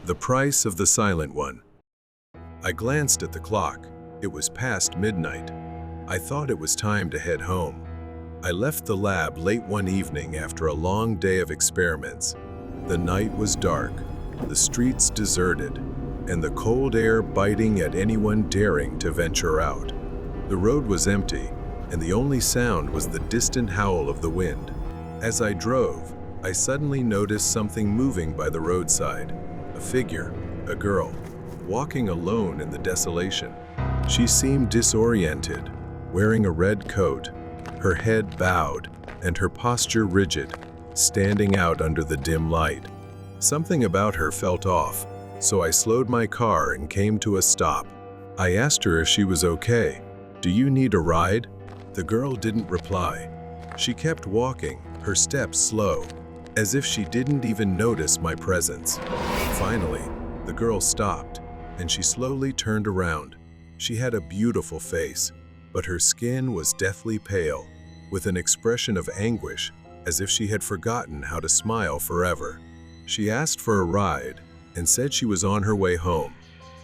The price of the silent one. I glanced at the clock. It was past midnight. I thought it was time to head home. I left the lab late one evening after a long day of experiments. The night was dark, the streets deserted, and the cold air biting at anyone daring to venture out. The road was empty, and the only sound was the distant howl of the wind. As I drove, I suddenly noticed something moving by the roadside. A figure, a girl, walking alone in the desolation. She seemed disoriented, wearing a red coat, her head bowed, and her posture rigid, standing out under the dim light. Something about her felt off, so I slowed my car and came to a stop. I asked her if she was okay. "Do you need a ride?" The girl didn't reply. She kept walking, her steps slow, as if she didn't even notice my presence. Finally, the girl stopped, and she slowly turned around. She had a beautiful face, but her skin was deathly pale, with an expression of anguish, as if she had forgotten how to smile forever. She asked for a ride and said she was on her way home.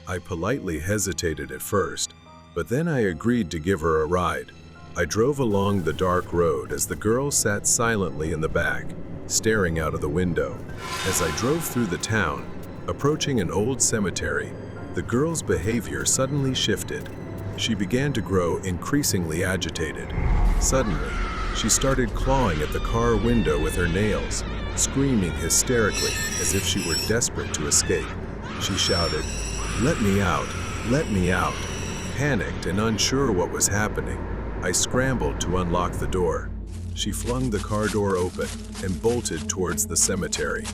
I politely hesitated at first, but then I agreed to give her a ride. I drove along the dark road as the girl sat silently in the back, staring out of the window. As I drove through the town, approaching an old cemetery, the girl's behavior suddenly shifted. She began to grow increasingly agitated. Suddenly, she started clawing at the car window with her nails, screaming hysterically as if she were desperate to escape. She shouted, "Let me out! Let me out!" Panicked and unsure what was happening, I scrambled to unlock the door. She flung the car door open and bolted towards the cemetery.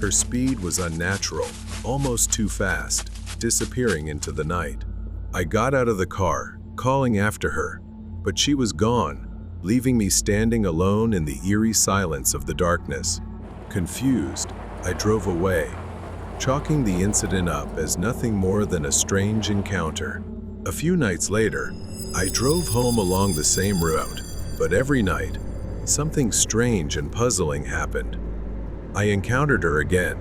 Her speed was unnatural, almost too fast, disappearing into the night. I got out of the car, calling after her, but she was gone, leaving me standing alone in the eerie silence of the darkness. Confused, I drove away, chalking the incident up as nothing more than a strange encounter. A few nights later, I drove home along the same route, but every night, something strange and puzzling happened. I encountered her again,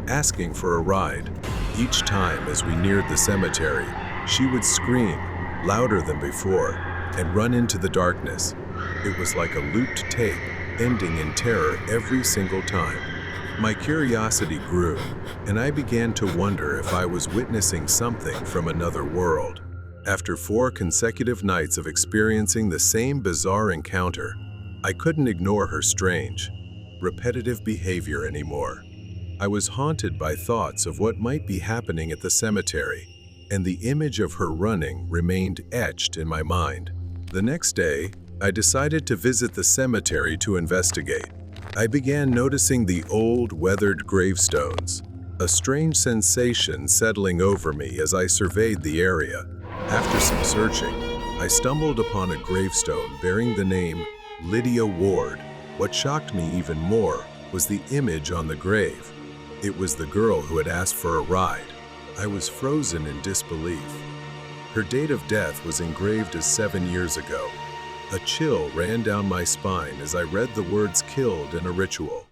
asking for a ride. Each time as we neared the cemetery, she would scream, louder than before, and run into the darkness. It was like a looped tape, ending in terror every single time. My curiosity grew, and I began to wonder if I was witnessing something from another world. After 4 consecutive nights of experiencing the same bizarre encounter, I couldn't ignore her strange, repetitive behavior anymore. I was haunted by thoughts of what might be happening at the cemetery, and the image of her running remained etched in my mind. The next day, I decided to visit the cemetery to investigate. I began noticing the old, weathered gravestones, a strange sensation settling over me as I surveyed the area. After some searching, I stumbled upon a gravestone bearing the name Lydia Ward. What shocked me even more was the image on the grave. It was the girl who had asked for a ride. I was frozen in disbelief. Her date of death was engraved as 7 years ago. A chill ran down my spine as I read the words "killed" in a ritual.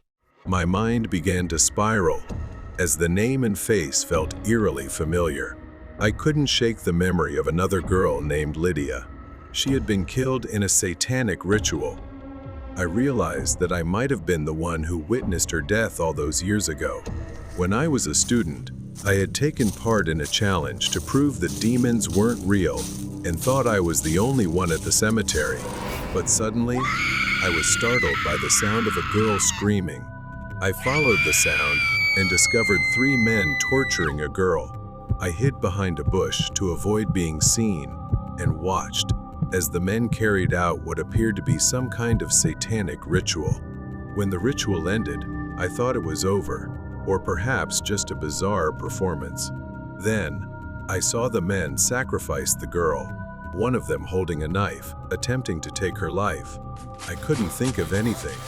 My mind began to spiral as the name and face felt eerily familiar. I couldn't shake the memory of another girl named Lydia. She had been killed in a satanic ritual. I realized that I might have been the one who witnessed her death all those years ago. When I was a student, I had taken part in a challenge to prove that demons weren't real and thought I was the only one at the cemetery. But suddenly, I was startled by the sound of a girl screaming. I followed the sound and discovered 3 men torturing a girl. I hid behind a bush to avoid being seen and watched as the men carried out what appeared to be some kind of satanic ritual. When the ritual ended, I thought it was over, or perhaps just a bizarre performance. Then, I saw the men sacrifice the girl, one of them holding a knife, attempting to take her life. I couldn't think of anything.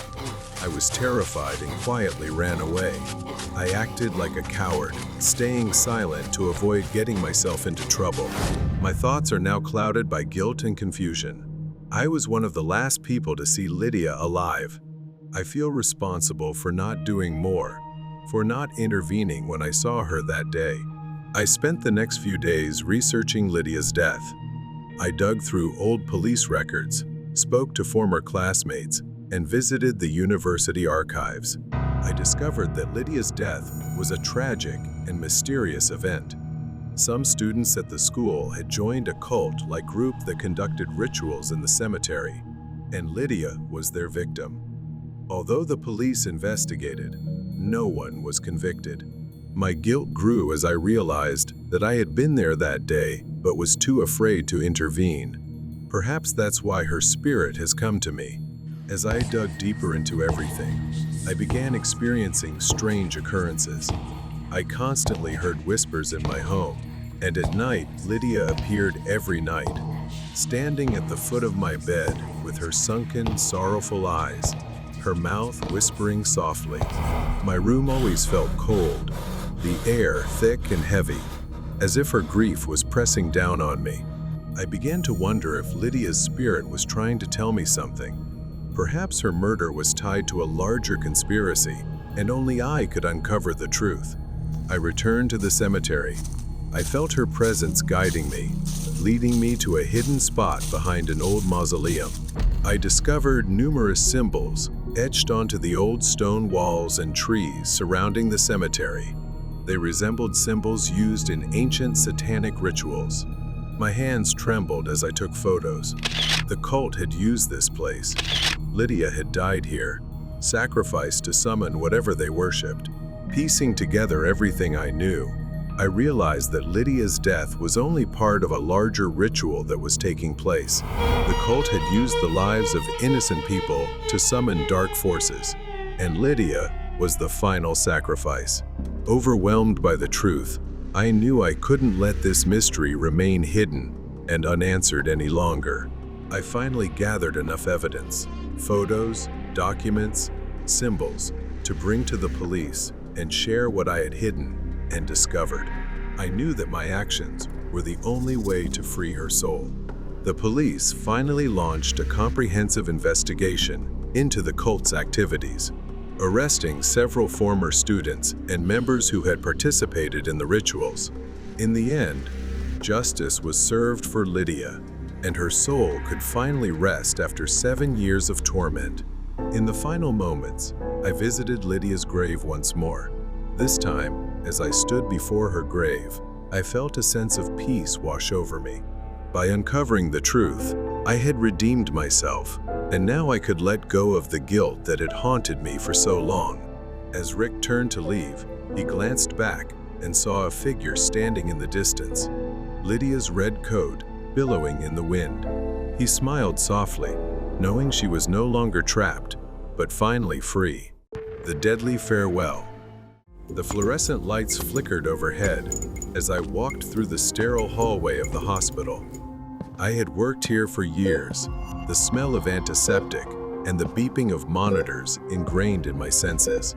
I was terrified and quietly ran away. I acted like a coward, staying silent to avoid getting myself into trouble. My thoughts are now clouded by guilt and confusion. I was one of the last people to see Lydia alive. I feel responsible for not doing more. for not intervening when I saw her that day. I spent the next few days researching Lydia's death. I dug through old police records, spoke to former classmates, and visited the university archives. I discovered that Lydia's death was a tragic and mysterious event. Some students at the school had joined a cult-like group that conducted rituals in the cemetery, and Lydia was their victim. Although the police investigated, no one was convicted. My guilt grew as I realized that I had been there that day but was too afraid to intervene. Perhaps that's why her spirit has come to me. As I dug deeper into everything, I began experiencing strange occurrences. I constantly heard whispers in my home, and at night, Lydia appeared every night, standing at the foot of my bed with her sunken, sorrowful eyes, her mouth whispering softly. My room always felt cold, the air thick and heavy, as if her grief was pressing down on me. I began to wonder if Lydia's spirit was trying to tell me something. Perhaps her murder was tied to a larger conspiracy, and only I could uncover the truth. I returned to the cemetery. I felt her presence guiding me, leading me to a hidden spot behind an old mausoleum. I discovered numerous symbols etched onto the old stone walls and trees surrounding the cemetery. They resembled symbols used in ancient satanic rituals. My hands trembled as I took photos. The cult had used this place. Lydia had died here, sacrificed to summon whatever they worshipped. Piecing together everything I knew, I realized that Lydia's death was only part of a larger ritual that was taking place. The cult had used the lives of innocent people to summon dark forces, and Lydia was the final sacrifice. Overwhelmed by the truth, I knew I couldn't let this mystery remain hidden and unanswered any longer. I finally gathered enough evidence, photos, documents, symbols, to bring to the police and share what I had hidden and discovered. I knew that my actions were the only way to free her soul. The police finally launched a comprehensive investigation into the cult's activities, arresting several former students and members who had participated in the rituals. In the end, justice was served for Lydia, and her soul could finally rest after 7 years of torment. In the final moments, I visited Lydia's grave once more. This time, as I stood before her grave, I felt a sense of peace wash over me. By uncovering the truth, I had redeemed myself, and now I could let go of the guilt that had haunted me for so long. As Rick turned to leave, he glanced back and saw a figure standing in the distance, Lydia's red coat billowing in the wind. He smiled softly, knowing she was no longer trapped, but finally free. The deadly farewell. The fluorescent lights flickered overhead as I walked through the sterile hallway of the hospital. I had worked here for years, the smell of antiseptic and the beeping of monitors ingrained in my senses.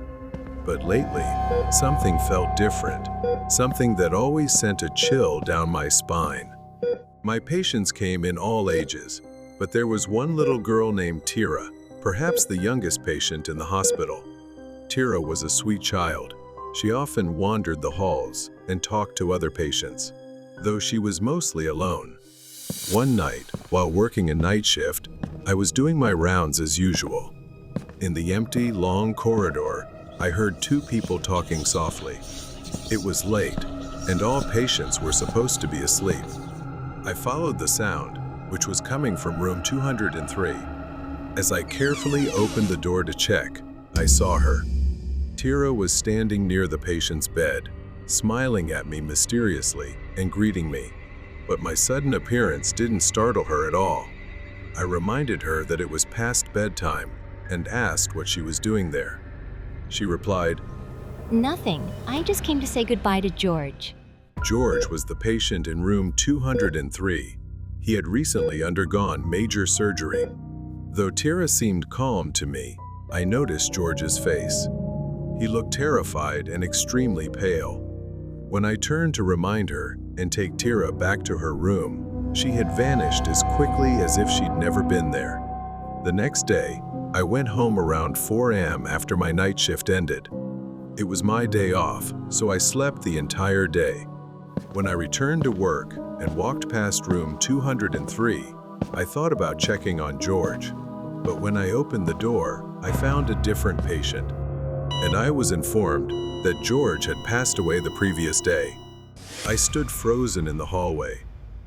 But lately, something felt different, something that always sent a chill down my spine. My patients came in all ages, but there was one little girl named Tira, perhaps the youngest patient in the hospital. Tira was a sweet child. She often wandered the halls and talked to other patients, though she was mostly alone. One night, while working a night shift, I was doing my rounds as usual. In the empty, long corridor, I heard two people talking softly. It was late, and all patients were supposed to be asleep. I followed the sound, which was coming from room 203. As I carefully opened the door to check, I saw her. Tira was standing near the patient's bed, smiling at me mysteriously and greeting me. But my sudden appearance didn't startle her at all. I reminded her that it was past bedtime and asked what she was doing there. She replied, "Nothing. I just came to say goodbye to George." George was the patient in room 203. He had recently undergone major surgery. Though Tira seemed calm to me, I noticed George's face. He looked terrified and extremely pale. When I turned to remind her and take Tira back to her room, she had vanished as quickly as if she'd never been there. The next day, I went home around 4 a.m. after my night shift ended. It was my day off, so I slept the entire day. When I returned to work and walked past room 203, I thought about checking on George. But when I opened the door, I found a different patient. And I was informed that George had passed away the previous day. I stood frozen in the hallway,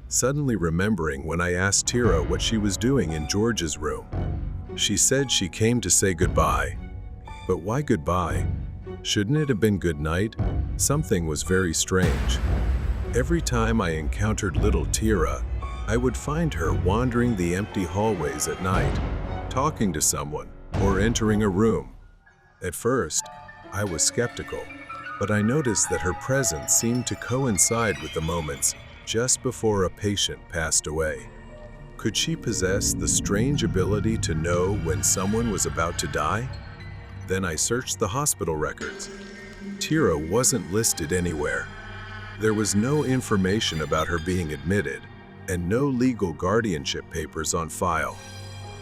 suddenly remembering when I asked Tira what she was doing in George's room. She said she came to say goodbye. But why goodbye? Shouldn't it have been good night? Something was very strange. Every time I encountered little Tira, I would find her wandering the empty hallways at night, talking to someone or entering a room. At first, I was skeptical, but I noticed that her presence seemed to coincide with the moments just before a patient passed away. Could she possess the strange ability to know when someone was about to die? Then I searched the hospital records. Tira wasn't listed anywhere. There was no information about her being admitted, and no legal guardianship papers on file.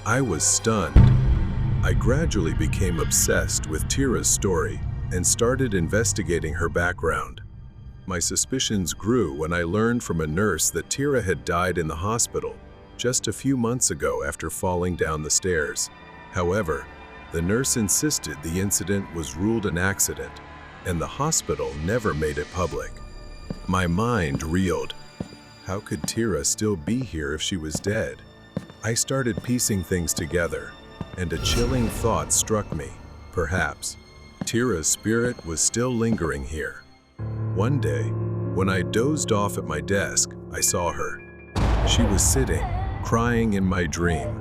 I was stunned. I gradually became obsessed with Tira's story and started investigating her background. My suspicions grew when I learned from a nurse that Tira had died in the hospital just a few months ago after falling down the stairs. However, the nurse insisted the incident was ruled an accident, and the hospital never made it public. My mind reeled. How could Tira still be here if she was dead? I started piecing things together, and a chilling thought struck me. Perhaps Tira's spirit was still lingering here. One day, when I dozed off at my desk, I saw her. She was sitting, crying in my dream.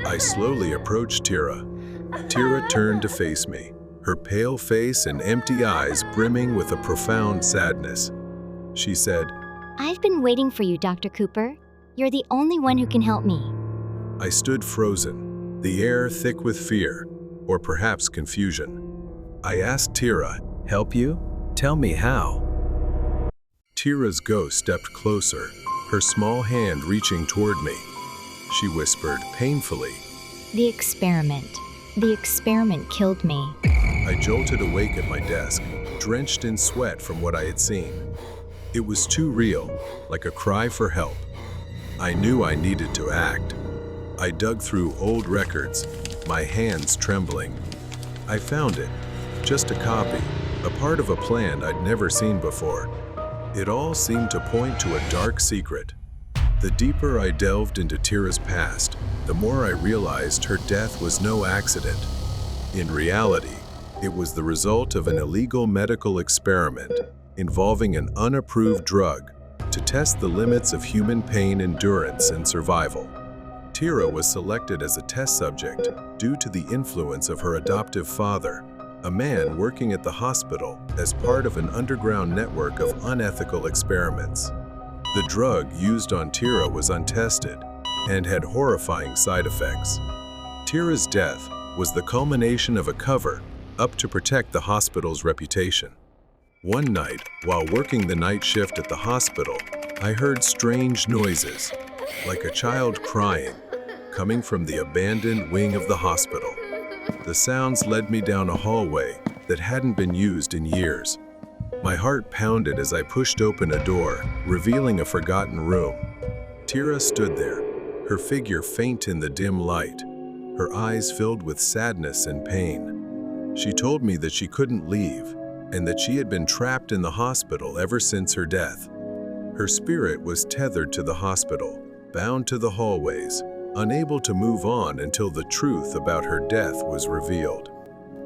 I slowly approached Tira. Tira turned to face me, her pale face and empty eyes brimming with a profound sadness. She said, I've been waiting for you, Dr. Cooper. You're the only one who can help me. I stood frozen, the air thick with fear, or perhaps confusion. I asked Tira, "Help you? Tell me how." Tira's ghost stepped closer, her small hand reaching toward me. She whispered painfully, The experiment. The experiment killed me. I jolted awake at my desk, drenched in sweat from what I had seen. It was too real, like a cry for help. I knew I needed to act. I dug through old records, my hands trembling. I found it, just a copy, a part of a plan I'd never seen before. It all seemed to point to a dark secret. The deeper I delved into Tira's past, the more I realized her death was no accident. In reality, it was the result of an illegal medical experiment involving an unapproved drug to test the limits of human pain endurance and survival. Tira was selected as a test subject due to the influence of her adoptive father, a man working at the hospital as part of an underground network of unethical experiments. The drug used on Tira was untested and had horrifying side effects. Tira's death was the culmination of a cover-up to protect the hospital's reputation. One night, while working the night shift at the hospital, I heard strange noises, like a child crying, coming from the abandoned wing of the hospital. The sounds led me down a hallway that hadn't been used in years. My heart pounded as I pushed open a door, revealing a forgotten room. Tira stood there, her figure faint in the dim light, her eyes filled with sadness and pain. She told me that she couldn't leave, and that she had been trapped in the hospital ever since her death. Her spirit was tethered to the hospital, bound to the hallways, unable to move on until the truth about her death was revealed.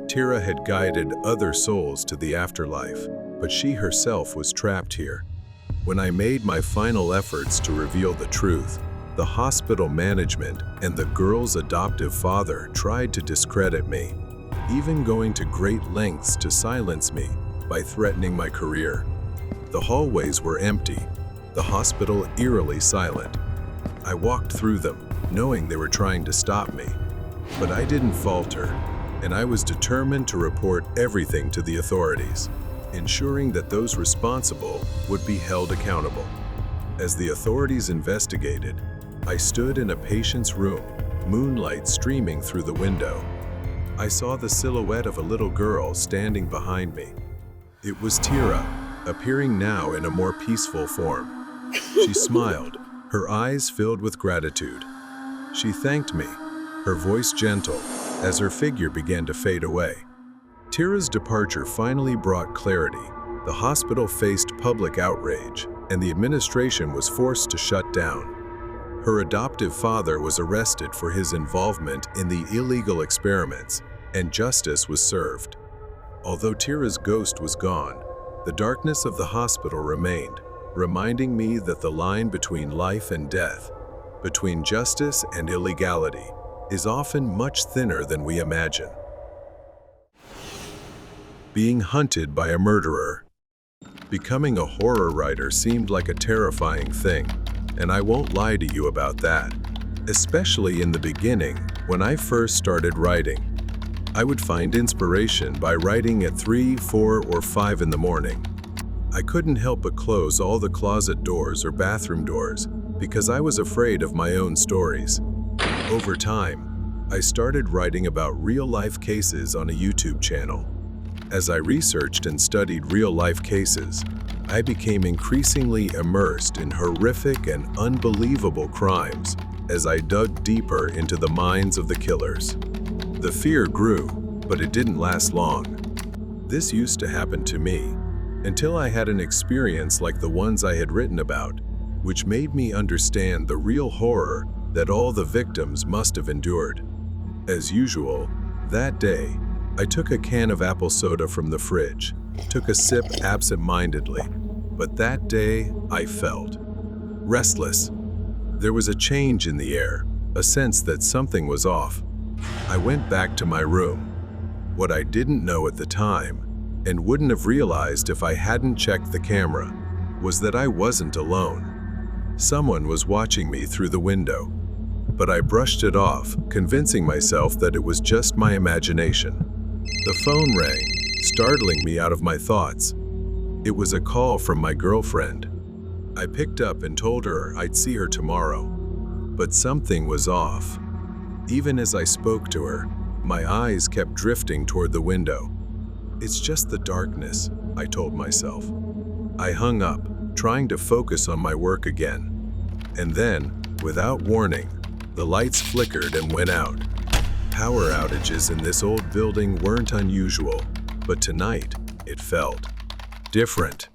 Tira had guided other souls to the afterlife, but she herself was trapped here. When I made my final efforts to reveal the truth, the hospital management and the girl's adoptive father tried to discredit me, even going to great lengths to silence me by threatening my career. The hallways were empty, the hospital eerily silent. I walked through them, knowing they were trying to stop me. But I didn't falter, and I was determined to report everything to the authorities, ensuring that those responsible would be held accountable. As the authorities investigated, I stood in a patient's room, moonlight streaming through the window. I saw the silhouette of a little girl standing behind me. It was Tira, appearing now in a more peaceful form. She smiled, her eyes filled with gratitude. She thanked me, her voice gentle, as her figure began to fade away. Tira's departure finally brought clarity. The hospital faced public outrage, and the administration was forced to shut down. Her adoptive father was arrested for his involvement in the illegal experiments, and justice was served. Although Tira's ghost was gone, the darkness of the hospital remained, reminding me that the line between life and death, between justice and illegality, is often much thinner than we imagine. Being hunted by a murderer. Becoming a horror writer seemed like a terrifying thing, and I won't lie to you about that. Especially in the beginning, when I first started writing. I would find inspiration by writing at 3, 4, or 5 in the morning. I couldn't help but close all the closet doors or bathroom doors because I was afraid of my own stories. Over time, I started writing about real-life cases on a YouTube channel. As I researched and studied real-life cases, I became increasingly immersed in horrific and unbelievable crimes as I dug deeper into the minds of the killers. The fear grew, but it didn't last long. This used to happen to me, until I had an experience like the ones I had written about, which made me understand the real horror that all the victims must have endured. As usual, that day, I took a can of apple soda from the fridge, took a sip absent-mindedly, but that day I felt restless. There was a change in the air, a sense that something was off. I went back to my room. What I didn't know at the time, and wouldn't have realized if I hadn't checked the camera, was that I wasn't alone. Someone was watching me through the window, but I brushed it off, convincing myself that it was just my imagination. The phone rang, startling me out of my thoughts. It was a call from my girlfriend. I picked up and told her I'd see her tomorrow. But something was off. Even as I spoke to her, my eyes kept drifting toward the window. It's just the darkness, I told myself. I hung up, trying to focus on my work again. And then, without warning, the lights flickered and went out. Power outages in this old building weren't unusual, but tonight, it felt different.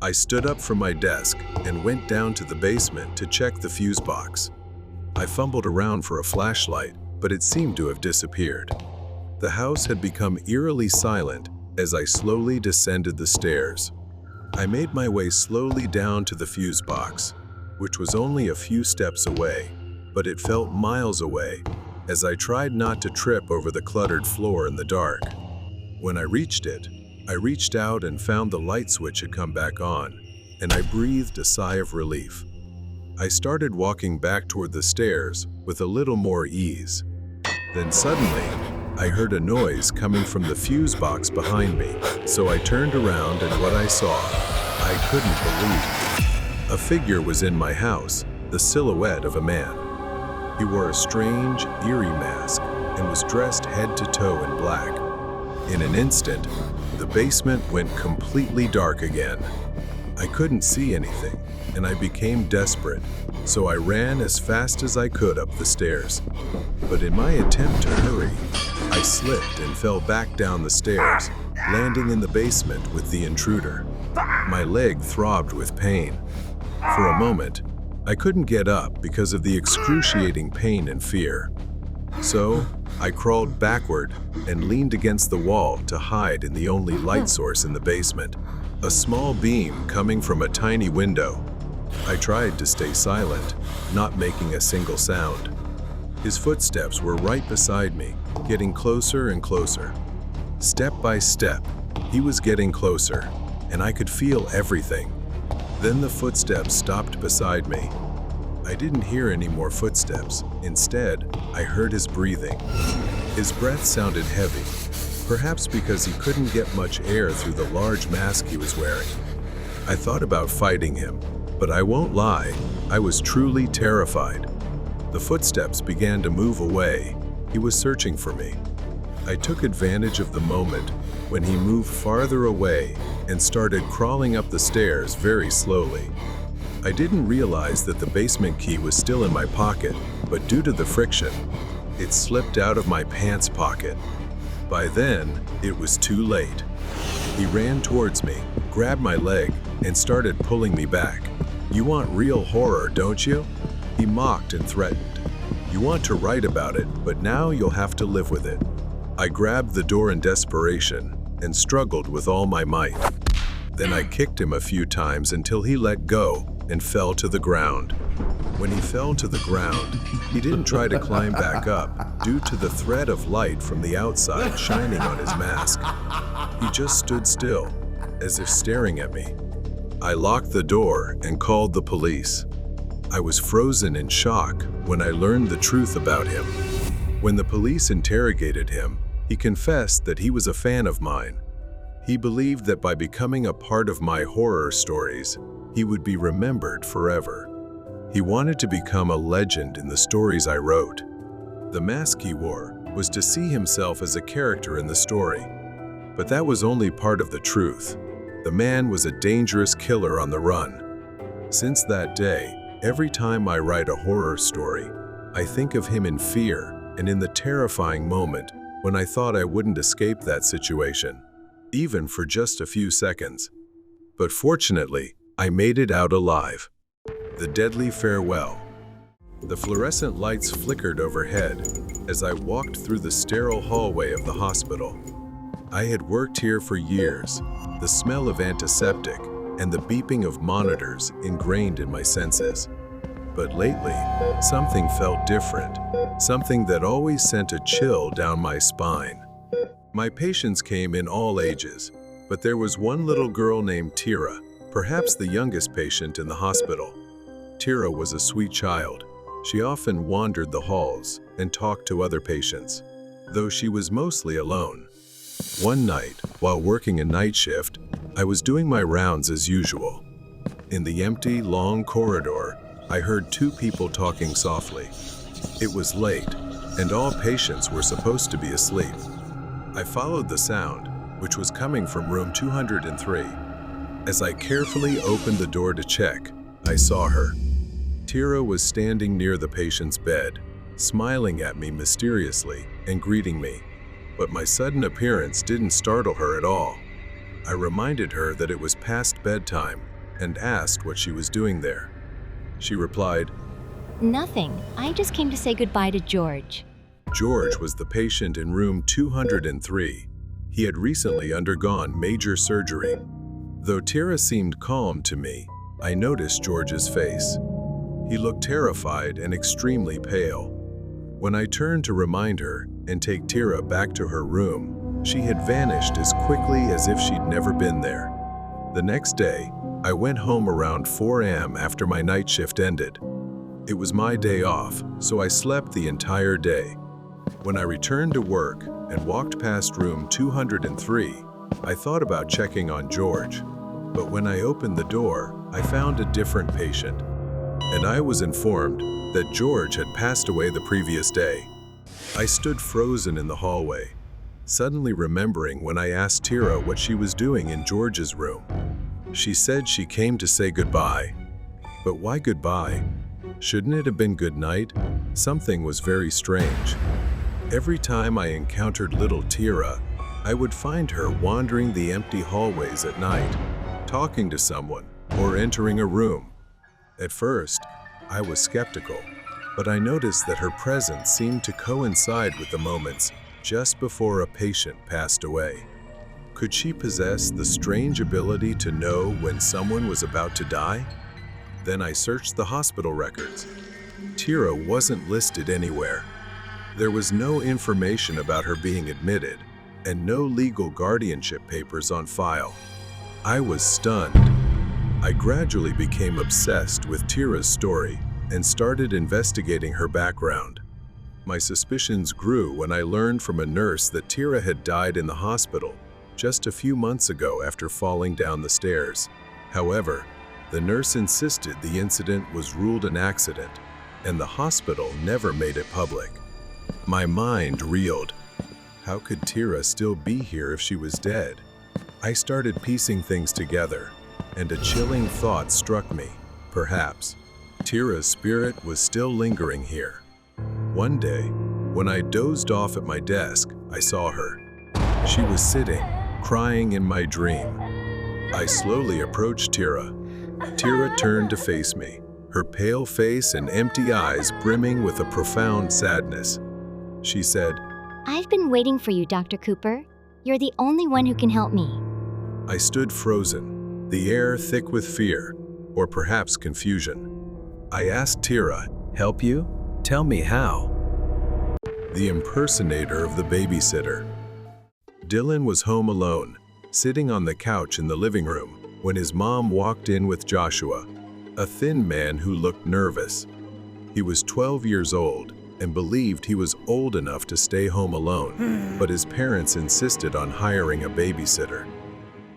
I stood up from my desk and went down to the basement to check the fuse box. I fumbled around for a flashlight, but it seemed to have disappeared. The house had become eerily silent as I slowly descended the stairs. I made my way slowly down to the fuse box, which was only a few steps away, but it felt miles away as I tried not to trip over the cluttered floor in the dark. When I reached it, I reached out and found the light switch had come back on, and I breathed a sigh of relief. I started walking back toward the stairs with a little more ease. Then suddenly, I heard a noise coming from the fuse box behind me, so I turned around and what I saw, I couldn't believe. A figure was in my house, the silhouette of a man. He wore a strange, eerie mask and was dressed head to toe in black. In an instant, the basement went completely dark again. I couldn't see anything, and I became desperate, so I ran as fast as I could up the stairs. But in my attempt to hurry, I slipped and fell back down the stairs, landing in the basement with the intruder. My leg throbbed with pain. For a moment, I couldn't get up because of the excruciating pain and fear. So, I crawled backward and leaned against the wall to hide in the only light source in the basement, a small beam coming from a tiny window. I tried to stay silent, not making a single sound. His footsteps were right beside me, getting closer and closer. Step by step, he was getting closer, and I could feel everything. Then the footsteps stopped beside me. I didn't hear any more footsteps. Instead, I heard his breathing. His breath sounded heavy, perhaps because he couldn't get much air through the large mask he was wearing. I thought about fighting him, but I won't lie, I was truly terrified. The footsteps began to move away. He was searching for me. I took advantage of the moment when he moved farther away and started crawling up the stairs very slowly. I didn't realize that the basement key was still in my pocket, but due to the friction, it slipped out of my pants pocket. By then, it was too late. He ran towards me, grabbed my leg, and started pulling me back. "You want real horror, don't you?" He mocked and threatened. "You want to write about it, but now you'll have to live with it." I grabbed the door in desperation and struggled with all my might. Then I kicked him a few times until he let go and fell to the ground. When he fell to the ground, he didn't try to climb back up due to the thread of light from the outside shining on his mask. He just stood still, as if staring at me. I locked the door and called the police. I was frozen in shock when I learned the truth about him. When the police interrogated him, he confessed that he was a fan of mine. He believed that by becoming a part of my horror stories, he would be remembered forever. He wanted to become a legend in the stories I wrote. The mask he wore was to see himself as a character in the story. But that was only part of the truth. The man was a dangerous killer on the run. Since that day, every time I write a horror story, I think of him in fear and in the terrifying moment when I thought I wouldn't escape that situation, even for just a few seconds. But fortunately, I made it out alive. The deadly farewell. The fluorescent lights flickered overhead as I walked through the sterile hallway of the hospital. I had worked here for years, the smell of antiseptic and the beeping of monitors ingrained in my senses. But lately, something felt different, something that always sent a chill down my spine. My patients came in all ages, but there was one little girl named Tira, perhaps the youngest patient in the hospital. Tira was a sweet child. She often wandered the halls and talked to other patients, though she was mostly alone. One night, while working a night shift, I was doing my rounds as usual. In the empty, long corridor, I heard two people talking softly. It was late, and all patients were supposed to be asleep. I followed the sound, which was coming from room 203. As I carefully opened the door to check, I saw her. Tira was standing near the patient's bed, smiling at me mysteriously and greeting me. But my sudden appearance didn't startle her at all. I reminded her that it was past bedtime and asked what she was doing there. She replied, Nothing. I just came to say goodbye to George. George was the patient in room 203. He had recently undergone major surgery. Though Tira seemed calm to me, I noticed George's face. He looked terrified and extremely pale. When I turned to remind her and take Tira back to her room, she had vanished as quickly as if she'd never been there. The next day, I went home around 4 a.m. after my night shift ended. It was my day off, so I slept the entire day. When I returned to work and walked past room 203, I thought about checking on George. But when I opened the door, I found a different patient. And I was informed that George had passed away the previous day. I stood frozen in the hallway, suddenly remembering when I asked Tira what she was doing in George's room. She said she came to say goodbye. But why goodbye? Shouldn't it have been good night? Something was very strange. Every time I encountered little Tira, I would find her wandering the empty hallways at night, talking to someone or entering a room. At first, I was skeptical, but I noticed that her presence seemed to coincide with the moments just before a patient passed away. Could she possess the strange ability to know when someone was about to die? Then I searched the hospital records. Tira wasn't listed anywhere. There was no information about her being admitted, and no legal guardianship papers on file. I was stunned. I gradually became obsessed with Tira's story and started investigating her background. My suspicions grew when I learned from a nurse that Tira had died in the hospital just a few months ago after falling down the stairs. However, the nurse insisted the incident was ruled an accident, and the hospital never made it public. My mind reeled. How could Tira still be here if she was dead? I started piecing things together, and a chilling thought struck me. Perhaps Tira's spirit was still lingering here. One day, when I dozed off at my desk, I saw her. She was sitting, crying in my dream. I slowly approached Tira. Tira turned to face me, her pale face and empty eyes brimming with a profound sadness. She said, "I've been waiting for you, Dr. Cooper. You're the only one who can help me." I stood frozen, the air thick with fear, or perhaps confusion. I asked Tira, "Help you? Tell me how." The impersonator of the babysitter. Dylan was home alone, sitting on the couch in the living room, when his mom walked in with Joshua, a thin man who looked nervous. He was 12 years old and believed he was old enough to stay home alone, but his parents insisted on hiring a babysitter.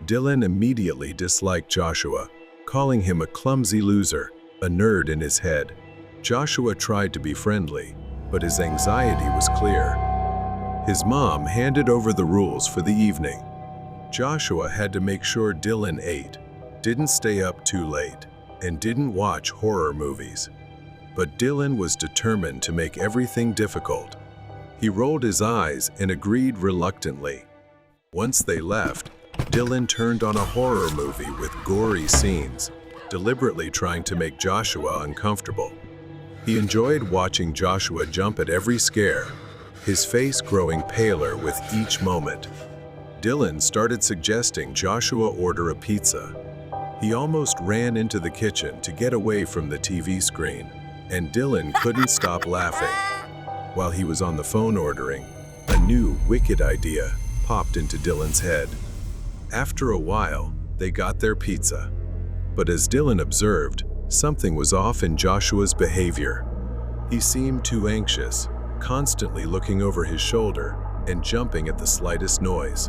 Dylan immediately disliked Joshua, calling him a clumsy loser, a nerd in his head. Joshua tried to be friendly, but his anxiety was clear. His mom handed over the rules for the evening. Joshua had to make sure Dylan ate, didn't stay up too late, and didn't watch horror movies. But Dylan was determined to make everything difficult. He rolled his eyes and agreed reluctantly. Once they left, Dylan turned on a horror movie with gory scenes, deliberately trying to make Joshua uncomfortable. He enjoyed watching Joshua jump at every scare, his face growing paler with each moment. Dylan started suggesting Joshua order a pizza. He almost ran into the kitchen to get away from the TV screen, and Dylan couldn't stop laughing. While he was on the phone ordering, a new, wicked idea popped into Dylan's head. After a while, they got their pizza. But as Dylan observed, something was off in Joshua's behavior. He seemed too anxious, constantly looking over his shoulder and jumping at the slightest noise.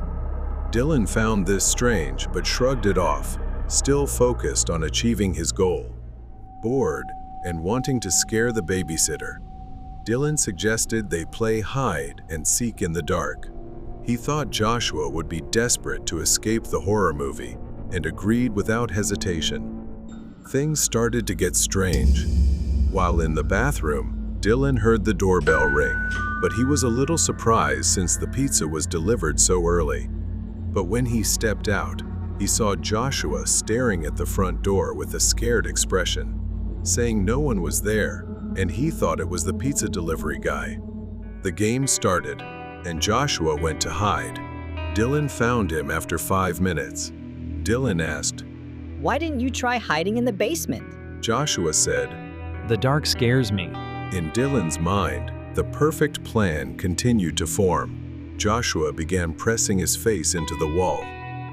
Dylan found this strange but shrugged it off, still focused on achieving his goal. Bored and wanting to scare the babysitter, Dylan suggested they play hide and seek in the dark. He thought Joshua would be desperate to escape the horror movie and agreed without hesitation. Things started to get strange. While in the bathroom, Dylan heard the doorbell ring, but he was a little surprised since the pizza was delivered so early. But when he stepped out, he saw Joshua staring at the front door with a scared expression, saying no one was there, and he thought it was the pizza delivery guy. The game started, and Joshua went to hide. Dylan found him after 5 minutes. Dylan asked, "Why didn't you try hiding in the basement?" Joshua said, "The dark scares me." In Dylan's mind, the perfect plan continued to form. Joshua began pressing his face into the wall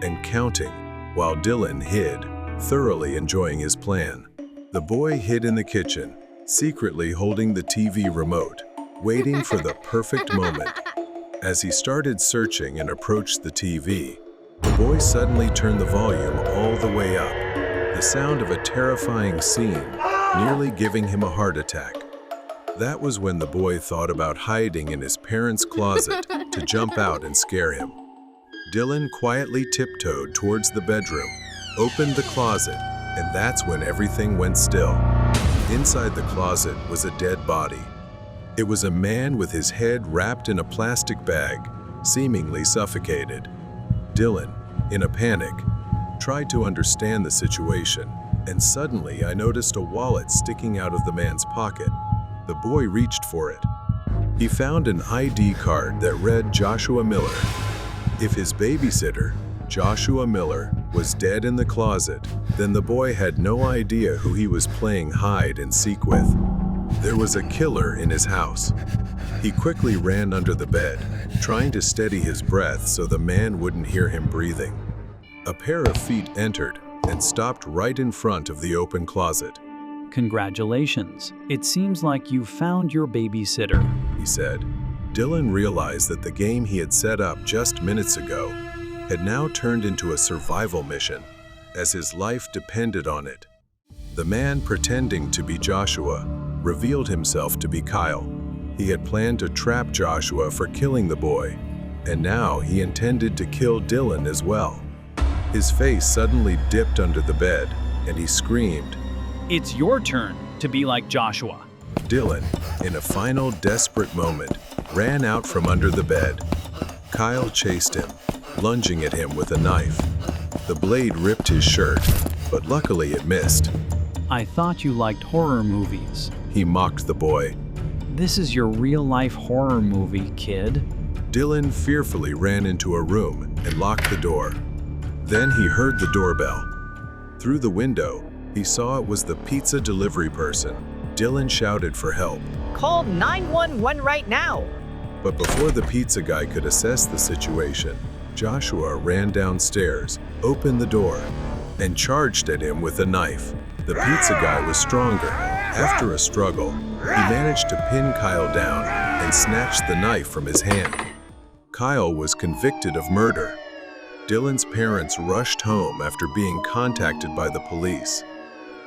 and counting, while Dylan hid, thoroughly enjoying his plan. The boy hid in the kitchen, secretly holding the TV remote, waiting for the perfect moment. As he started searching and approached the TV, the boy suddenly turned the volume all the way up, the sound of a terrifying scene, nearly giving him a heart attack. That was when the boy thought about hiding in his parents' closet to jump out and scare him. Dylan quietly tiptoed towards the bedroom, opened the closet, and that's when everything went still. Inside the closet was a dead body. It was a man with his head wrapped in a plastic bag, seemingly suffocated. Dylan, in a panic, tried to understand the situation, and suddenly I noticed a wallet sticking out of the man's pocket. The boy reached for it. He found an ID card that read Joshua Miller. If his babysitter, Joshua Miller, was dead in the closet, then the boy had no idea who he was playing hide and seek with. There was a killer in his house. He quickly ran under the bed, trying to steady his breath so the man wouldn't hear him breathing. A pair of feet entered and stopped right in front of the open closet. "Congratulations. It seems like you found your babysitter," he said. Dylan realized that the game he had set up just minutes ago had now turned into a survival mission, as his life depended on it. The man pretending to be Joshua revealed himself to be Kyle. He had planned to trap Joshua for killing the boy, and now he intended to kill Dylan as well. His face suddenly dipped under the bed, and he screamed. It's your turn to be like Joshua. Dylan, in a final desperate moment, ran out from under the bed. Kyle chased him, lunging at him with a knife. The blade ripped his shirt, but luckily it missed. I thought you liked horror movies. He mocked the boy. This is your real-life horror movie, kid. Dylan fearfully ran into a room and locked the door. Then he heard the doorbell. Through the window, he saw it was the pizza delivery person. Dylan shouted for help. Call 911 right now. But before the pizza guy could assess the situation, Joshua ran downstairs, opened the door, and charged at him with a knife. The pizza guy was stronger. After a struggle, he managed to pin Kyle down and snatched the knife from his hand. Kyle was convicted of murder. Dylan's parents rushed home after being contacted by the police.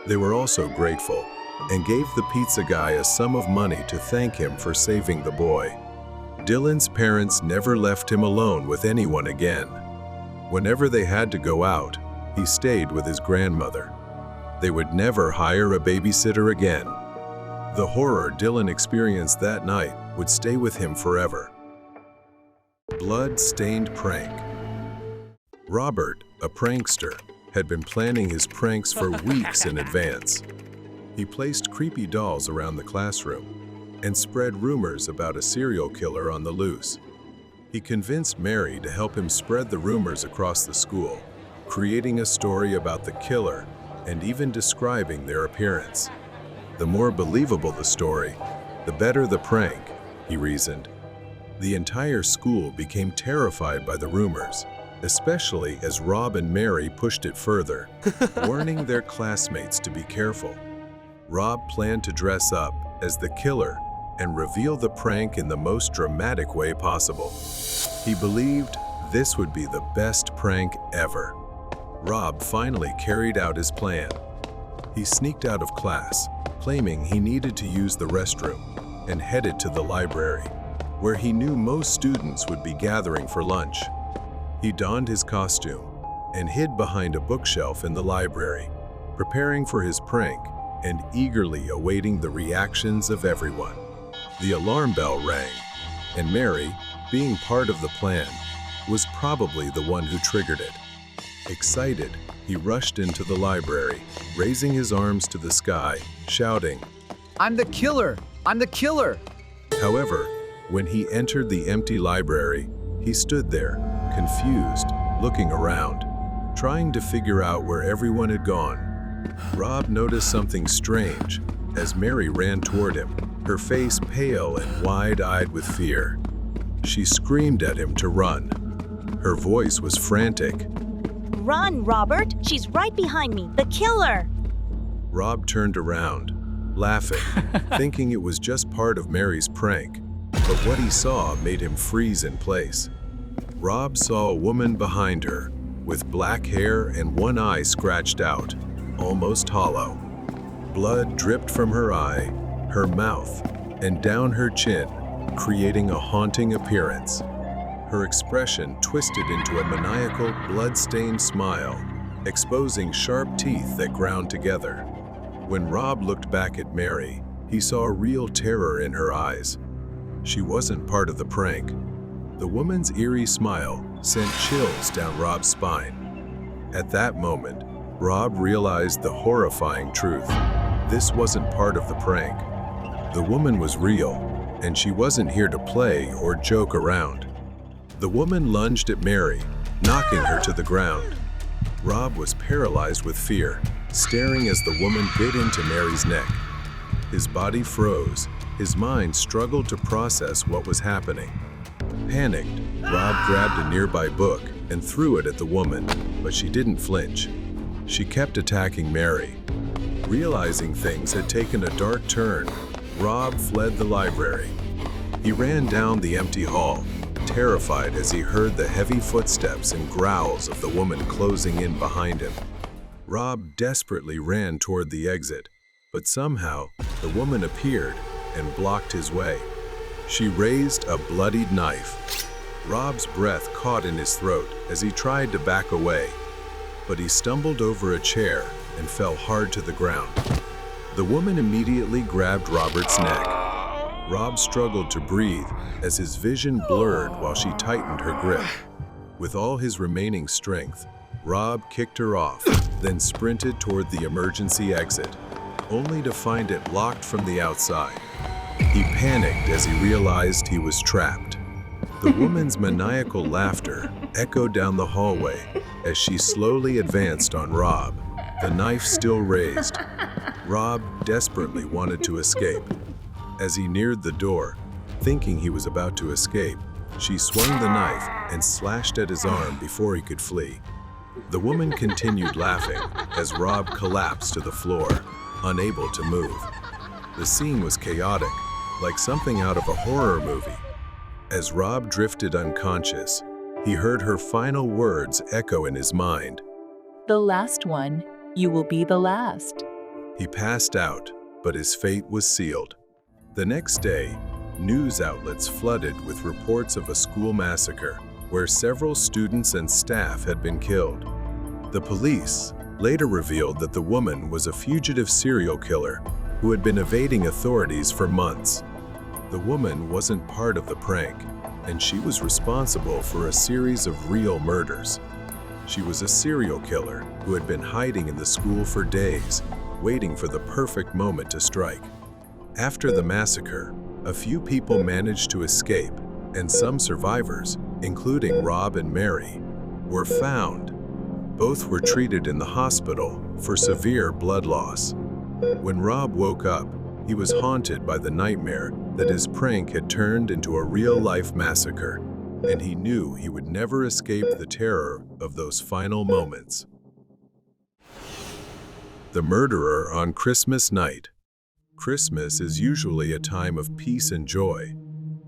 They were also grateful and gave the pizza guy a sum of money to thank him for saving the boy. Dylan's parents never left him alone with anyone again. Whenever they had to go out, he stayed with his grandmother. They would never hire a babysitter again. The horror Dylan experienced that night would stay with him forever. Blood-stained prank. Robert, a prankster, had been planning his pranks for weeks in advance. He placed creepy dolls around the classroom and spread rumors about a serial killer on the loose. He convinced Mary to help him spread the rumors across the school, creating a story about the killer and even describing their appearance. The more believable the story, the better the prank, he reasoned. The entire school became terrified by the rumors, especially as Rob and Mary pushed it further, warning their classmates to be careful. Rob planned to dress up as the killer and reveal the prank in the most dramatic way possible. He believed this would be the best prank ever. Rob finally carried out his plan. He sneaked out of class, claiming he needed to use the restroom, and headed to the library, where he knew most students would be gathering for lunch. He donned his costume and hid behind a bookshelf in the library, preparing for his prank and eagerly awaiting the reactions of everyone. The alarm bell rang, and Mary, being part of the plan, was probably the one who triggered it. Excited, he rushed into the library, raising his arms to the sky, shouting, "I'm the killer! I'm the killer!" However, when he entered the empty library, he stood there, confused, looking around, trying to figure out where everyone had gone. Rob noticed something strange as Mary ran toward him, her face pale and wide-eyed with fear. She screamed at him to run. Her voice was frantic. Run, Robert! She's right behind me, the killer! Rob turned around, laughing, thinking it was just part of Mary's prank, but what he saw made him freeze in place. Rob saw a woman behind her, with black hair and one eye scratched out, almost hollow. Blood dripped from her eye, her mouth, and down her chin, creating a haunting appearance. Her expression twisted into a maniacal, blood-stained smile, exposing sharp teeth that ground together. When Rob looked back at Mary, he saw real terror in her eyes. She wasn't part of the prank. The woman's eerie smile sent chills down Rob's spine. At that moment, Rob realized the horrifying truth. This wasn't part of the prank. The woman was real, and she wasn't here to play or joke around. The woman lunged at Mary, knocking her to the ground. Rob was paralyzed with fear, staring as the woman bit into Mary's neck. His body froze. His mind struggled to process what was happening. Panicked, Rob grabbed a nearby book and threw it at the woman, but she didn't flinch. She kept attacking Mary. Realizing things had taken a dark turn, Rob fled the library. He ran down the empty hall, terrified as he heard the heavy footsteps and growls of the woman closing in behind him. Rob desperately ran toward the exit, but somehow the woman appeared and blocked his way. She raised a bloodied knife. Rob's breath caught in his throat as he tried to back away, but he stumbled over a chair and fell hard to the ground. The woman immediately grabbed Robert's neck. Rob struggled to breathe as his vision blurred while she tightened her grip. With all his remaining strength, Rob kicked her off, then sprinted toward the emergency exit, only to find it locked from the outside. He panicked as he realized he was trapped. The woman's maniacal laughter echoed down the hallway as she slowly advanced on Rob, the knife still raised. Rob desperately wanted to escape. As he neared the door, thinking he was about to escape, she swung the knife and slashed at his arm before he could flee. The woman continued laughing as Rob collapsed to the floor, unable to move. The scene was chaotic, like something out of a horror movie. As Rob drifted unconscious, he heard her final words echo in his mind. The last one, you will be the last. He passed out, but his fate was sealed. The next day, news outlets flooded with reports of a school massacre where several students and staff had been killed. The police later revealed that the woman was a fugitive serial killer who had been evading authorities for months. The woman wasn't part of the prank, and she was responsible for a series of real murders. She was a serial killer who had been hiding in the school for days, waiting for the perfect moment to strike. After the massacre, a few people managed to escape, and some survivors, including Rob and Mary, were found. Both were treated in the hospital for severe blood loss. When Rob woke up, he was haunted by the nightmare that his prank had turned into a real-life massacre, and he knew he would never escape the terror of those final moments. The murderer on Christmas night. Christmas is usually a time of peace and joy,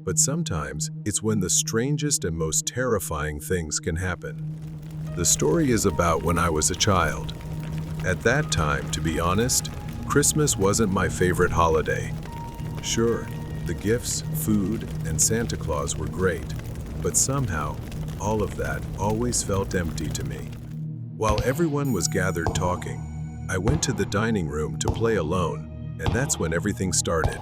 but sometimes it's when the strangest and most terrifying things can happen. The story is about when I was a child. At that time, to be honest, Christmas wasn't my favorite holiday. Sure, the gifts, food, and Santa Claus were great, but somehow, all of that always felt empty to me. While everyone was gathered talking, I went to the dining room to play alone, and that's when everything started.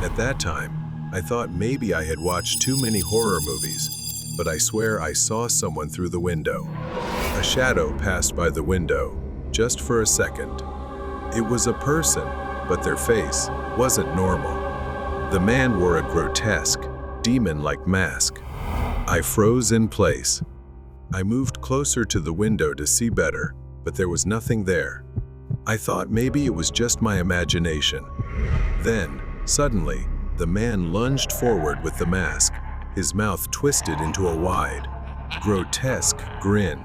At that time, I thought maybe I had watched too many horror movies, but I swear I saw someone through the window. A shadow passed by the window, just for a second. It was a person, but their face wasn't normal. The man wore a grotesque, demon-like mask. I froze in place. I moved closer to the window to see better, but there was nothing there. I thought maybe it was just my imagination. Then, suddenly, the man lunged forward with the mask, his mouth twisted into a wide, grotesque grin.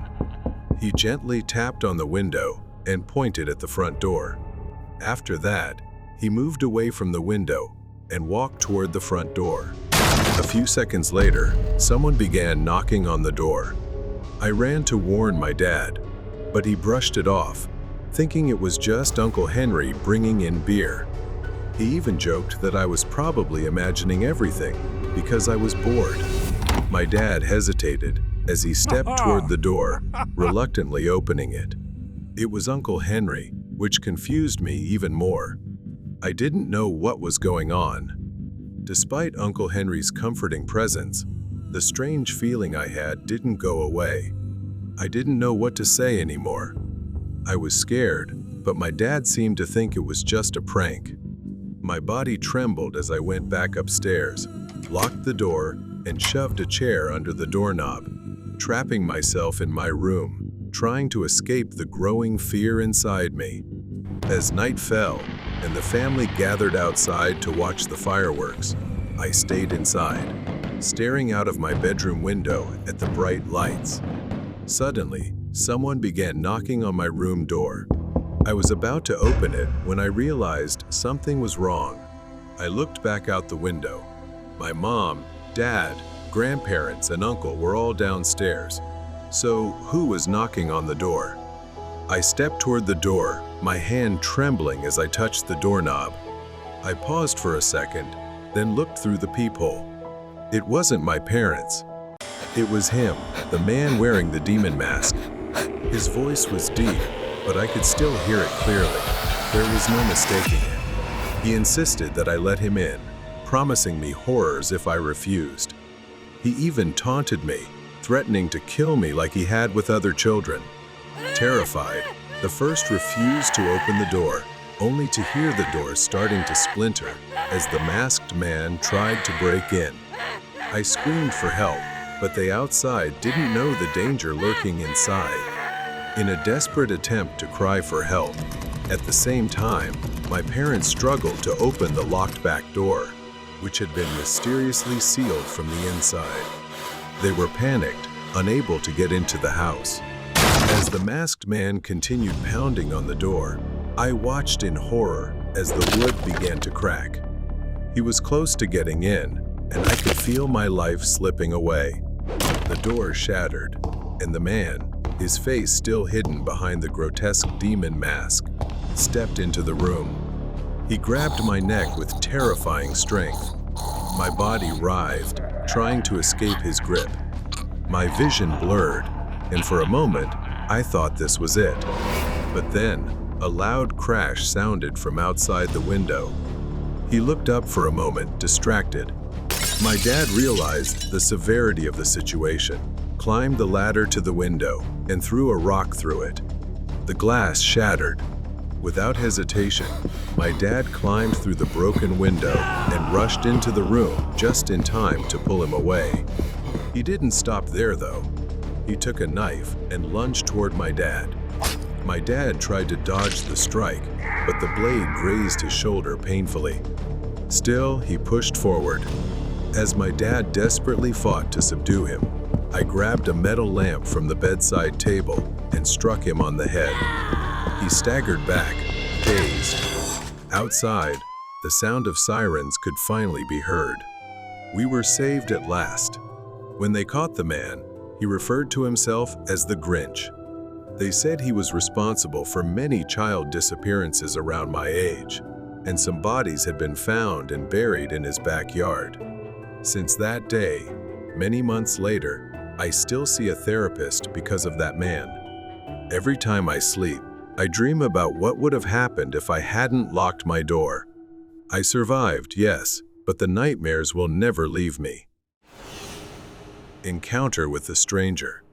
He gently tapped on the window and pointed at the front door. After that, he moved away from the window and walked toward the front door. A few seconds later, someone began knocking on the door. I ran to warn my dad, but he brushed it off, thinking it was just Uncle Henry bringing in beer. He even joked that I was probably imagining everything because I was bored. My dad hesitated as he stepped toward the door, reluctantly opening it. It was Uncle Henry, which confused me even more. I didn't know what was going on. Despite Uncle Henry's comforting presence, the strange feeling I had didn't go away. I didn't know what to say anymore. I was scared, but my dad seemed to think it was just a prank. My body trembled as I went back upstairs, locked the door, and shoved a chair under the doorknob, trapping myself in my room, trying to escape the growing fear inside me. As night fell, and the family gathered outside to watch the fireworks, I stayed inside, staring out of my bedroom window at the bright lights. Suddenly, someone began knocking on my room door. I was about to open it when I realized something was wrong. I looked back out the window. My mom, dad, grandparents, and uncle were all downstairs. So, who was knocking on the door? I stepped toward the door, my hand trembling as I touched the doorknob. I paused for a second, then looked through the peephole. It wasn't my parents. It was him, the man wearing the demon mask. His voice was deep, but I could still hear it clearly. There was no mistaking it. He insisted that I let him in, promising me horrors if I refused. He even taunted me, threatening to kill me like he had with other children. Terrified, the first refused to open the door, only to hear the door starting to splinter as the masked man tried to break in. I screamed for help, but they outside didn't know the danger lurking inside. In a desperate attempt to cry for help, at the same time, my parents struggled to open the locked back door, which had been mysteriously sealed from the inside. They were panicked, unable to get into the house. As the masked man continued pounding on the door, I watched in horror as the wood began to crack. He was close to getting in, and I could feel my life slipping away. The door shattered, and the man, his face still hidden behind the grotesque demon mask, stepped into the room. He grabbed my neck with terrifying strength. My body writhed, trying to escape his grip. My vision blurred, and for a moment, I thought this was it. But then, a loud crash sounded from outside the window. He looked up for a moment, distracted. My dad realized the severity of the situation, climbed the ladder to the window, and threw a rock through it. The glass shattered. Without hesitation, my dad climbed through the broken window and rushed into the room just in time to pull him away. He didn't stop there, though. He took a knife and lunged toward my dad. My dad tried to dodge the strike, but the blade grazed his shoulder painfully. Still, he pushed forward. As my dad desperately fought to subdue him, I grabbed a metal lamp from the bedside table and struck him on the head. He staggered back, dazed. Outside, the sound of sirens could finally be heard. We were saved at last. When they caught the man, he referred to himself as the Grinch. They said he was responsible for many child disappearances around my age, and some bodies had been found and buried in his backyard. Since that day, many months later, I still see a therapist because of that man. Every time I sleep, I dream about what would have happened if I hadn't locked my door. I survived, yes, but the nightmares will never leave me. Encounter with the stranger.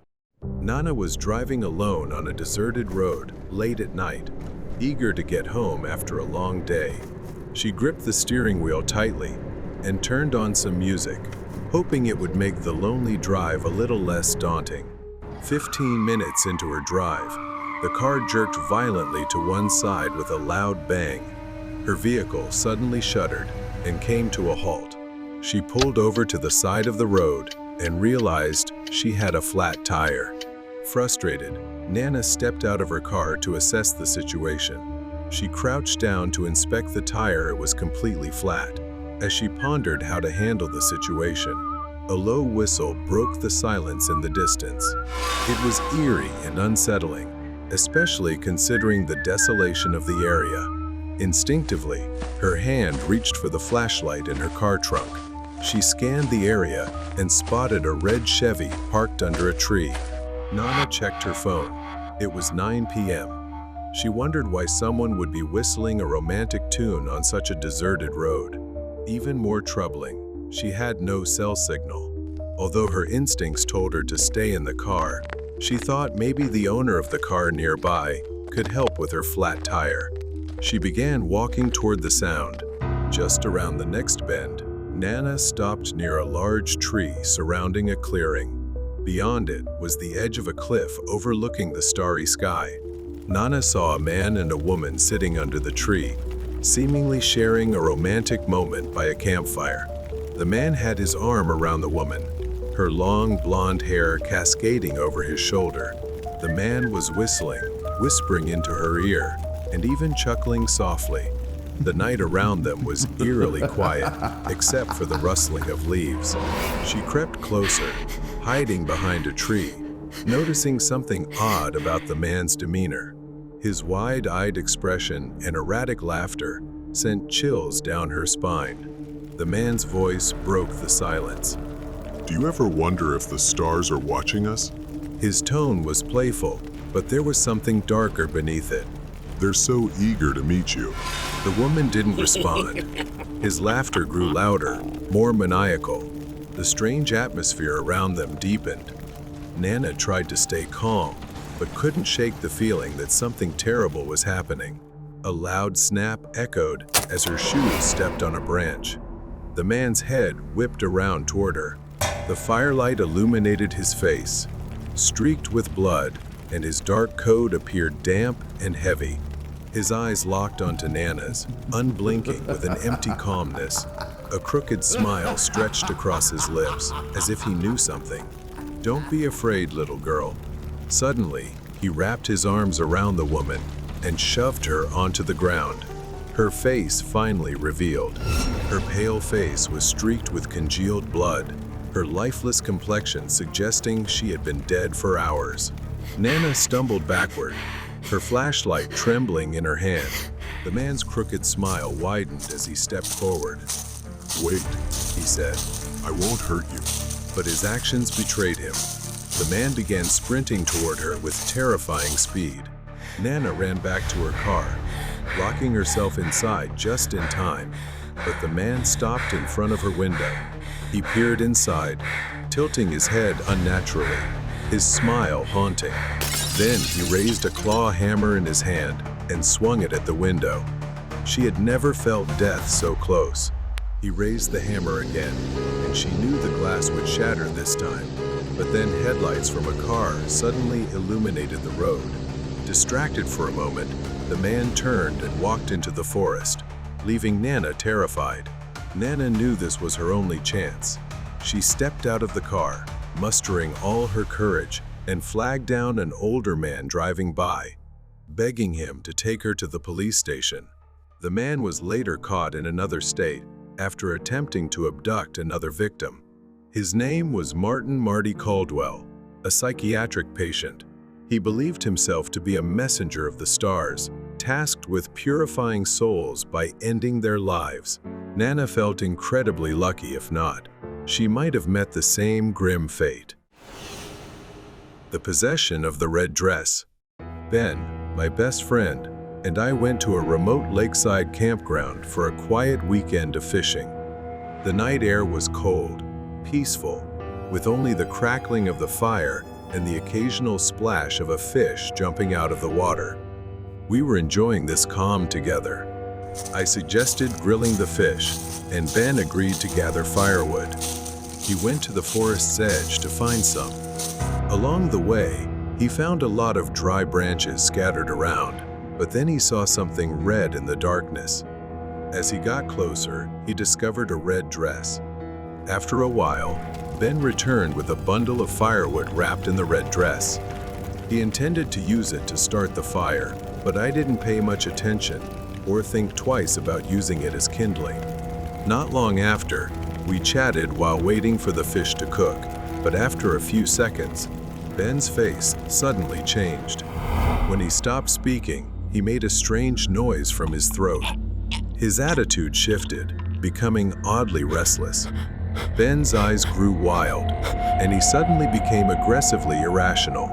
Nana was driving alone on a deserted road late at night, eager to get home after a long day. She gripped the steering wheel tightly and turned on some music, hoping it would make the lonely drive a little less daunting. 15 minutes into her drive, the car jerked violently to one side with a loud bang. Her vehicle suddenly shuddered and came to a halt. She pulled over to the side of the road and realized she had a flat tire. Frustrated, Nana stepped out of her car to assess the situation. She crouched down to inspect the tire. It was completely flat. As she pondered how to handle the situation, a low whistle broke the silence in the distance. It was eerie and unsettling, especially considering the desolation of the area. Instinctively, her hand reached for the flashlight in her car trunk. She scanned the area and spotted a red Chevy parked under a tree. Nana checked her phone. It was 9 p.m. She wondered why someone would be whistling a romantic tune on such a deserted road. Even more troubling, she had no cell signal. Although her instincts told her to stay in the car, she thought maybe the owner of the car nearby could help with her flat tire. She began walking toward the sound. Just around the next bend, Nana stopped near a large tree surrounding a clearing. Beyond it was the edge of a cliff overlooking the starry sky. Nana saw a man and a woman sitting under the tree, seemingly sharing a romantic moment by a campfire. The man had his arm around the woman, her long blonde hair cascading over his shoulder. The man was whistling, whispering into her ear, and even chuckling softly. The night around them was eerily quiet, except for the rustling of leaves. She crept closer, hiding behind a tree, noticing something odd about the man's demeanor. His wide-eyed expression and erratic laughter sent chills down her spine. The man's voice broke the silence. Do you ever wonder if the stars are watching us? His tone was playful, but there was something darker beneath it. They're so eager to meet you. The woman didn't respond. His laughter grew louder, more maniacal. The strange atmosphere around them deepened. Nana tried to stay calm, but couldn't shake the feeling that something terrible was happening. A loud snap echoed as her shoes stepped on a branch. The man's head whipped around toward her. The firelight illuminated his face, streaked with blood, and his dark coat appeared damp and heavy. His eyes locked onto Nana's, unblinking with an empty calmness. A crooked smile stretched across his lips, as if he knew something. "Don't be afraid, little girl." Suddenly, he wrapped his arms around the woman and shoved her onto the ground. Her face finally revealed. Her pale face was streaked with congealed blood, her lifeless complexion suggesting she had been dead for hours. Nana stumbled backward, her flashlight trembling in her hand. The man's crooked smile widened as he stepped forward. Wait, He said, I won't hurt you. but his actions betrayed him. The man began sprinting toward her with terrifying speed. Nana ran back to her car, locking herself inside just in time, but the man stopped in front of her window. He peered inside, tilting his head unnaturally, his smile haunting. Then he raised a claw hammer in his hand and swung it at the window. She had never felt death so close. He raised the hammer again, and she knew the glass would shatter this time. But then headlights from a car suddenly illuminated the road. Distracted for a moment, the man turned and walked into the forest, leaving Nana terrified. Nana knew this was her only chance. She stepped out of the car, mustering all her courage, and flagged down an older man driving by, begging him to take her to the police station. The man was later caught in another state after attempting to abduct another victim. His name was Marty Caldwell, a psychiatric patient. He believed himself to be a messenger of the stars, tasked with purifying souls by ending their lives. Nana felt incredibly lucky if not. She might have met the same grim fate. The possession of the red dress. Ben, my best friend, and I went to a remote lakeside campground for a quiet weekend of fishing. The night air was cold, peaceful, with only the crackling of the fire and the occasional splash of a fish jumping out of the water. We were enjoying this calm together. I suggested grilling the fish, and Ben agreed to gather firewood. He went to the forest's edge to find some. Along the way, he found a lot of dry branches scattered around, but then he saw something red in the darkness. As he got closer, he discovered a red dress. After a while, Ben returned with a bundle of firewood wrapped in the red dress. He intended to use it to start the fire, but I didn't pay much attention or think twice about using it as kindling. Not long after, we chatted while waiting for the fish to cook, but after a few seconds, Ben's face suddenly changed. When he stopped speaking, he made a strange noise from his throat. His attitude shifted, becoming oddly restless. Ben's eyes grew wild, and he suddenly became aggressively irrational.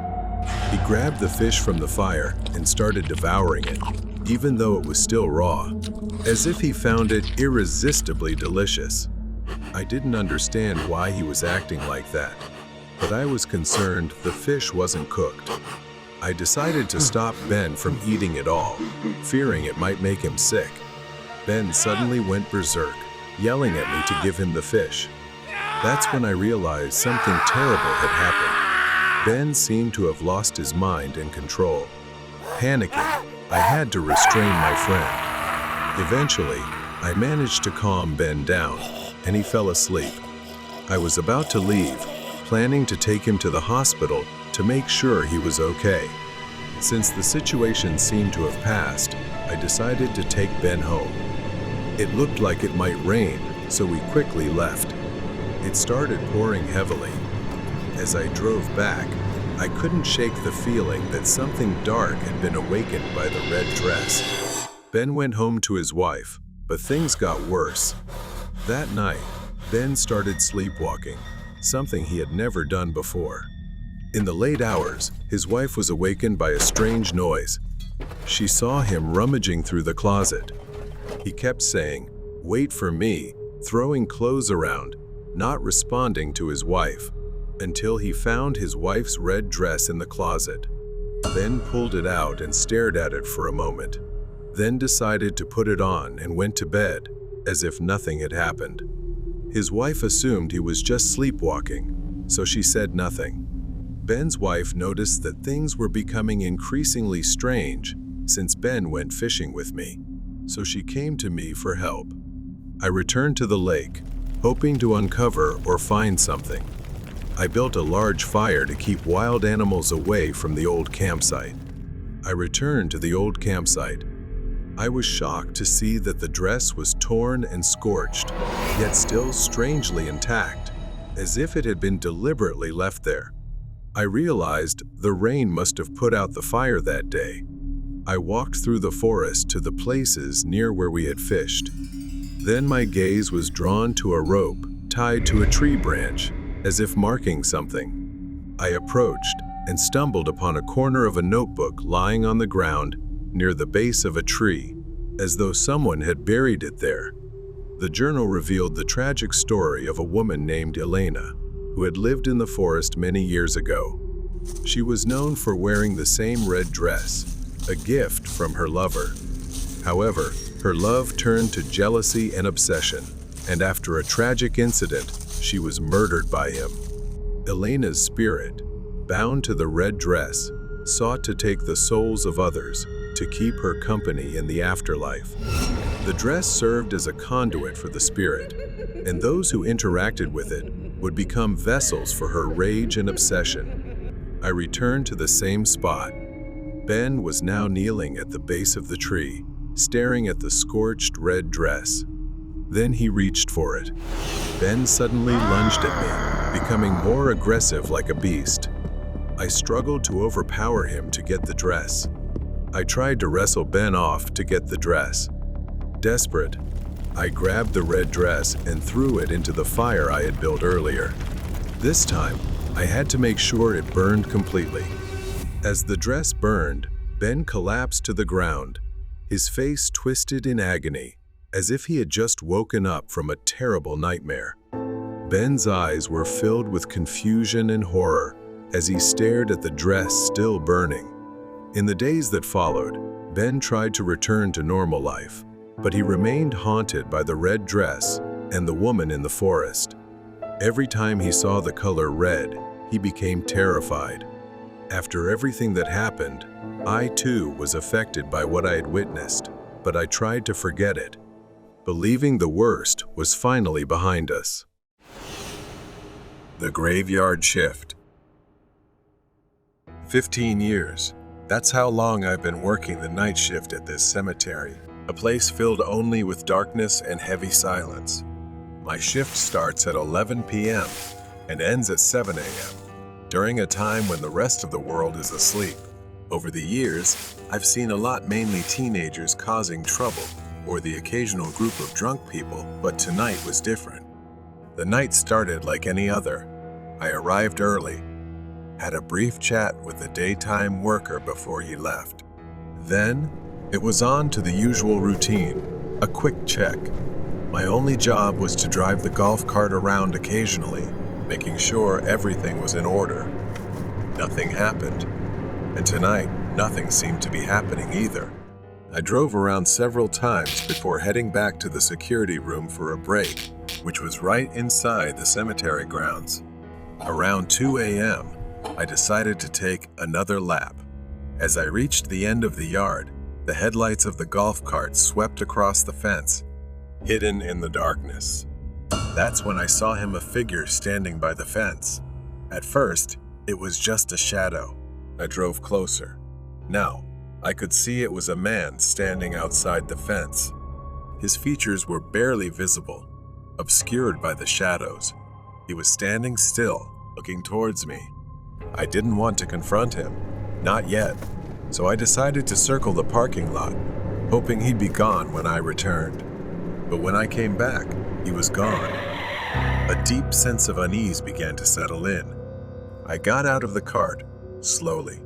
He grabbed the fish from the fire and started devouring it, even though it was still raw, as if he found it irresistibly delicious. I didn't understand why he was acting like that, but I was concerned the fish wasn't cooked. I decided to stop Ben from eating it all, fearing it might make him sick. Ben suddenly went berserk, yelling at me to give him the fish. That's when I realized something terrible had happened. Ben seemed to have lost his mind and control. Panicking, I had to restrain my friend. Eventually, I managed to calm Ben down, and he fell asleep. I was about to leave, planning to take him to the hospital to make sure he was okay. Since the situation seemed to have passed, I decided to take Ben home. It looked like it might rain, so we quickly left. It started pouring heavily. As I drove back, I couldn't shake the feeling that something dark had been awakened by the red dress. Ben went home to his wife, but things got worse. That night, Ben started sleepwalking. something he had never done before. In the late hours, his wife was awakened by a strange noise. She saw him rummaging through the closet. He kept saying, "Wait for me," throwing clothes around, not responding to his wife, until he found his wife's red dress in the closet. Ben pulled it out and stared at it for a moment, then decided to put it on and went to bed, as if nothing had happened. His wife assumed he was just sleepwalking, so she said nothing. Ben's wife noticed that things were becoming increasingly strange since Ben went fishing with me, so she came to me for help. I returned to the lake, hoping to uncover or find something. I built a large fire to keep wild animals away from the old campsite. I returned to the old campsite. I was shocked to see that the dress was torn and scorched, yet still strangely intact, as if it had been deliberately left there. I realized the rain must have put out the fire that day. I walked through the forest to the places near where we had fished. Then my gaze was drawn to a rope tied to a tree branch, as if marking something. I approached and stumbled upon a corner of a notebook lying on the ground near the base of a tree, as though someone had buried it there. The journal revealed the tragic story of a woman named Elena, who had lived in the forest many years ago. She was known for wearing the same red dress, a gift from her lover. However, her love turned to jealousy and obsession, and after a tragic incident, she was murdered by him. Elena's spirit, bound to the red dress, sought to take the souls of others to keep her company in the afterlife. The dress served as a conduit for the spirit, and those who interacted with it would become vessels for her rage and obsession. I returned to the same spot. Ben was now kneeling at the base of the tree, staring at the scorched red dress. Then he reached for it. Ben suddenly lunged at me, becoming more aggressive like a beast. I struggled to overpower him to get the dress. I tried to wrestle Ben off to get the dress. Desperate, I grabbed the red dress and threw it into the fire I had built earlier. This time, I had to make sure it burned completely. As the dress burned, Ben collapsed to the ground, his face twisted in agony, as if he had just woken up from a terrible nightmare. Ben's eyes were filled with confusion and horror as he stared at the dress still burning. In the days that followed, Ben tried to return to normal life, but he remained haunted by the red dress and the woman in the forest. Every time he saw the color red, he became terrified. After everything that happened, I too was affected by what I had witnessed, but I tried to forget it, believing the worst was finally behind us. The graveyard shift. 15 years. That's how long I've been working the night shift at this cemetery, a place filled only with darkness and heavy silence. My shift starts at 11 p.m. and ends at 7 a.m., during a time when the rest of the world is asleep. Over the years, I've seen a lot, mainly teenagers causing trouble, or the occasional group of drunk people, but tonight was different. The night started like any other. I arrived early, had a brief chat with a daytime worker before he left. Then, it was on to the usual routine, a quick check. My only job was to drive the golf cart around occasionally, making sure everything was in order. Nothing happened, and tonight, nothing seemed to be happening either. I drove around several times before heading back to the security room for a break, which was right inside the cemetery grounds. Around 2 a.m., I decided to take another lap. As I reached the end of the yard, the headlights of the golf cart swept across the fence, hidden in the darkness. That's when I saw him, a figure standing by the fence. At first, it was just a shadow. I drove closer. Now, I could see it was a man standing outside the fence. His features were barely visible, obscured by the shadows. He was standing still, looking towards me. I didn't want to confront him, not yet, so I decided to circle the parking lot, hoping he'd be gone when I returned. But when I came back, he was gone. A deep sense of unease began to settle in. I got out of the cart, slowly,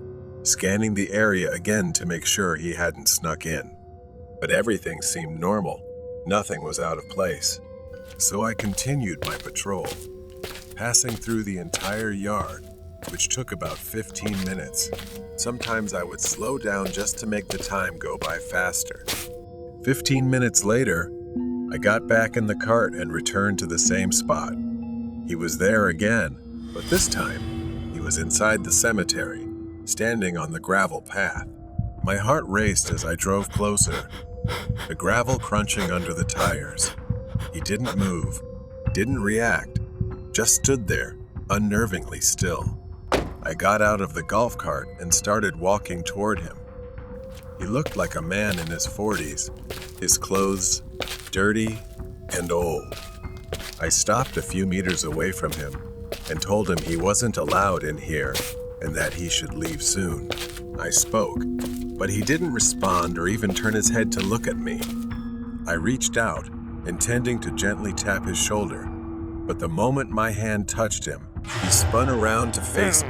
scanning the area again to make sure he hadn't snuck in. But everything seemed normal. Nothing was out of place. So I continued my patrol, passing through the entire yard, which took about 15 minutes. Sometimes I would slow down just to make the time go by faster. 15 minutes later, I got back in the cart and returned to the same spot. He was there again, but this time, he was inside the cemetery, standing on the gravel path. My heart raced as I drove closer, the gravel crunching under the tires. He didn't move, didn't react, just stood there, unnervingly still. I got out of the golf cart and started walking toward him. He looked like a man in his 40s, his clothes dirty and old. I stopped a few meters away from him and told him he wasn't allowed in here and that he should leave soon. I spoke, but he didn't respond or even turn his head to look at me. I reached out, intending to gently tap his shoulder, but the moment my hand touched him, he spun around to face me.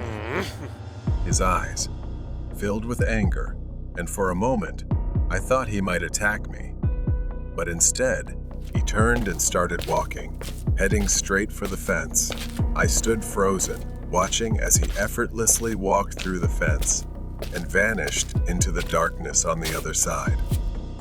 His eyes, filled with anger, and for a moment, I thought he might attack me. But instead, he turned and started walking, heading straight for the fence. I stood frozen, watching as he effortlessly walked through the fence and vanished into the darkness on the other side.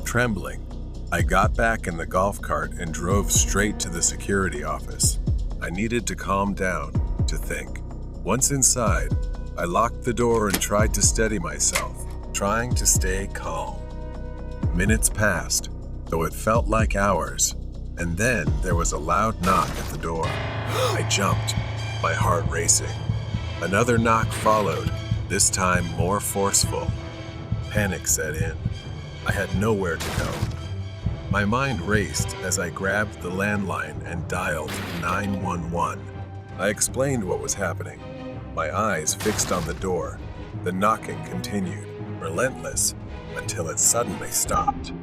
Trembling, I got back in the golf cart and drove straight to the security office. I needed to calm down, to think. Once inside, I locked the door and tried to steady myself, trying to stay calm. Minutes passed, though it felt like hours, and then there was a loud knock at the door. I jumped, my heart racing. Another knock followed, this time more forceful. Panic set in. I had nowhere to go. My mind raced as I grabbed the landline and dialed 911. I explained what was happening, my eyes fixed on the door. The knocking continued, relentless, until it suddenly stopped.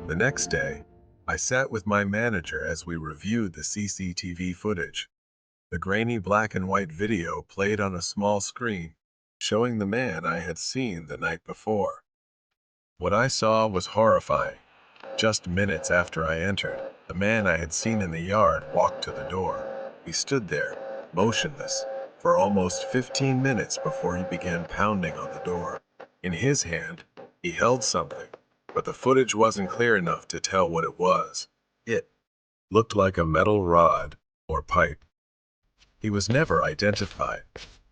The next day, I sat with my manager as we reviewed the CCTV footage. The grainy black and white video played on a small screen, showing the man I had seen the night before. What I saw was horrifying. Just minutes after I entered, the man I had seen in the yard walked to the door. He stood there, motionless, for almost 15 minutes before he began pounding on the door. In his hand, he held something, but the footage wasn't clear enough to tell what it was. It looked like a metal rod or pipe. He was never identified,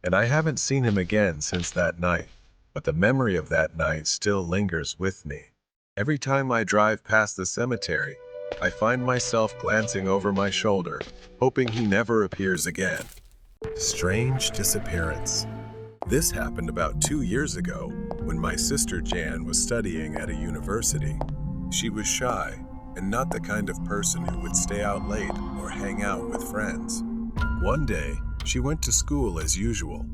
and I haven't seen him again since that night, but the memory of that night still lingers with me. Every time I drive past the cemetery, I find myself glancing over my shoulder, hoping he never appears again. Strange disappearance. This happened about 2 years ago when my sister Jan was studying at a university. She was shy and not the kind of person who would stay out late or hang out with friends. One day, she went to school as usual.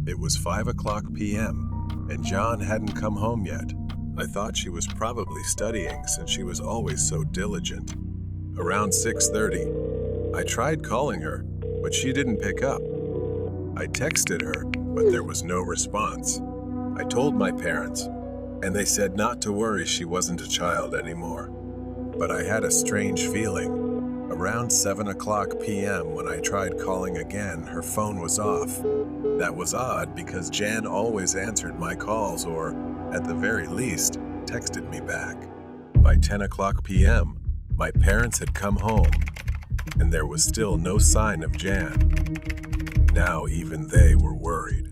It was 5:00 p.m. and Jan hadn't come home yet. I thought she was probably studying since she was always so diligent. Around 6:30, I tried calling her, but she didn't pick up. I texted her, but there was no response. I told my parents, and they said not to worry, she wasn't a child anymore. But I had a strange feeling. Around 7:00 p.m. when I tried calling again, her phone was off. That was odd because Jan always answered my calls or, at the very least, texted me back. By 10:00 p.m., my parents had come home, and there was still no sign of Jan. Now even they were worried.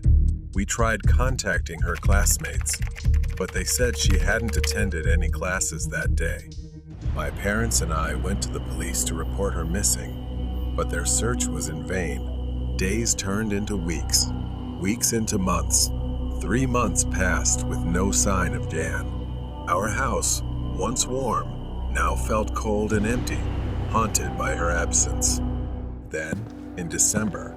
We tried contacting her classmates, but they said she hadn't attended any classes that day. My parents and I went to the police to report her missing, but their search was in vain. Days turned into weeks, weeks into months. 3 months passed with no sign of Jan. Our house, once warm, now felt cold and empty, haunted by her absence. Then, in December,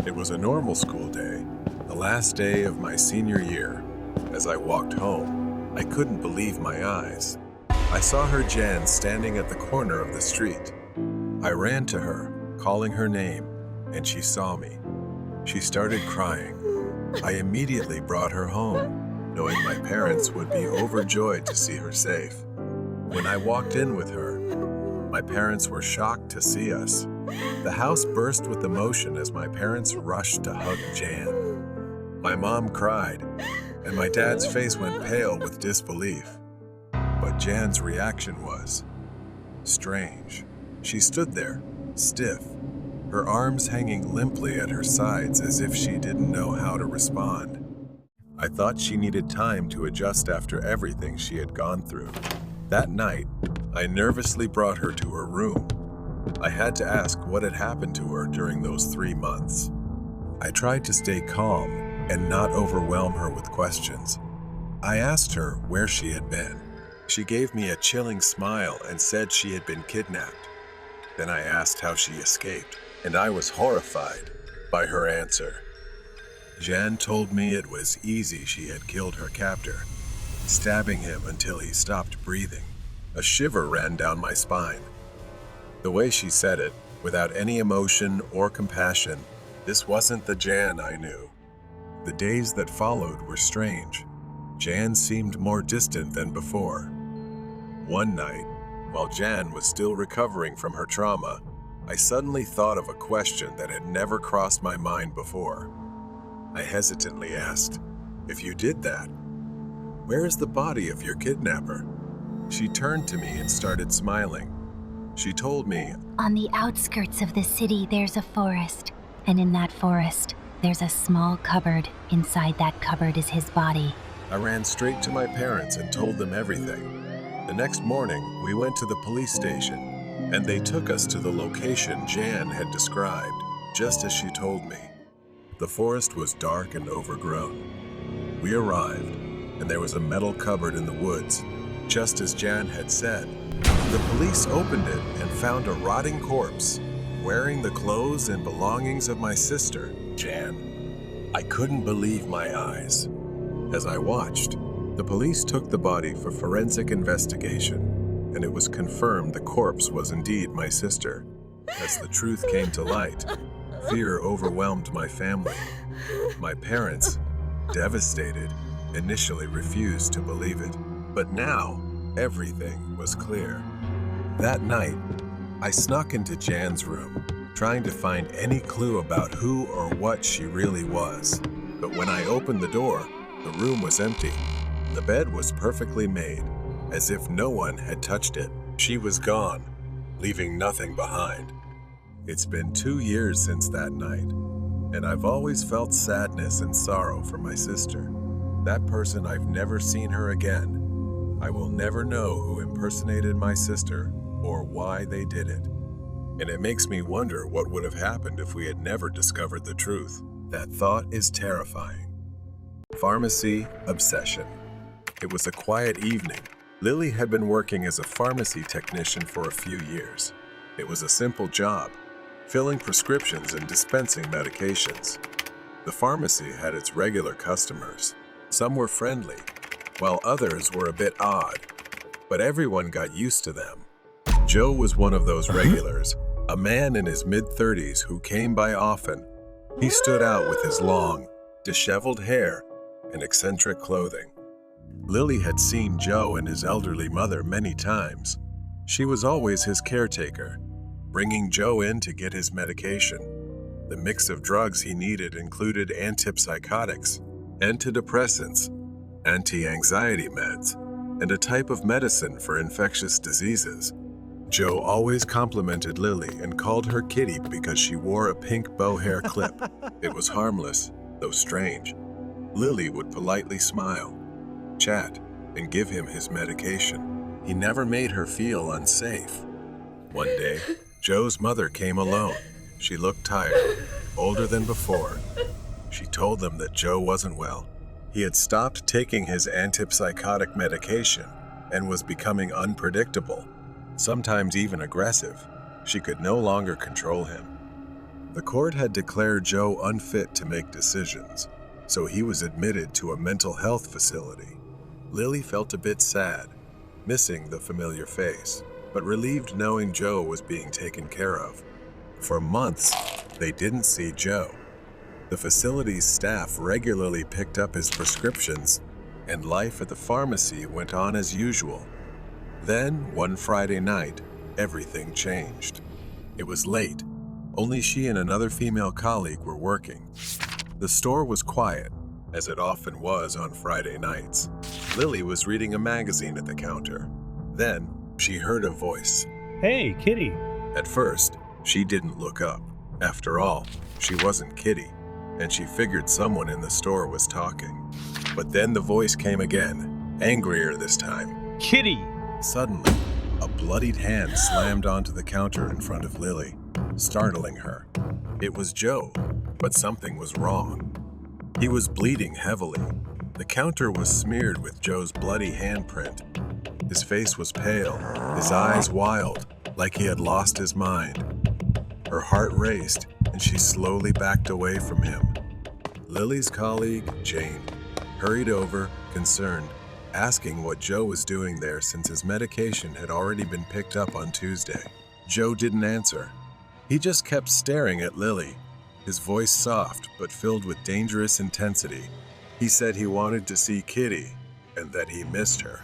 it was a normal school day, the last day of my senior year. As I walked home, I couldn't believe my eyes. I saw her Jan standing at the corner of the street. I ran to her, calling her name, and she saw me. She started crying. I immediately brought her home, knowing my parents would be overjoyed to see her safe. When I walked in with her, my parents were shocked to see us. The house burst with emotion as my parents rushed to hug Jan. My mom cried, and my dad's face went pale with disbelief. But Jan's reaction was strange. She stood there, stiff, her arms hanging limply at her sides as if she didn't know how to respond. I thought she needed time to adjust after everything she had gone through. That night, I nervously brought her to her room. I had to ask what had happened to her during those 3 months. I tried to stay calm and not overwhelm her with questions. I asked her where she had been. She gave me a chilling smile and said she had been kidnapped. Then I asked how she escaped, and I was horrified by her answer. Jan told me it was easy. She had killed her captor, stabbing him until he stopped breathing. A shiver ran down my spine. The way she said it, without any emotion or compassion, this wasn't the Jan I knew. The days that followed were strange. Jan seemed more distant than before. One night, while Jan was still recovering from her trauma, I suddenly thought of a question that had never crossed my mind before. I hesitantly asked, "If you did that, where is the body of your kidnapper?" She turned to me and started smiling. She told me, On the outskirts of the city, there's a forest. And in that forest, there's a small cupboard. Inside that cupboard is his body. I ran straight to my parents and told them everything. The next morning, we went to the police station, and they took us to the location Jan had described, just as she told me. The forest was dark and overgrown. We arrived, and there was a metal cupboard in the woods, just as Jan had said. The police opened it and found a rotting corpse, wearing the clothes and belongings of my sister, Jan. I couldn't believe my eyes. As I watched, the police took the body for forensic investigation, and it was confirmed the corpse was indeed my sister. As the truth came to light, fear overwhelmed my family. My parents, devastated, initially refused to believe it, but now everything was clear. That night, I snuck into Jan's room, trying to find any clue about who or what she really was. But when I opened the door, the room was empty. The bed was perfectly made, as if no one had touched it. She was gone, leaving nothing behind. It's been 2 years since that night, and I've always felt sadness and sorrow for my sister. That person, I've never seen her again. I will never know who impersonated my sister or why they did it. And it makes me wonder what would have happened if we had never discovered the truth. That thought is terrifying. Pharmacy obsession. It was a quiet evening. Lily had been working as a pharmacy technician for a few years. It was a simple job, filling prescriptions and dispensing medications. The pharmacy had its regular customers. Some were friendly, while others were a bit odd, but everyone got used to them. Joe was one of those regulars, a man in his mid-30s who came by often. He stood out with his long, disheveled hair and eccentric clothing. Lily had seen Joe and his elderly mother many times. She was always his caretaker, bringing Joe in to get his medication. The mix of drugs he needed included antipsychotics, antidepressants, anti-anxiety meds, and a type of medicine for infectious diseases. Joe always complimented Lily and called her Kitty because she wore a pink bow hair clip. It was harmless, though strange. Lily would politely smile, chat, and give him his medication. He never made her feel unsafe. One day, Joe's mother came alone. She looked tired, older than before. She told them that Joe wasn't well. He had stopped taking his antipsychotic medication and was becoming unpredictable, sometimes even aggressive. She could no longer control him. The court had declared Joe unfit to make decisions, so he was admitted to a mental health facility. Lily felt a bit sad, missing the familiar face, but relieved knowing Joe was being taken care of. For months, they didn't see Joe. The facility's staff regularly picked up his prescriptions, and life at the pharmacy went on as usual. Then, one Friday night, everything changed. It was late. Only she and another female colleague were working. The store was quiet, as it often was on Friday nights. Lily was reading a magazine at the counter. Then, she heard a voice. Hey, Kitty. At first, she didn't look up. After all, she wasn't Kitty, and she figured someone in the store was talking. But then the voice came again, angrier this time. Kitty! Suddenly, a bloodied hand slammed onto the counter in front of Lily, startling her. It was Joe, but something was wrong. He was bleeding heavily. The counter was smeared with Joe's bloody handprint. His face was pale, his eyes wild, like he had lost his mind. Her heart raced, and she slowly backed away from him. Lily's colleague, Jane, hurried over, concerned, asking what Joe was doing there since his medication had already been picked up on Tuesday. Joe didn't answer. He just kept staring at Lily, his voice soft but filled with dangerous intensity. He said he wanted to see Kitty and that he missed her.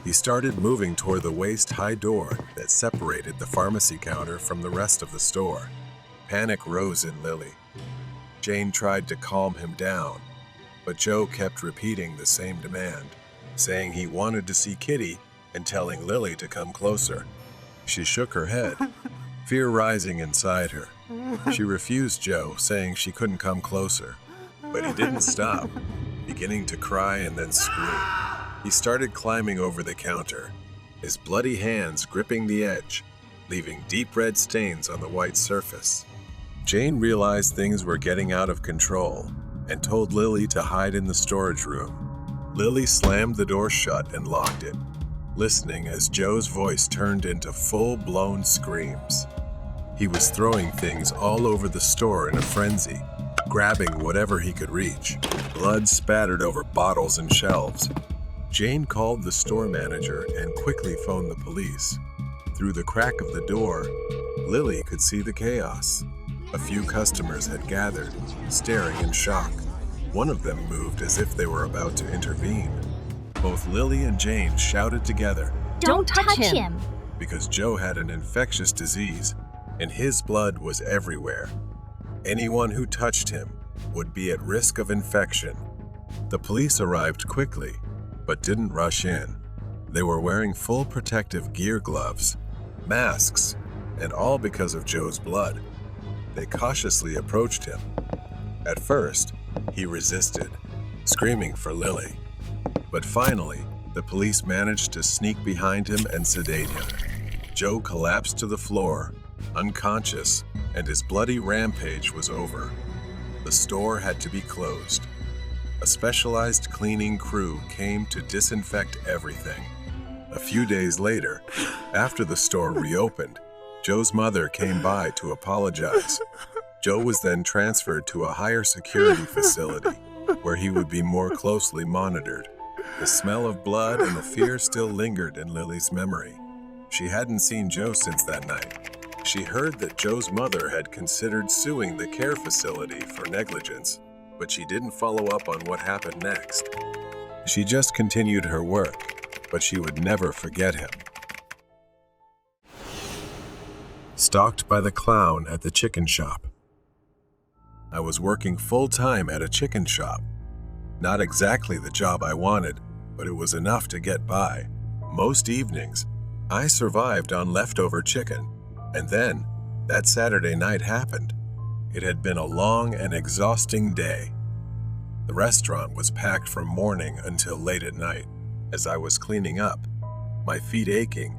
He started moving toward the waist-high door that separated the pharmacy counter from the rest of the store. Panic rose in Lily. Jane tried to calm him down, but Joe kept repeating the same demand, saying he wanted to see Kitty and telling Lily to come closer. She shook her head, fear rising inside her. She refused Joe, saying she couldn't come closer, but he didn't stop, beginning to cry and then scream. He started climbing over the counter, his bloody hands gripping the edge, leaving deep red stains on the white surface. Jane realized things were getting out of control and told Lily to hide in the storage room. Lily slammed the door shut and locked it, listening as Joe's voice turned into full-blown screams. He was throwing things all over the store in a frenzy, grabbing whatever he could reach. Blood spattered over bottles and shelves. Jane called the store manager and quickly phoned the police. Through the crack of the door, Lily could see the chaos. A few customers had gathered, staring in shock. One of them moved as if they were about to intervene. Both Lily and Jane shouted together, Don't touch him! Because Joe had an infectious disease, and his blood was everywhere. Anyone who touched him would be at risk of infection. The police arrived quickly, but didn't rush in. They were wearing full protective gear, gloves, masks, and all because of Joe's blood. They cautiously approached him. At first, he resisted, screaming for Lily. But finally, the police managed to sneak behind him and sedate him. Joe collapsed to the floor, unconscious, and his bloody rampage was over. The store had to be closed. A specialized cleaning crew came to disinfect everything. A few days later, after the store reopened, Joe's mother came by to apologize. Joe was then transferred to a higher security facility where he would be more closely monitored. The smell of blood and the fear still lingered in Lily's memory. She hadn't seen Joe since that night. She heard that Joe's mother had considered suing the care facility for negligence, but she didn't follow up on what happened next. She just continued her work, but she would never forget him. Stalked by the clown at the chicken shop. I was working full-time at a chicken shop. Not exactly the job I wanted, but it was enough to get by. Most evenings, I survived on leftover chicken, and then that Saturday night happened. It had been a long and exhausting day. The restaurant was packed from morning until late at night. As I was cleaning up, my feet aching,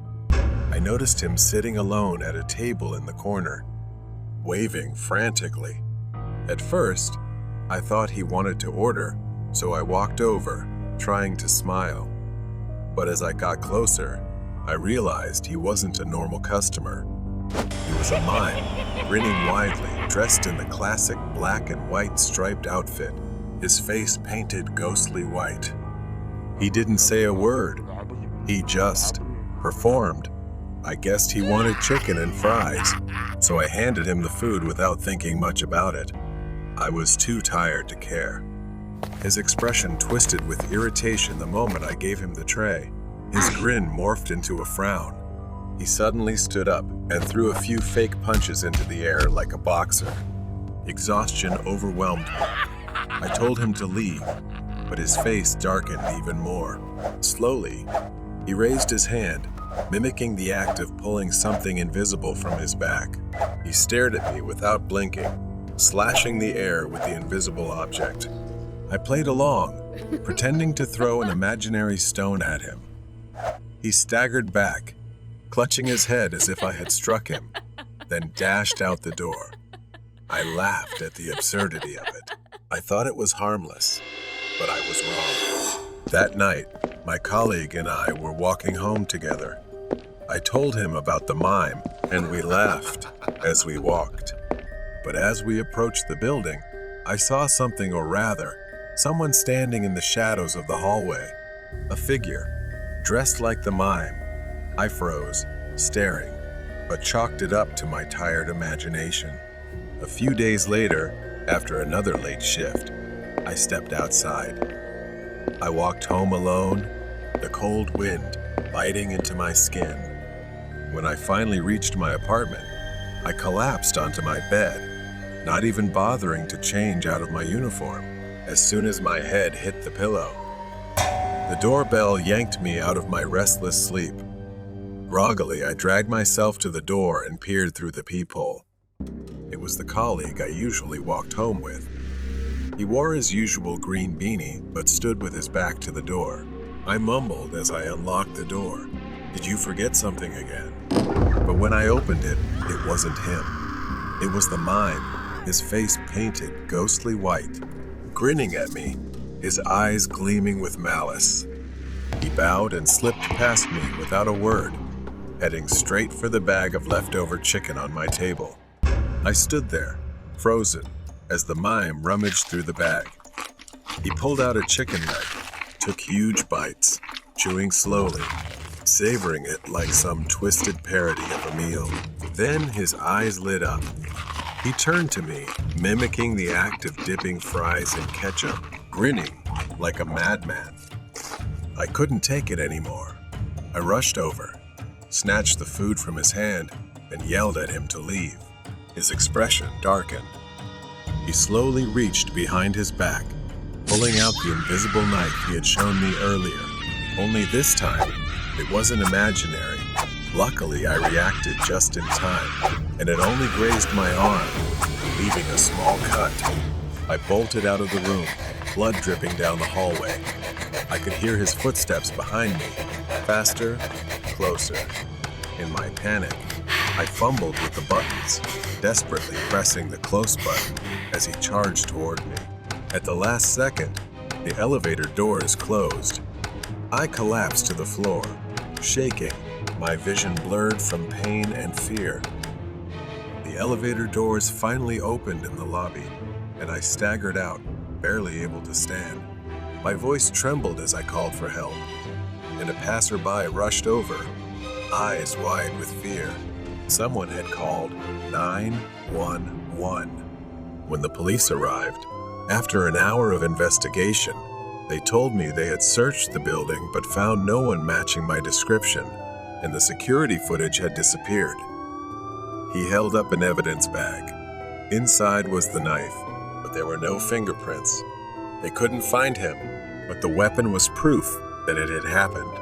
I noticed him sitting alone at a table in the corner, waving frantically. At first, I thought he wanted to order, so I walked over, trying to smile. But as I got closer, I realized he wasn't a normal customer. He was a mime, grinning widely, dressed in the classic black and white striped outfit, his face painted ghostly white. He didn't say a word. He just performed. I guessed he wanted chicken and fries, so I handed him the food without thinking much about it. I was too tired to care. His expression twisted with irritation the moment I gave him the tray. His grin morphed into a frown. He suddenly stood up and threw a few fake punches into the air like a boxer. Exhaustion overwhelmed me. I told him to leave, but his face darkened even more. Slowly, he raised his hand, mimicking the act of pulling something invisible from his back. He stared at me without blinking, slashing the air with the invisible object. I played along, pretending to throw an imaginary stone at him. He staggered back, clutching his head as if I had struck him, then dashed out the door. I laughed at the absurdity of it. I thought it was harmless, but I was wrong. That night, my colleague and I were walking home together. I told him about the mime, and we laughed as we walked. But as we approached the building, I saw something, or rather, someone standing in the shadows of the hallway. A figure, dressed like the mime. I froze, staring, but chalked it up to my tired imagination. A few days later, after another late shift, I stepped outside. I walked home alone, the cold wind biting into my skin. When I finally reached my apartment, I collapsed onto my bed, not even bothering to change out of my uniform. As soon as my head hit the pillow, the doorbell yanked me out of my restless sleep. Groggily, I dragged myself to the door and peered through the peephole. It was the colleague I usually walked home with. He wore his usual green beanie, but stood with his back to the door. I mumbled as I unlocked the door. "Did you forget something again?" But when I opened it, it wasn't him. It was the mime, his face painted ghostly white, grinning at me, his eyes gleaming with malice. He bowed and slipped past me without a word, heading straight for the bag of leftover chicken on my table. I stood there, frozen, as the mime rummaged through the bag. He pulled out a chicken leg, took huge bites, chewing slowly, savoring it like some twisted parody of a meal. Then his eyes lit up. He turned to me, mimicking the act of dipping fries in ketchup, grinning like a madman. I couldn't take it anymore. I rushed over, snatched the food from his hand, and yelled at him to leave. His expression darkened. He slowly reached behind his back, pulling out the invisible knife he had shown me earlier. Only this time, it wasn't imaginary. Luckily, I reacted just in time, and it only grazed my arm, leaving a small cut. I bolted out of the room, blood dripping down the hallway. I could hear his footsteps behind me, faster, closer. In my panic, I fumbled with the buttons, desperately pressing the close button as he charged toward me. At the last second, the elevator doors closed. I collapsed to the floor, shaking, my vision blurred from pain and fear. The elevator doors finally opened in the lobby, and I staggered out, barely able to stand. My voice trembled as I called for help, and a passerby rushed over, eyes wide with fear. Someone had called 911. When the police arrived, after an hour of investigation, they told me they had searched the building but found no one matching my description, and the security footage had disappeared. He held up an evidence bag. Inside was the knife, but there were no fingerprints. They couldn't find him, but the weapon was proof that it had happened.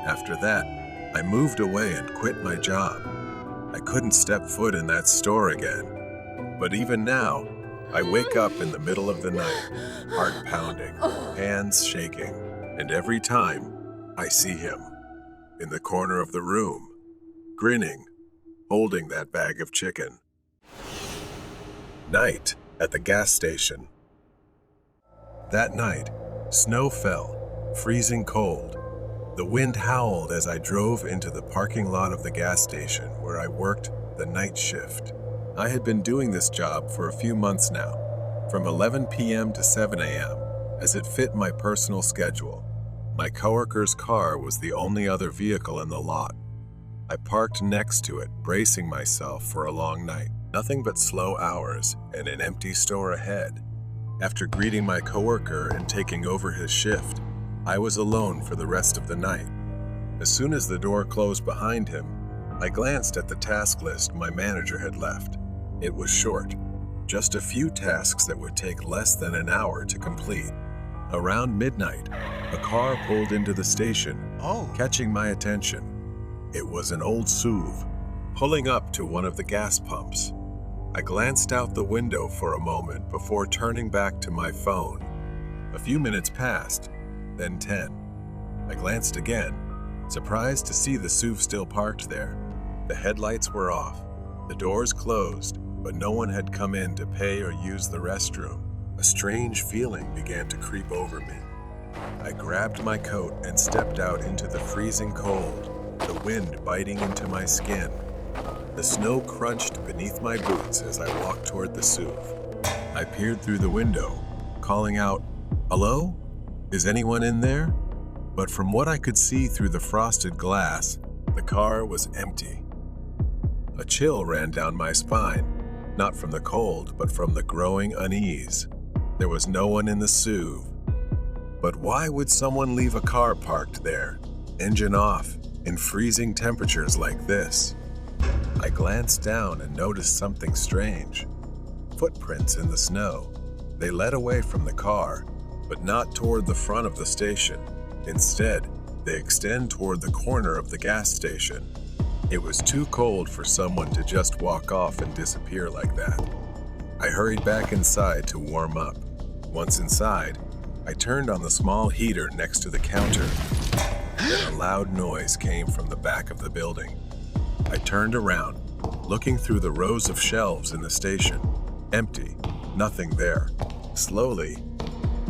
After that, I moved away and quit my job. I couldn't step foot in that store again. But even now, I wake up in the middle of the night, heart pounding, hands shaking, and every time I see him in the corner of the room, grinning, holding that bag of chicken. Night at the gas station. That night, snow fell, freezing cold. The wind howled as I drove into the parking lot of the gas station where I worked the night shift. I had been doing this job for a few months now, from 11 p.m. to 7 a.m., as it fit my personal schedule. My coworker's car was the only other vehicle in the lot. I parked next to it, bracing myself for a long night. Nothing but slow hours and an empty store ahead. After greeting my coworker and taking over his shift, I was alone for the rest of the night. As soon as the door closed behind him, I glanced at the task list my manager had left. It was short, just a few tasks that would take less than an hour to complete. Around midnight, a car pulled into the station, catching my attention. It was an old SUV, pulling up to one of the gas pumps. I glanced out the window for a moment before turning back to my phone. A few minutes passed, then 10. I glanced again, surprised to see the SUV still parked there. The headlights were off, the doors closed, but no one had come in to pay or use the restroom. A strange feeling began to creep over me. I grabbed my coat and stepped out into the freezing cold, the wind biting into my skin. The snow crunched beneath my boots as I walked toward the SUV. I peered through the window, calling out, "Hello? Is anyone in there?" But from what I could see through the frosted glass, the car was empty. A chill ran down my spine, not from the cold, but from the growing unease. There was no one in the SUV. But why would someone leave a car parked there, engine off, in freezing temperatures like this? I glanced down and noticed something strange. Footprints in the snow. They led away from the car, but not toward the front of the station. Instead, they extend toward the corner of the gas station. It was too cold for someone to just walk off and disappear like that. I hurried back inside to warm up. Once inside, I turned on the small heater next to the counter. Then a loud noise came from the back of the building. I turned around, looking through the rows of shelves in the station. Empty, nothing there. Slowly,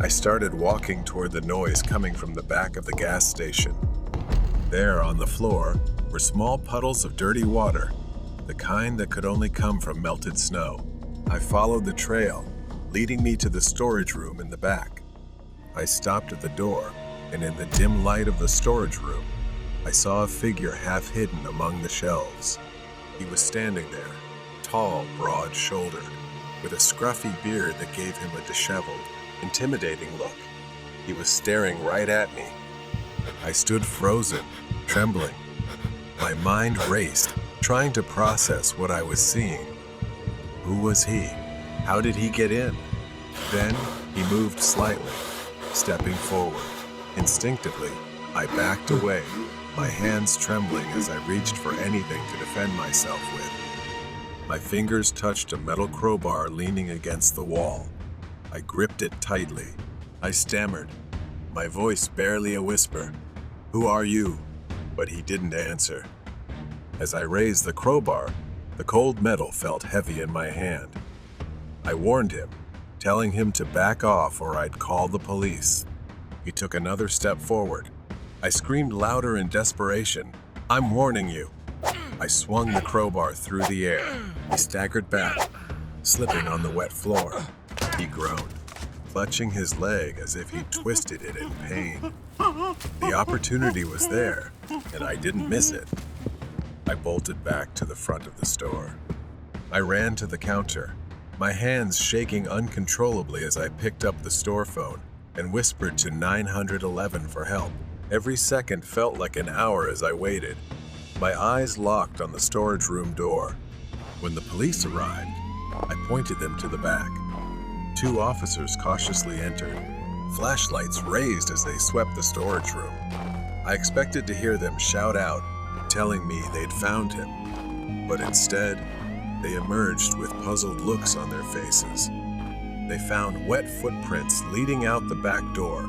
I started walking toward the noise coming from the back of the gas station. There on the floor were small puddles of dirty water, the kind that could only come from melted snow. I followed the trail, leading me to the storage room in the back. I stopped at the door, and in the dim light of the storage room, I saw a figure half hidden among the shelves. He was standing there, tall, broad-shouldered, with a scruffy beard that gave him a disheveled, intimidating look. He was staring right at me. I stood frozen, trembling. My mind raced, trying to process what I was seeing. Who was he? How did he get in? Then he moved slightly, stepping forward. Instinctively, I backed away, my hands trembling as I reached for anything to defend myself with. My fingers touched a metal crowbar leaning against the wall. I gripped it tightly. I stammered, my voice barely a whisper. "Who are you?" But he didn't answer. As I raised the crowbar, the cold metal felt heavy in my hand. I warned him, telling him to back off or I'd call the police. He took another step forward. I screamed louder in desperation, "I'm warning you." I swung the crowbar through the air. He staggered back, slipping on the wet floor. He groaned, clutching his leg as if he twisted it in pain. The opportunity was there, and I didn't miss it. I bolted back to the front of the store. I ran to the counter, my hands shaking uncontrollably as I picked up the store phone and whispered to 911 for help. Every second felt like an hour as I waited. My eyes locked on the storage room door. When the police arrived, I pointed them to the back. 2 officers cautiously entered, flashlights raised as they swept the storage room. I expected to hear them shout out, telling me they'd found him, but instead, they emerged with puzzled looks on their faces. They found wet footprints leading out the back door,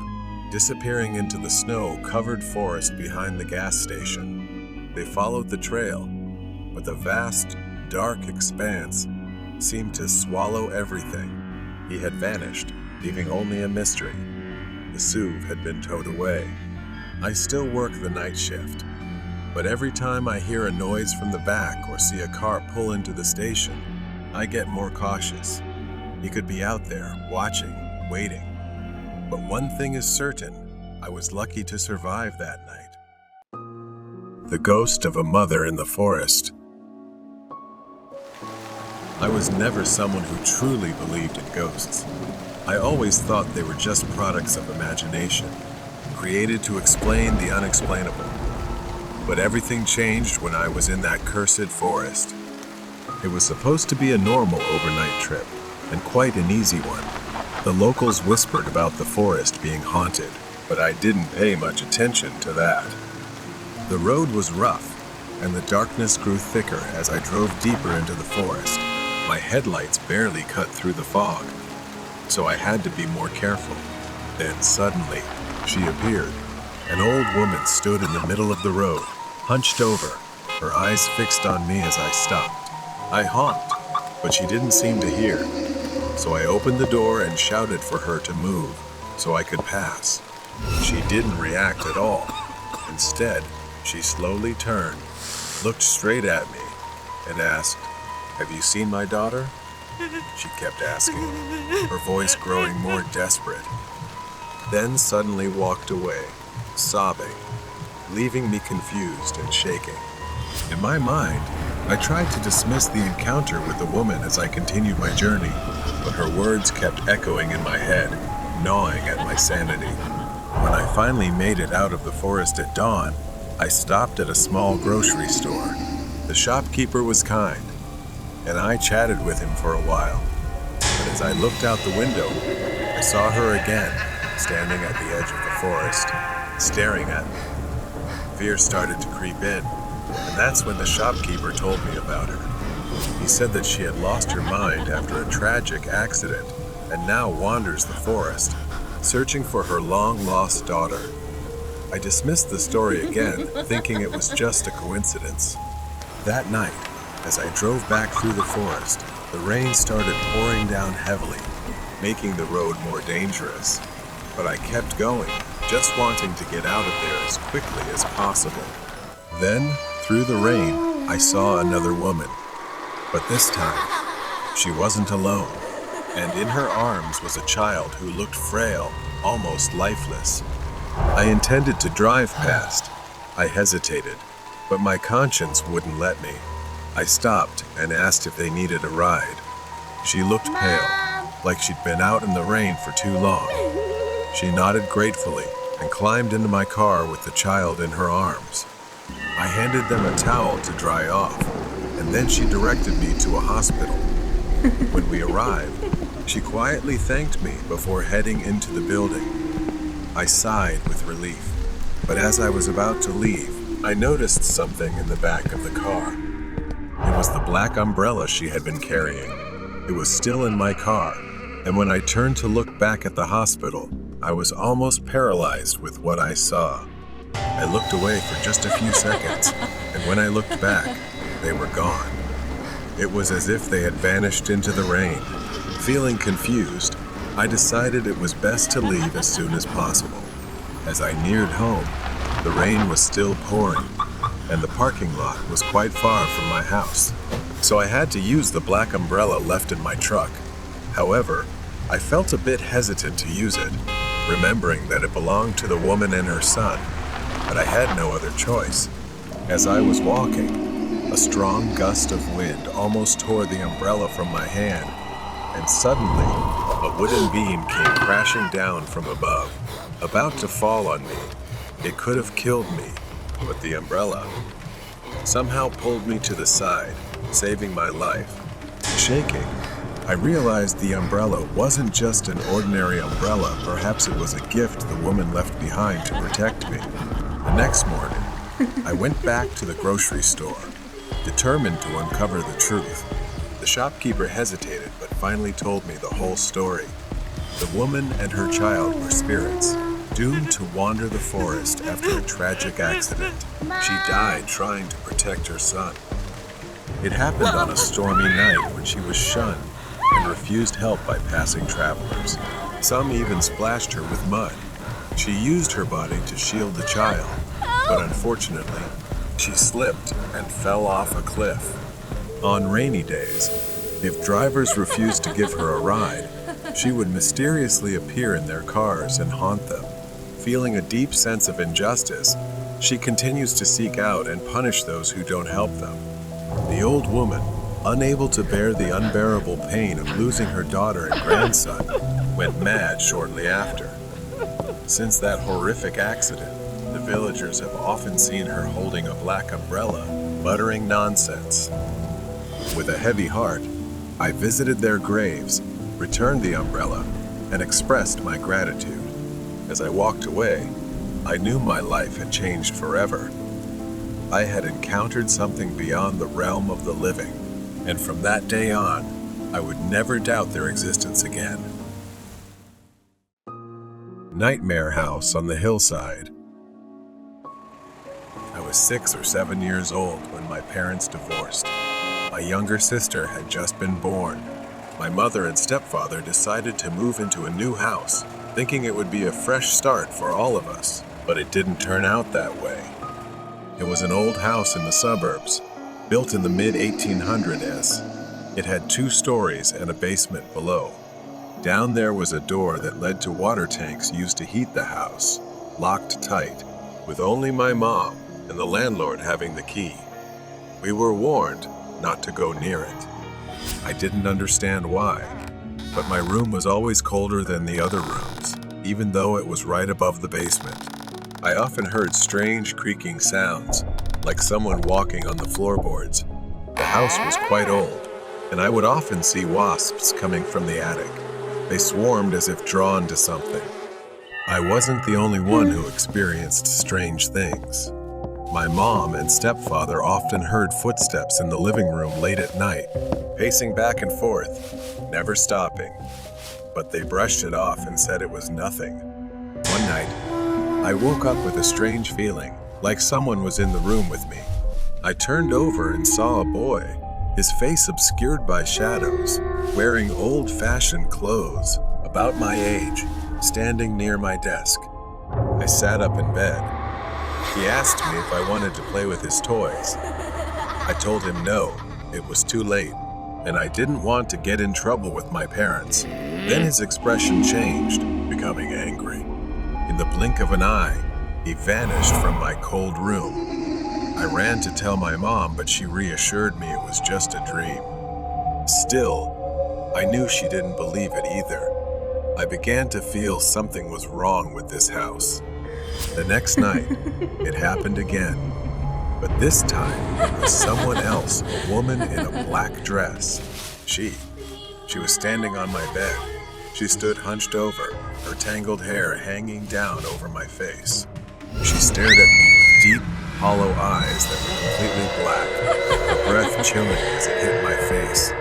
disappearing into the snow-covered forest behind the gas station. They followed the trail, but the vast, dark expanse seemed to swallow everything. He had vanished, leaving only a mystery. The SUV had been towed away. I still work the night shift, but every time I hear a noise from the back or see a car pull into the station, I get more cautious. He could be out there, watching, waiting. But one thing is certain, I was lucky to survive that night. The Ghost of a Mother in the Forest. I was never someone who truly believed in ghosts. I always thought they were just products of imagination, created to explain the unexplainable. But everything changed when I was in that cursed forest. It was supposed to be a normal overnight trip, and quite an easy one. The locals whispered about the forest being haunted, but I didn't pay much attention to that. The road was rough, and the darkness grew thicker as I drove deeper into the forest. My headlights barely cut through the fog, so I had to be more careful. Then suddenly, she appeared. An old woman stood in the middle of the road, hunched over, her eyes fixed on me as I stopped. I honked, but she didn't seem to hear, so I opened the door and shouted for her to move so I could pass. She didn't react at all. Instead, she slowly turned, looked straight at me, and asked, "Have you seen my daughter?" She kept asking, her voice growing more desperate. Then suddenly walked away, sobbing, leaving me confused and shaking. In my mind, I tried to dismiss the encounter with the woman as I continued my journey, but her words kept echoing in my head, gnawing at my sanity. When I finally made it out of the forest at dawn, I stopped at a small grocery store. The shopkeeper was kind, and I chatted with him for a while. But as I looked out the window, I saw her again, standing at the edge of the forest, staring at me. Fear started to creep in, and that's when the shopkeeper told me about her. He said that she had lost her mind after a tragic accident and now wanders the forest, searching for her long-lost daughter. I dismissed the story again, thinking it was just a coincidence. That night, as I drove back through the forest, the rain started pouring down heavily, making the road more dangerous. But I kept going, just wanting to get out of there as quickly as possible. Then, through the rain, I saw another woman. But this time, she wasn't alone, and in her arms was a child who looked frail, almost lifeless. I intended to drive past. I hesitated, but my conscience wouldn't let me. I stopped and asked if they needed a ride. She looked pale, like she'd been out in the rain for too long. She nodded gratefully and climbed into my car with the child in her arms. I handed them a towel to dry off, and then she directed me to a hospital. When we arrived, she quietly thanked me before heading into the building. I sighed with relief, but as I was about to leave, I noticed something in the back of the car. It was the black umbrella she had been carrying. It was still in my car, and when I turned to look back at the hospital, I was almost paralyzed with what I saw. I looked away for just a few seconds, and when I looked back, they were gone. It was as if they had vanished into the rain. Feeling confused, I decided it was best to leave as soon as possible. As I neared home, the rain was still pouring, and the parking lot was quite far from my house, so I had to use the black umbrella left in my truck. However, I felt a bit hesitant to use it, remembering that it belonged to the woman and her son, but I had no other choice. As I was walking, a strong gust of wind almost tore the umbrella from my hand, and suddenly, a wooden beam came crashing down from above, about to fall on me. It could have killed me, but the umbrella somehow pulled me to the side, saving my life. Shaking, I realized the umbrella wasn't just an ordinary umbrella. Perhaps it was a gift the woman left behind to protect me. The next morning, I went back to the grocery store, determined to uncover the truth. The shopkeeper hesitated, but finally told me the whole story. The woman and her child were spirits, doomed to wander the forest after a tragic accident. She died trying to protect her son. It happened on a stormy night when she was shunned and refused help by passing travelers. Some even splashed her with mud. She used her body to shield the child, but unfortunately, she slipped and fell off a cliff. On rainy days, if drivers refused to give her a ride, she would mysteriously appear in their cars and haunt them. Feeling a deep sense of injustice, She continues to seek out and punish those who don't help them. The old woman, unable to bear the unbearable pain of losing her daughter and grandson, went mad shortly after. Since that horrific accident, the villagers have often seen her holding a black umbrella, muttering nonsense. With a heavy heart, I visited their graves, returned the umbrella, and expressed my gratitude. As I walked away, I knew my life had changed forever. I had encountered something beyond the realm of the living, and from that day on, I would never doubt their existence again. Nightmare House on the Hillside. I was 6 or 7 years old when my parents divorced. My younger sister had just been born. My mother and stepfather decided to move into a new house, thinking it would be a fresh start for all of us, but it didn't turn out that way. It was an old house in the suburbs, built in the mid-1800s. It had 2 stories and a basement below. Down there was a door that led to water tanks used to heat the house, locked tight, with only my mom and the landlord having the key. We were warned not to go near it. I didn't understand why, but my room was always colder than the other rooms, even though it was right above the basement. I often heard strange creaking sounds, like someone walking on the floorboards. The house was quite old, and I would often see wasps coming from the attic. They swarmed as if drawn to something. I wasn't the only one who experienced strange things. My mom and stepfather often heard footsteps in the living room late at night, pacing back and forth, never stopping. But they brushed it off and said it was nothing. One night, I woke up with a strange feeling, like someone was in the room with me. I turned over and saw a boy, his face obscured by shadows, wearing old-fashioned clothes, about my age, standing near my desk. I sat up in bed. He asked me if I wanted to play with his toys. I told him no, it was too late, and I didn't want to get in trouble with my parents. Then his expression changed, becoming angry. In the blink of an eye, he vanished from my cold room. I ran to tell my mom, but she reassured me it was just a dream. Still, I knew she didn't believe it either. I began to feel something was wrong with this house. The next night, it happened again. But this time, it was someone else, a woman in a black dress. She was standing on my bed. She stood hunched over, her tangled hair hanging down over my face. She stared at me with deep, hollow eyes that were completely black, her breath chilling as it hit my face.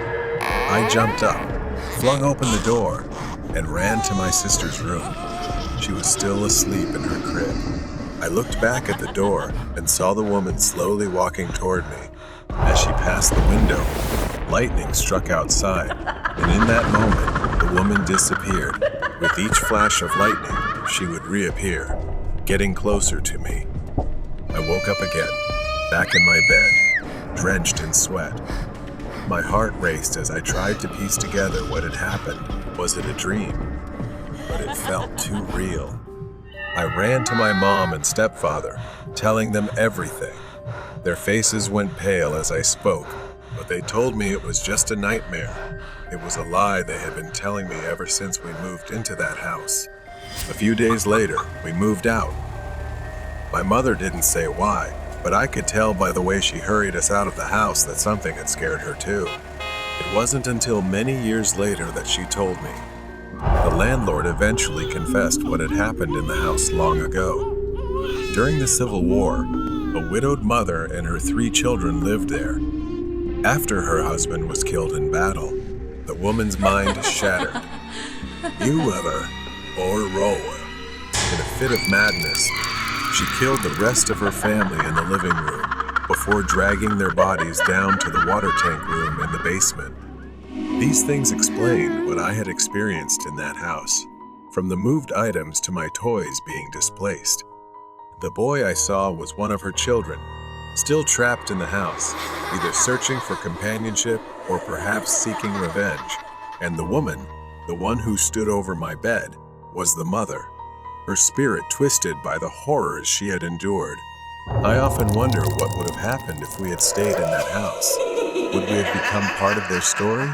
I jumped up, flung open the door, and ran to my sister's room. She was still asleep in her crib. I looked back at the door and saw the woman slowly walking toward me. As she passed the window, lightning struck outside, and in that moment, the woman disappeared. With each flash of lightning, she would reappear, getting closer to me. I woke up again, back in my bed, drenched in sweat. My heart raced as I tried to piece together what had happened. Was it a dream? But it felt too real. I ran to my mom and stepfather, telling them everything. Their faces went pale as I spoke, but they told me it was just a nightmare. It was a lie they had been telling me ever since we moved into that house. A few days later, we moved out. My mother didn't say why, but I could tell by the way she hurried us out of the house that something had scared her too. It wasn't until many years later that she told me. The landlord eventually confessed what had happened in the house long ago. During the Civil War, a widowed mother and her 3 children lived there. After her husband was killed in battle, the woman's mind shattered. You ever or roll? In a fit of madness, she killed the rest of her family in the living room before dragging their bodies down to the water tank room in the basement. These things explained what I had experienced in that house, from the moved items to my toys being displaced. The boy I saw was one of her children, still trapped in the house, either searching for companionship or perhaps seeking revenge. And the woman, the one who stood over my bed, was the mother, her spirit twisted by the horrors she had endured. I often wonder what would have happened if we had stayed in that house. Would we have become part of their story?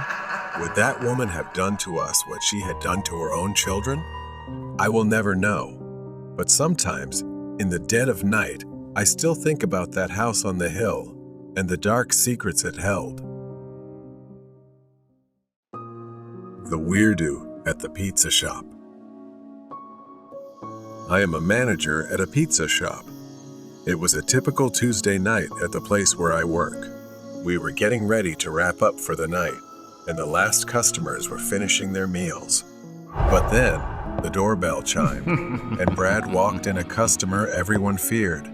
Would that woman have done to us what she had done to her own children? I will never know. But sometimes, in the dead of night, I still think about that house on the hill and the dark secrets it held. The Weirdo at the Pizza Shop. I am a manager at a pizza shop. It was a typical Tuesday night at the place where I work. We were getting ready to wrap up for the night, and the last customers were finishing their meals. But then, the doorbell chimed, and Brad walked in, a customer everyone feared.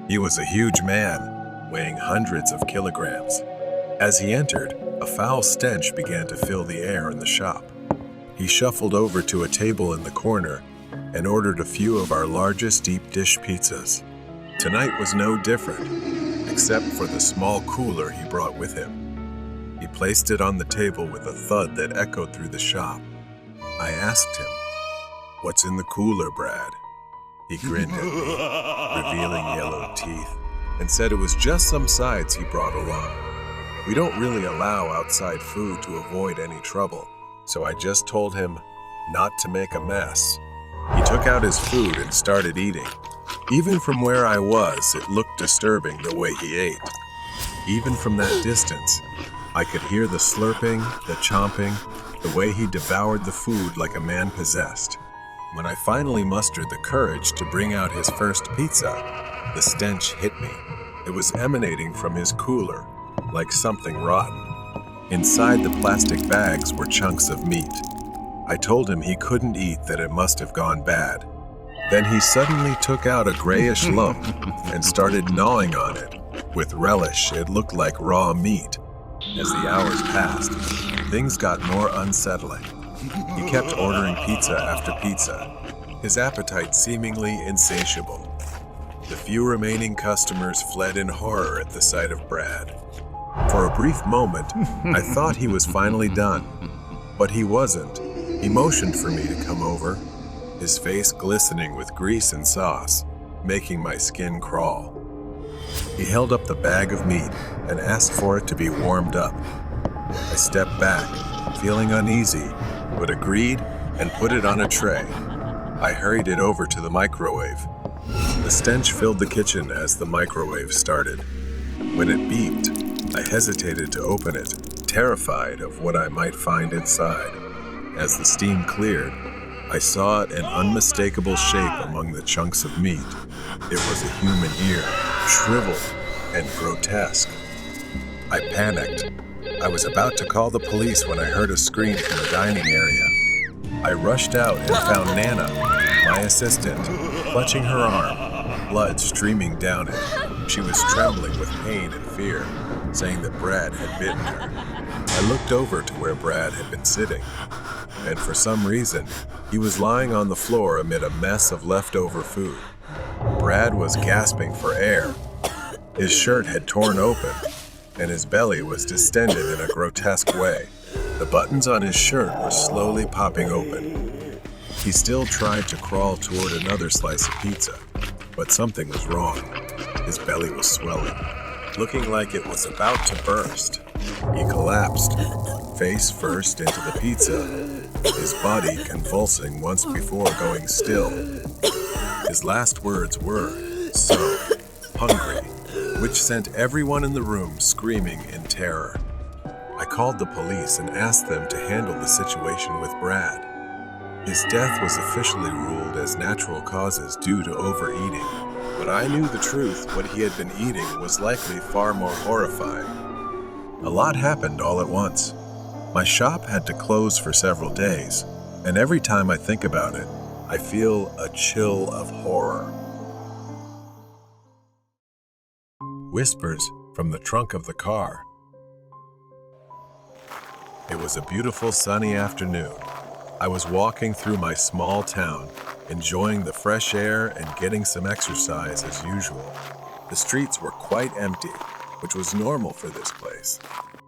He was a huge man, weighing hundreds of kilograms. As he entered, a foul stench began to fill the air in the shop. He shuffled over to a table in the corner and ordered a few of our largest deep dish pizzas. Tonight was no different, except for the small cooler he brought with him. He placed it on the table with a thud that echoed through the shop. I asked him, "What's in the cooler, Brad?" He grinned at me, revealing yellow teeth, and said it was just some sides he brought along. We don't really allow outside food to avoid any trouble, so I just told him not to make a mess. He took out his food and started eating. Even from where I was, it looked disturbing the way he ate. Even from that distance, I could hear the slurping, the chomping, the way he devoured the food like a man possessed. When I finally mustered the courage to bring out his first pizza, the stench hit me. It was emanating from his cooler, like something rotten. Inside the plastic bags were chunks of meat. I told him he couldn't eat, that it must have gone bad. Then he suddenly took out a grayish lump and started gnawing on it. With relish, it looked like raw meat. As the hours passed, things got more unsettling. He kept ordering pizza after pizza, his appetite seemingly insatiable. The few remaining customers fled in horror at the sight of Brad. For a brief moment, I thought he was finally done, but he wasn't. He motioned for me to come over, his face glistening with grease and sauce, making my skin crawl. He held up the bag of meat and asked for it to be warmed up. I stepped back, feeling uneasy, but agreed and put it on a tray. I hurried it over to the microwave. The stench filled the kitchen as the microwave started. When it beeped, I hesitated to open it, terrified of what I might find inside. As the steam cleared, I saw an unmistakable shape among the chunks of meat. It was a human ear, shriveled and grotesque. I panicked. I was about to call the police when I heard a scream from the dining area. I rushed out and found Nana, my assistant, clutching her arm, blood streaming down it. She was trembling with pain and fear, saying that Brad had bitten her. I looked over to where Brad had been sitting, and for some reason, he was lying on the floor amid a mess of leftover food. Brad was gasping for air. His shirt had torn open, and his belly was distended in a grotesque way. The buttons on his shirt were slowly popping open. He still tried to crawl toward another slice of pizza, but something was wrong. His belly was swelling, looking like it was about to burst. He collapsed, face first into the pizza, his body convulsing once before going still. His last words were, "So hungry," which sent everyone in the room screaming in terror. I called the police and asked them to handle the situation with Brad. His death was officially ruled as natural causes due to overeating, but I knew the truth. What he had been eating was likely far more horrifying. A lot happened all at once. My shop had to close for several days, and every time I think about it, I feel a chill of horror. Whispers from the trunk of the car. It was a beautiful sunny afternoon. I was walking through my small town, enjoying the fresh air and getting some exercise as usual. The streets were quite empty, which was normal for this place.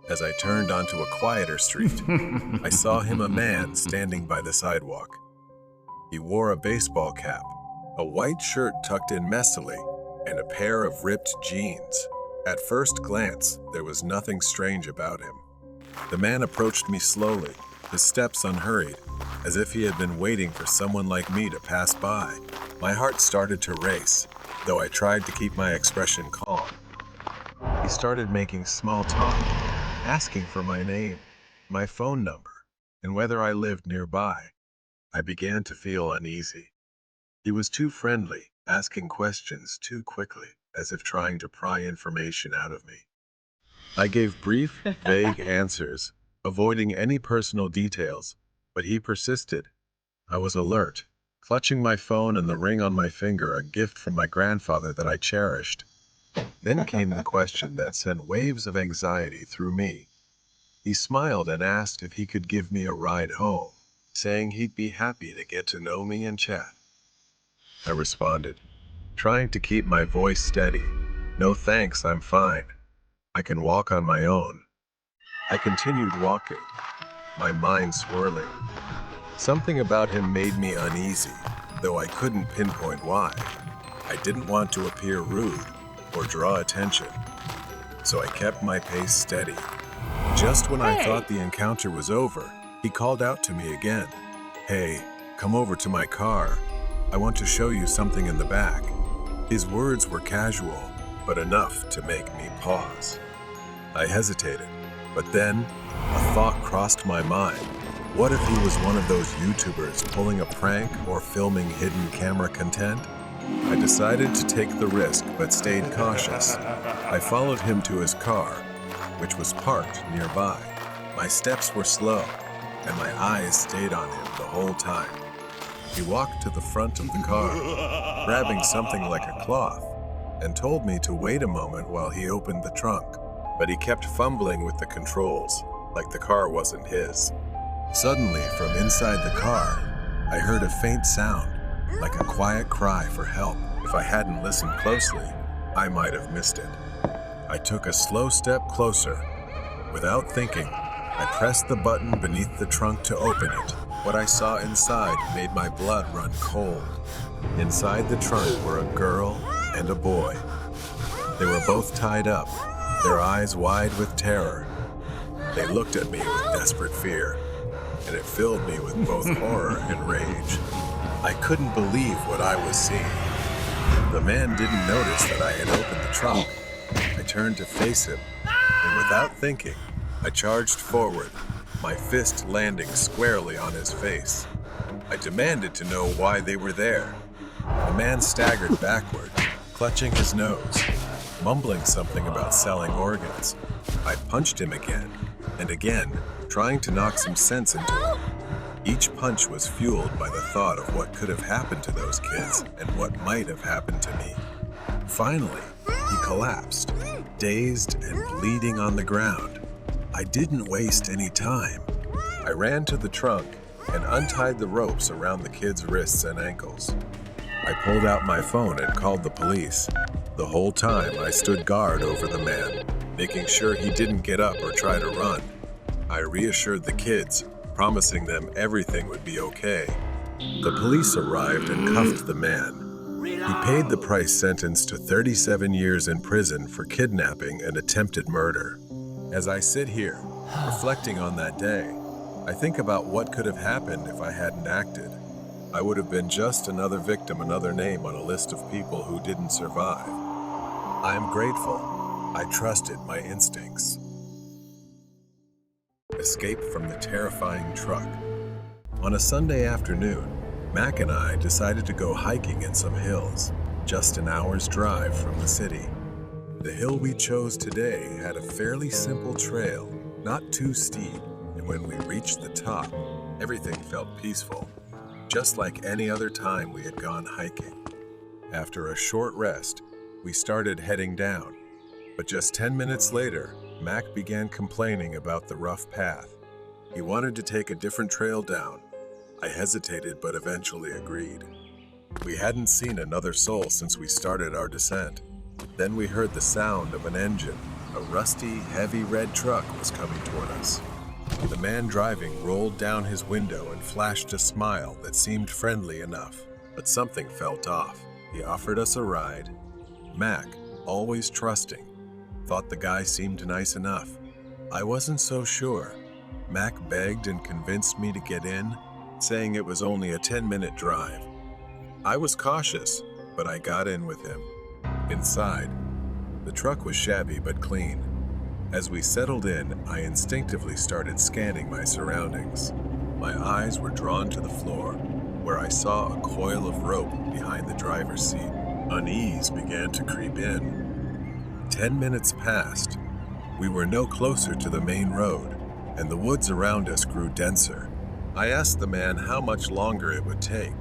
As I turned onto a quieter street, I saw him, a man standing by the sidewalk. He wore a baseball cap, a white shirt tucked in messily, and a pair of ripped jeans. At first glance, there was nothing strange about him. The man approached me slowly, his steps unhurried, as if he had been waiting for someone like me to pass by. My heart started to race, though I tried to keep my expression calm. He started making small talk, asking for my name, my phone number, and whether I lived nearby. I began to feel uneasy. He was too friendly, asking questions too quickly, as if trying to pry information out of me. I gave brief, vague answers, avoiding any personal details, but he persisted. I was alert, clutching my phone and the ring on my finger, a gift from my grandfather that I cherished. Then came the question that sent waves of anxiety through me. He smiled and asked if he could give me a ride home, saying he'd be happy to get to know me and chat. I responded, trying to keep my voice steady. No thanks, I'm fine. I can walk on my own. I continued walking, my mind swirling. Something about him made me uneasy, though I couldn't pinpoint why. I didn't want to appear rude or draw attention, so I kept my pace steady. Just when I thought the encounter was over, he called out to me again. "Hey, come over to my car. I want to show you something in the back." His words were casual, but enough to make me pause. I hesitated, but then a thought crossed my mind. What if he was one of those YouTubers pulling a prank or filming hidden camera content? I decided to take the risk, but stayed cautious. I followed him to his car, which was parked nearby. My steps were slow, and my eyes stayed on him the whole time. He walked to the front of the car, grabbing something like a cloth, and told me to wait a moment while he opened the trunk. But he kept fumbling with the controls, like the car wasn't his. Suddenly, from inside the car, I heard a faint sound, like a quiet cry for help. If I hadn't listened closely, I might have missed it. I took a slow step closer. Without thinking, I pressed the button beneath the trunk to open it. What I saw inside made my blood run cold. Inside the trunk were a girl and a boy. They were both tied up, their eyes wide with terror. They looked at me with desperate fear, and it filled me with both horror and rage. I couldn't believe what I was seeing. The man didn't notice that I had opened the trunk. I turned to face him, and without thinking, I charged forward, my fist landing squarely on his face. I demanded to know why they were there. The man staggered backward, clutching his nose, mumbling something about selling organs. I punched him again and again, trying to knock some sense into him. Each punch was fueled by the thought of what could have happened to those kids and what might have happened to me. Finally, he collapsed, dazed and bleeding on the ground. I didn't waste any time. I ran to the trunk and untied the ropes around the kid's wrists and ankles. I pulled out my phone and called the police. The whole time I stood guard over the man, making sure he didn't get up or try to run. I reassured the kids, promising them everything would be okay. The police arrived and cuffed the man. He paid the price sentence to 37 years in prison for kidnapping and attempted murder. As I sit here, reflecting on that day, I think about what could have happened if I hadn't acted. I would have been just another victim, another name on a list of people who didn't survive. I am grateful. I trusted my instincts. Escape from the terrifying truck. On a Sunday afternoon, Mac and I decided to go hiking in some hills, just an hour's drive from the city. The hill we chose today had a fairly simple trail, not too steep, and when we reached the top, everything felt peaceful, just like any other time we had gone hiking. After a short rest, we started heading down, but just 10 minutes later, Mac began complaining about the rough path. He wanted to take a different trail down. I hesitated but eventually agreed. We hadn't seen another soul since we started our descent. Then we heard the sound of an engine. A rusty, heavy red truck was coming toward us. The man driving rolled down his window and flashed a smile that seemed friendly enough, but something felt off. He offered us a ride. Mac, always trusting, thought the guy seemed nice enough. I wasn't so sure. Mac begged and convinced me to get in, saying it was only a 10-minute drive. I was cautious, but I got in with him. Inside, the truck was shabby but clean. As we settled in, I instinctively started scanning my surroundings. My eyes were drawn to the floor, where I saw a coil of rope behind the driver's seat. Unease began to creep in. 10 minutes passed. We were no closer to the main road, and the woods around us grew denser. I asked the man how much longer it would take.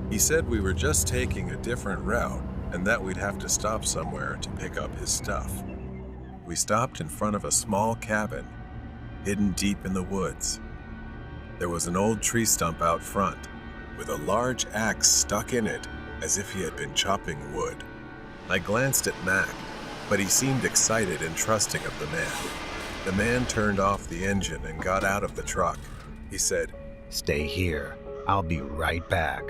He said we were just taking a different route and that we'd have to stop somewhere to pick up his stuff. We stopped in front of a small cabin, hidden deep in the woods. There was an old tree stump out front, with a large axe stuck in it as if he had been chopping wood. I glanced at Mac, but he seemed excited and trusting of the man. The man turned off the engine and got out of the truck. He said, "Stay here. I'll be right back."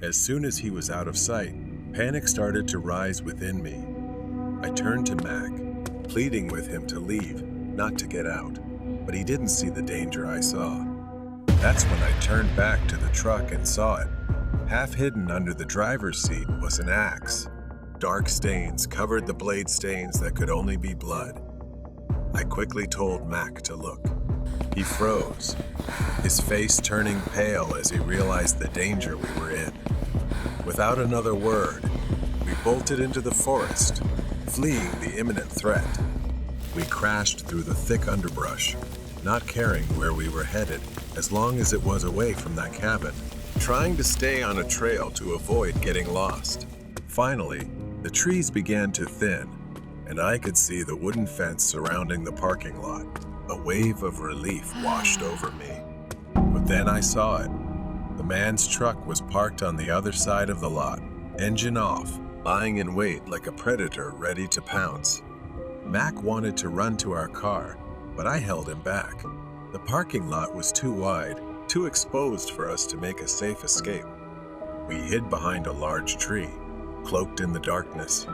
As soon as he was out of sight, panic started to rise within me. I turned to Mac, pleading with him to leave, not to get out, but he didn't see the danger I saw. That's when I turned back to the truck and saw it. Half hidden under the driver's seat was an axe. Dark stains covered the blade stains that could only be blood. I quickly told Mac to look. He froze, his face turning pale as he realized the danger we were in. Without another word, we bolted into the forest, fleeing the imminent threat. We crashed through the thick underbrush, not caring where we were headed as long as it was away from that cabin, trying to stay on a trail to avoid getting lost. Finally, the trees began to thin, and I could see the wooden fence surrounding the parking lot. A wave of relief washed over me. But then I saw it. The man's truck was parked on the other side of the lot, engine off, lying in wait like a predator ready to pounce. Mac wanted to run to our car, but I held him back. The parking lot was too wide, too exposed for us to make a safe escape. We hid behind a large tree, cloaked in the darkness.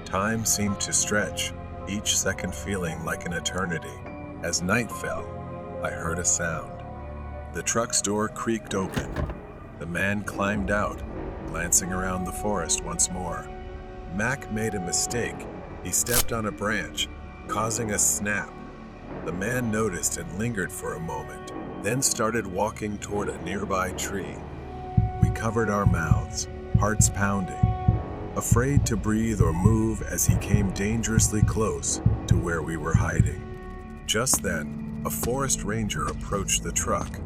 Time seemed to stretch, each second feeling like an eternity. As night fell, I heard a sound. The truck's door creaked open. The man climbed out, glancing around the forest once more. Mac made a mistake. He stepped on a branch, causing a snap. The man noticed and lingered for a moment, then started walking toward a nearby tree. We covered our mouths, hearts pounding, afraid to breathe or move as he came dangerously close to where we were hiding. Just then, a forest ranger approached the truck.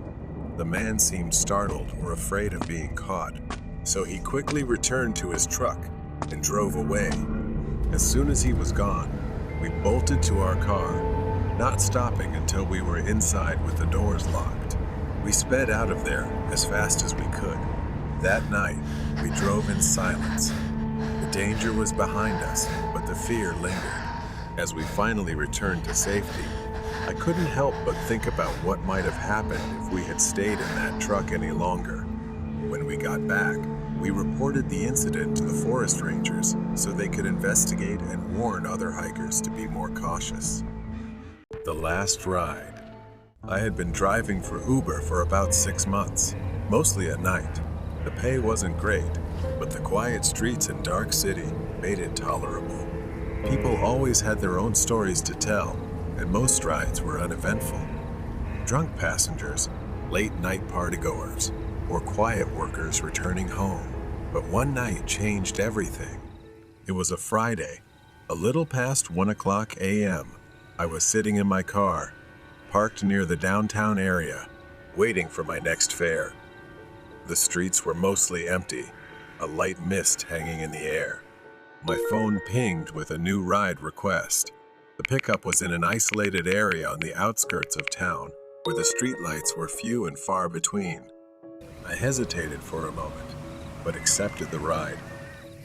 The man seemed startled or afraid of being caught, so he quickly returned to his truck and drove away. As soon as he was gone, we bolted to our car, not stopping until we were inside with the doors locked. We sped out of there as fast as we could. That night, we drove in silence. The danger was behind us, but the fear lingered. As we finally returned to safety, I couldn't help but think about what might have happened if we had stayed in that truck any longer. When we got back, we reported the incident to the forest rangers so they could investigate and warn other hikers to be more cautious. The last ride. I had been driving for Uber for about 6 months, mostly at night. The pay wasn't great, but the quiet streets and dark city made it tolerable. People always had their own stories to tell, and most rides were uneventful. Drunk passengers, late-night partygoers, or quiet workers returning home. But one night changed everything. It was a Friday, a little past 1:00 a.m. I was sitting in my car, parked near the downtown area, waiting for my next fare. The streets were mostly empty, a light mist hanging in the air. My phone pinged with a new ride request. The pickup was in an isolated area on the outskirts of town, where the streetlights were few and far between. I hesitated for a moment, but accepted the ride.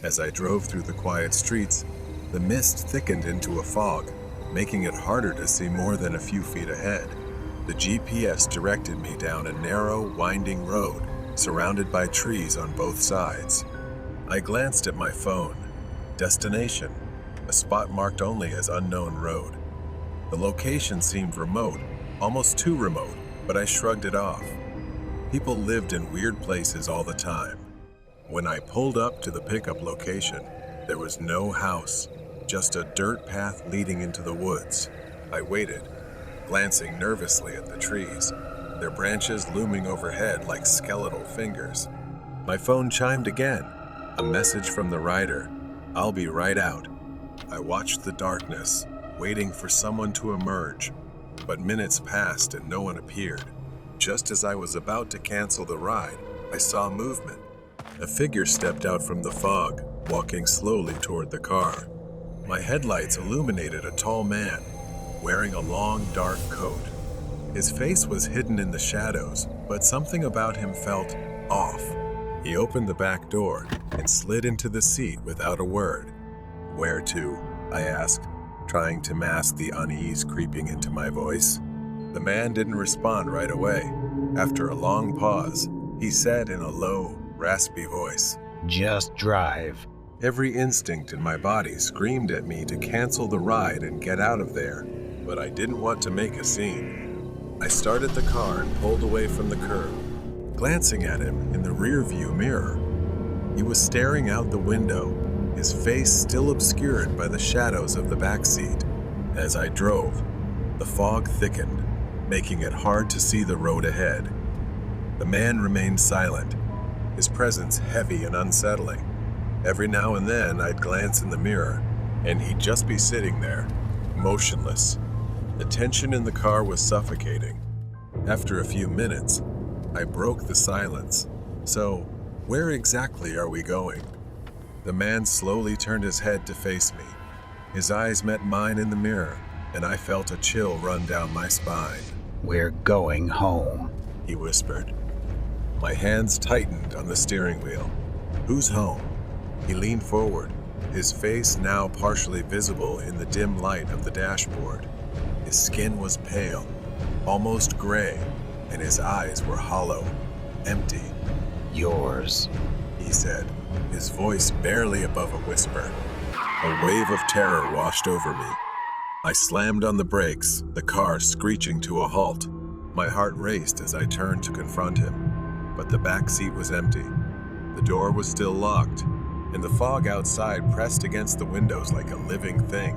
As I drove through the quiet streets, the mist thickened into a fog, making it harder to see more than a few feet ahead. The GPS directed me down a narrow, winding road, surrounded by trees on both sides. I glanced at my phone. Destination: a spot marked only as unknown road. The location seemed remote, almost too remote, but I shrugged it off. People lived in weird places all the time. When I pulled up to the pickup location, there was no house, just a dirt path leading into the woods. I waited, glancing nervously at the trees, their branches looming overhead like skeletal fingers. My phone chimed again, a message from the rider. "I'll be right out." I watched the darkness, waiting for someone to emerge, but minutes passed and no one appeared. Just as I was about to cancel the ride, I saw movement. A figure stepped out from the fog, walking slowly toward the car. My headlights illuminated a tall man, wearing a long, dark coat. His face was hidden in the shadows, but something about him felt off. He opened the back door and slid into the seat without a word. "Where to?" I asked, trying to mask the unease creeping into my voice. The man didn't respond right away. After a long pause, he said in a low, raspy voice, Just drive. Every instinct in my body screamed at me to cancel the ride and get out of there, but I didn't want to make a scene. I started the car and pulled away from the curb, glancing at him in the rear-view mirror. He was staring out the window, his face still obscured by the shadows of the back seat. As I drove, the fog thickened, making it hard to see the road ahead. The man remained silent, his presence heavy and unsettling. Every now and then I'd glance in the mirror, and he'd just be sitting there, motionless. The tension in the car was suffocating. After a few minutes, I broke the silence. "So, where exactly are we going?" The man slowly turned his head to face me. His eyes met mine in the mirror, and I felt a chill run down my spine. We're going home. He whispered. My hands tightened on the steering wheel. "Who's home?" He leaned forward, his face now partially visible in the dim light of the dashboard. His skin was pale, almost gray, and his eyes were hollow, empty. Yours. He said, his voice barely above a whisper. A wave of terror washed over me. I slammed on the brakes, the car screeching to a halt. My heart raced as I turned to confront him, but the back seat was empty. The door was still locked, and the fog outside pressed against the windows like a living thing.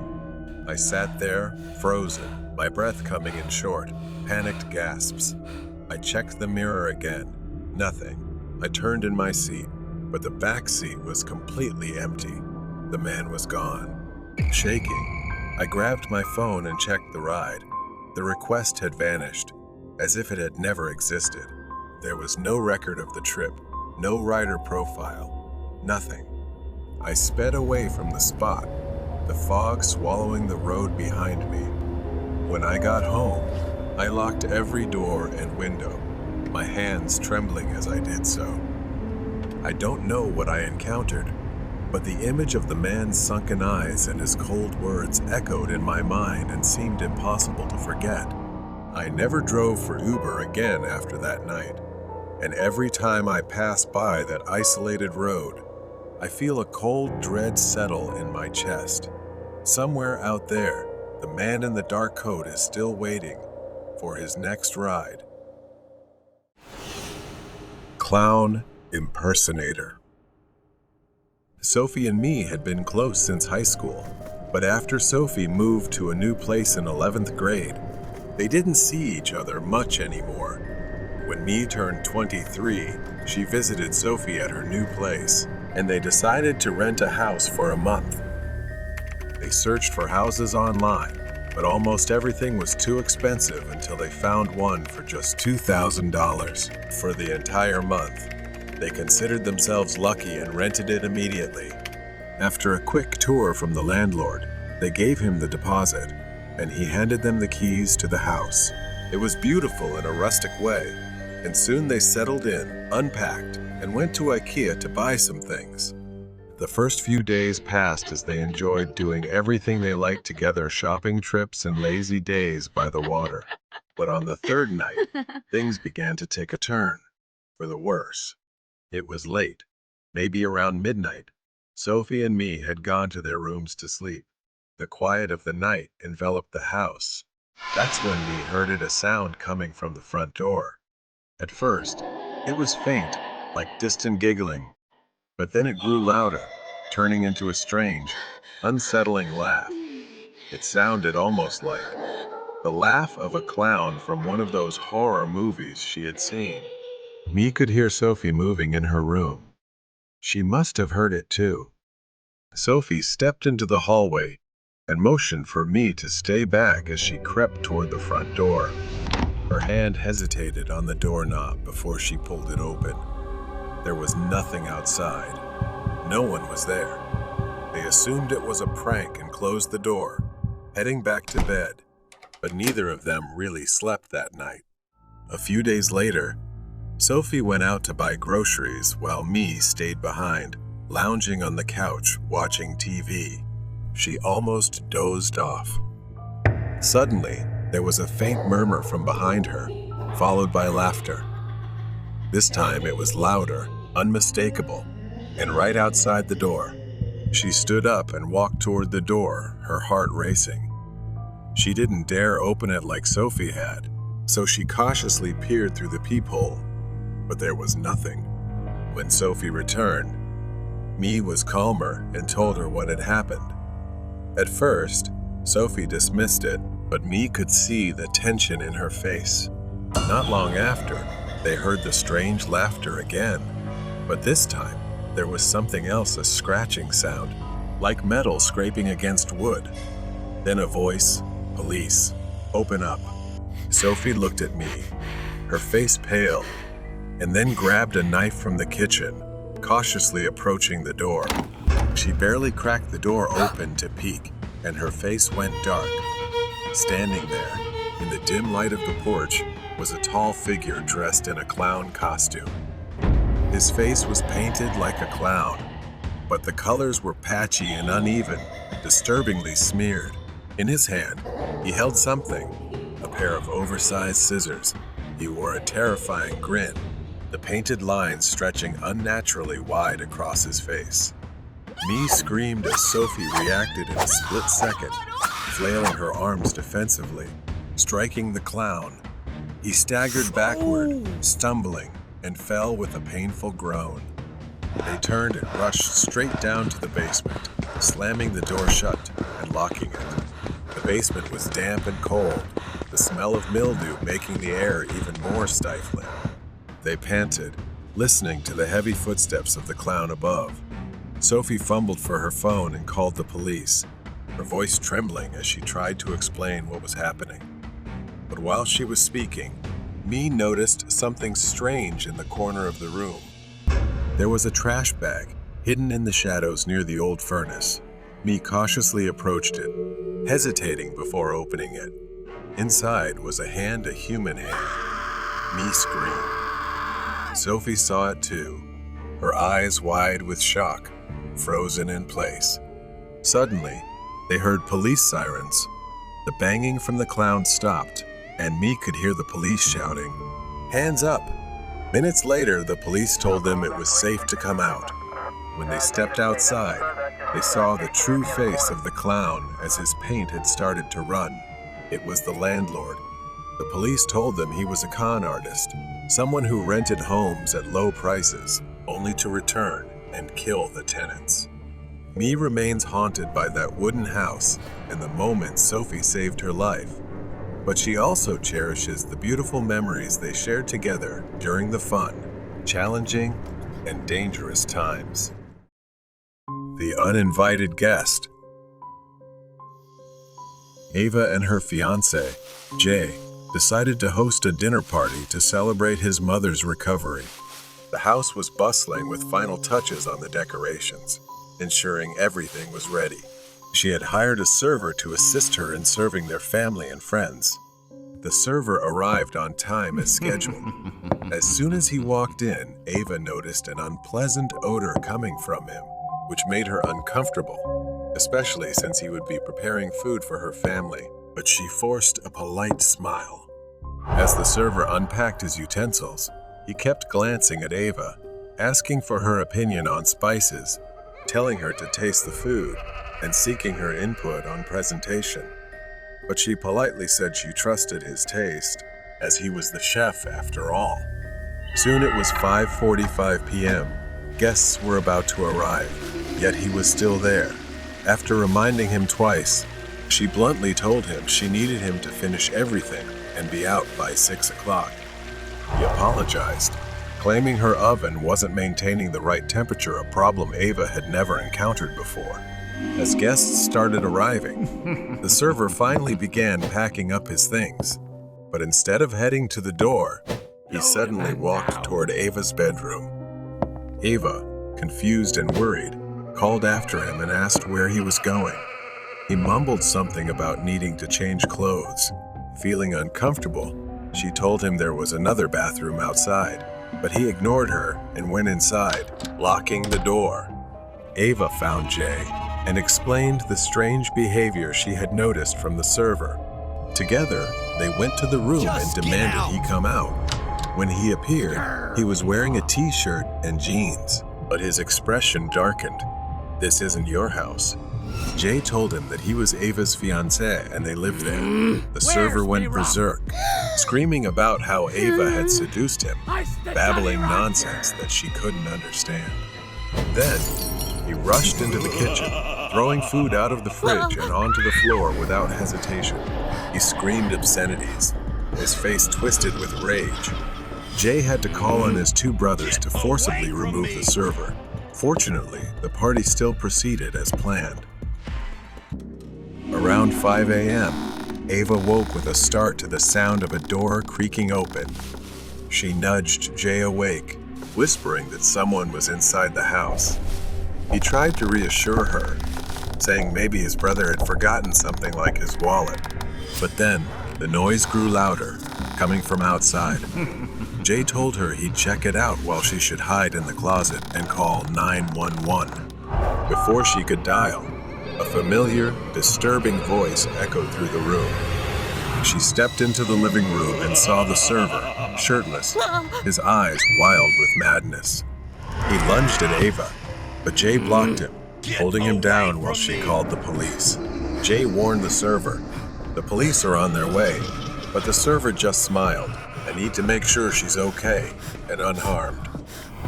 I sat there, frozen, my breath coming in short, panicked gasps. I checked the mirror again. Nothing. I turned in my seat, but the back seat was completely empty. The man was gone. Shaking, I grabbed my phone and checked the ride. The request had vanished, as if it had never existed. There was no record of the trip, no rider profile, nothing. I sped away from the spot, the fog swallowing the road behind me. When I got home, I locked every door and window, my hands trembling as I did so. I don't know what I encountered, but the image of the man's sunken eyes and his cold words echoed in my mind and seemed impossible to forget. I never drove for Uber again after that night, and every time I pass by that isolated road, I feel a cold dread settle in my chest. Somewhere out there, the man in the dark coat is still waiting for his next ride. Clown impersonator. Sophie and me had been close since high school, but after Sophie moved to a new place in 11th grade, they didn't see each other much anymore. When me turned 23, she visited Sophie at her new place, and they decided to rent a house for a month. They searched for houses online, but almost everything was too expensive until they found one for just $2,000 for the entire month. They considered themselves lucky and rented it immediately. After a quick tour from the landlord, they gave him the deposit, and he handed them the keys to the house. It was beautiful in a rustic way, and soon they settled in, unpacked, and went to IKEA to buy some things. The first few days passed as they enjoyed doing everything they liked together, shopping trips and lazy days by the water. But on the third night, things began to take a turn, for the worse. It was late, maybe around midnight. Sophie and me had gone to their rooms to sleep. The quiet of the night enveloped the house. That's when we heard a sound coming from the front door. At first, it was faint, like distant giggling, but then it grew louder, turning into a strange, unsettling laugh. It sounded almost like the laugh of a clown from one of those horror movies she had seen. Me could hear Sophie moving in her room. She must have heard it too. Sophie stepped into the hallway and motioned for me to stay back as she crept toward the front door. Her hand hesitated on the doorknob before she pulled it open. There was nothing outside. No one was there. They assumed it was a prank and closed the door, heading back to bed. But neither of them really slept that night. A few days later, Sophie went out to buy groceries while me stayed behind, lounging on the couch watching TV. She almost dozed off. Suddenly, there was a faint murmur from behind her, followed by laughter. This time it was louder, unmistakable, and right outside the door. She stood up and walked toward the door, her heart racing. She didn't dare open it like Sophie had, so she cautiously peered through the peephole, but there was nothing. When Sophie returned, me was calmer and told her what had happened. At first, Sophie dismissed it, but me could see the tension in her face. Not long after, they heard the strange laughter again, but this time, there was something else, a scratching sound, like metal scraping against wood. Then a voice, "Police, open up." Sophie looked at me, her face pale, and then grabbed a knife from the kitchen, cautiously approaching the door. She barely cracked the door open to peek, and her face went dark. Standing there, in the dim light of the porch, was a tall figure dressed in a clown costume. His face was painted like a clown, but the colors were patchy and uneven, disturbingly smeared. In his hand, he held something, a pair of oversized scissors. He wore a terrifying grin, the painted lines stretching unnaturally wide across his face. Me screamed as Sophie reacted in a split second, flailing her arms defensively, striking the clown. He staggered backward, stumbling, and fell with a painful groan. They turned and rushed straight down to the basement, slamming the door shut and locking it. The basement was damp and cold, the smell of mildew making the air even more stifling. They panted, listening to the heavy footsteps of the clown above. Sophie fumbled for her phone and called the police, her voice trembling as she tried to explain what was happening. But while she was speaking, me noticed something strange in the corner of the room. There was a trash bag hidden in the shadows near the old furnace. Me cautiously approached it, hesitating before opening it. Inside was a human hand. Me screamed. Sophie saw it too, her eyes wide with shock, frozen in place. Suddenly, they heard police sirens. The banging from the clown stopped, and me could hear the police shouting, "Hands up!" Minutes later, the police told them it was safe to come out. When they stepped outside, they saw the true face of the clown as his paint had started to run. It was the landlord. The police told them he was a con artist, someone who rented homes at low prices, only to return and kill the tenants. Me remains haunted by that wooden house and the moment Sophie saved her life. But she also cherishes the beautiful memories they shared together during the fun, challenging, and dangerous times. The uninvited guest. Ava and her fiancé, Jay, decided to host a dinner party to celebrate his mother's recovery. The house was bustling with final touches on the decorations, ensuring everything was ready. She had hired a server to assist her in serving their family and friends. The server arrived on time as scheduled. As soon as he walked in, Ava noticed an unpleasant odor coming from him, which made her uncomfortable, especially since he would be preparing food for her family, but she forced a polite smile. As the server unpacked his utensils, he kept glancing at Ava, asking for her opinion on spices, telling her to taste the food and seeking her input on presentation. But she politely said she trusted his taste, as he was the chef after all. Soon it was 5:45 p.m. Guests were about to arrive, yet he was still there. After reminding him twice, she bluntly told him she needed him to finish everything and be out by 6 o'clock. He apologized, claiming her oven wasn't maintaining the right temperature, a problem Ava had never encountered before. As guests started arriving, the server finally began packing up his things. But instead of heading to the door, he suddenly walked toward Ava's bedroom. Ava, confused and worried, called after him and asked where he was going. He mumbled something about needing to change clothes. Feeling uncomfortable, she told him there was another bathroom outside, but he ignored her and went inside, locking the door. Ava found Jay and explained the strange behavior she had noticed from the server. Together, they went to the room and demanded he come out. When he appeared, he was wearing a t-shirt and jeans, but his expression darkened. "This isn't your house." Jay told him that he was Ava's fiancé and they lived there. The server went berserk, screaming about how Ava had seduced him, babbling nonsense that she couldn't understand. Then, he rushed into the kitchen, throwing food out of the fridge and onto the floor without hesitation. He screamed obscenities, his face twisted with rage. Jay had to call on his two brothers to forcibly remove the server. Fortunately, the party still proceeded as planned. Around 5 a.m., Ava woke with a start to the sound of a door creaking open. She nudged Jay awake, whispering that someone was inside the house. He tried to reassure her, saying maybe his brother had forgotten something like his wallet. But then, the noise grew louder, coming from outside. Jay told her he'd check it out while she should hide in the closet and call 911. Before she could dial, a familiar, disturbing voice echoed through the room. She stepped into the living room and saw the server, shirtless, his eyes wild with madness. He lunged at Ava, but Jay blocked him, holding him down while she called the police. Jay warned the server, "The police are on their way," but the server just smiled. "I need to make sure she's okay and unharmed."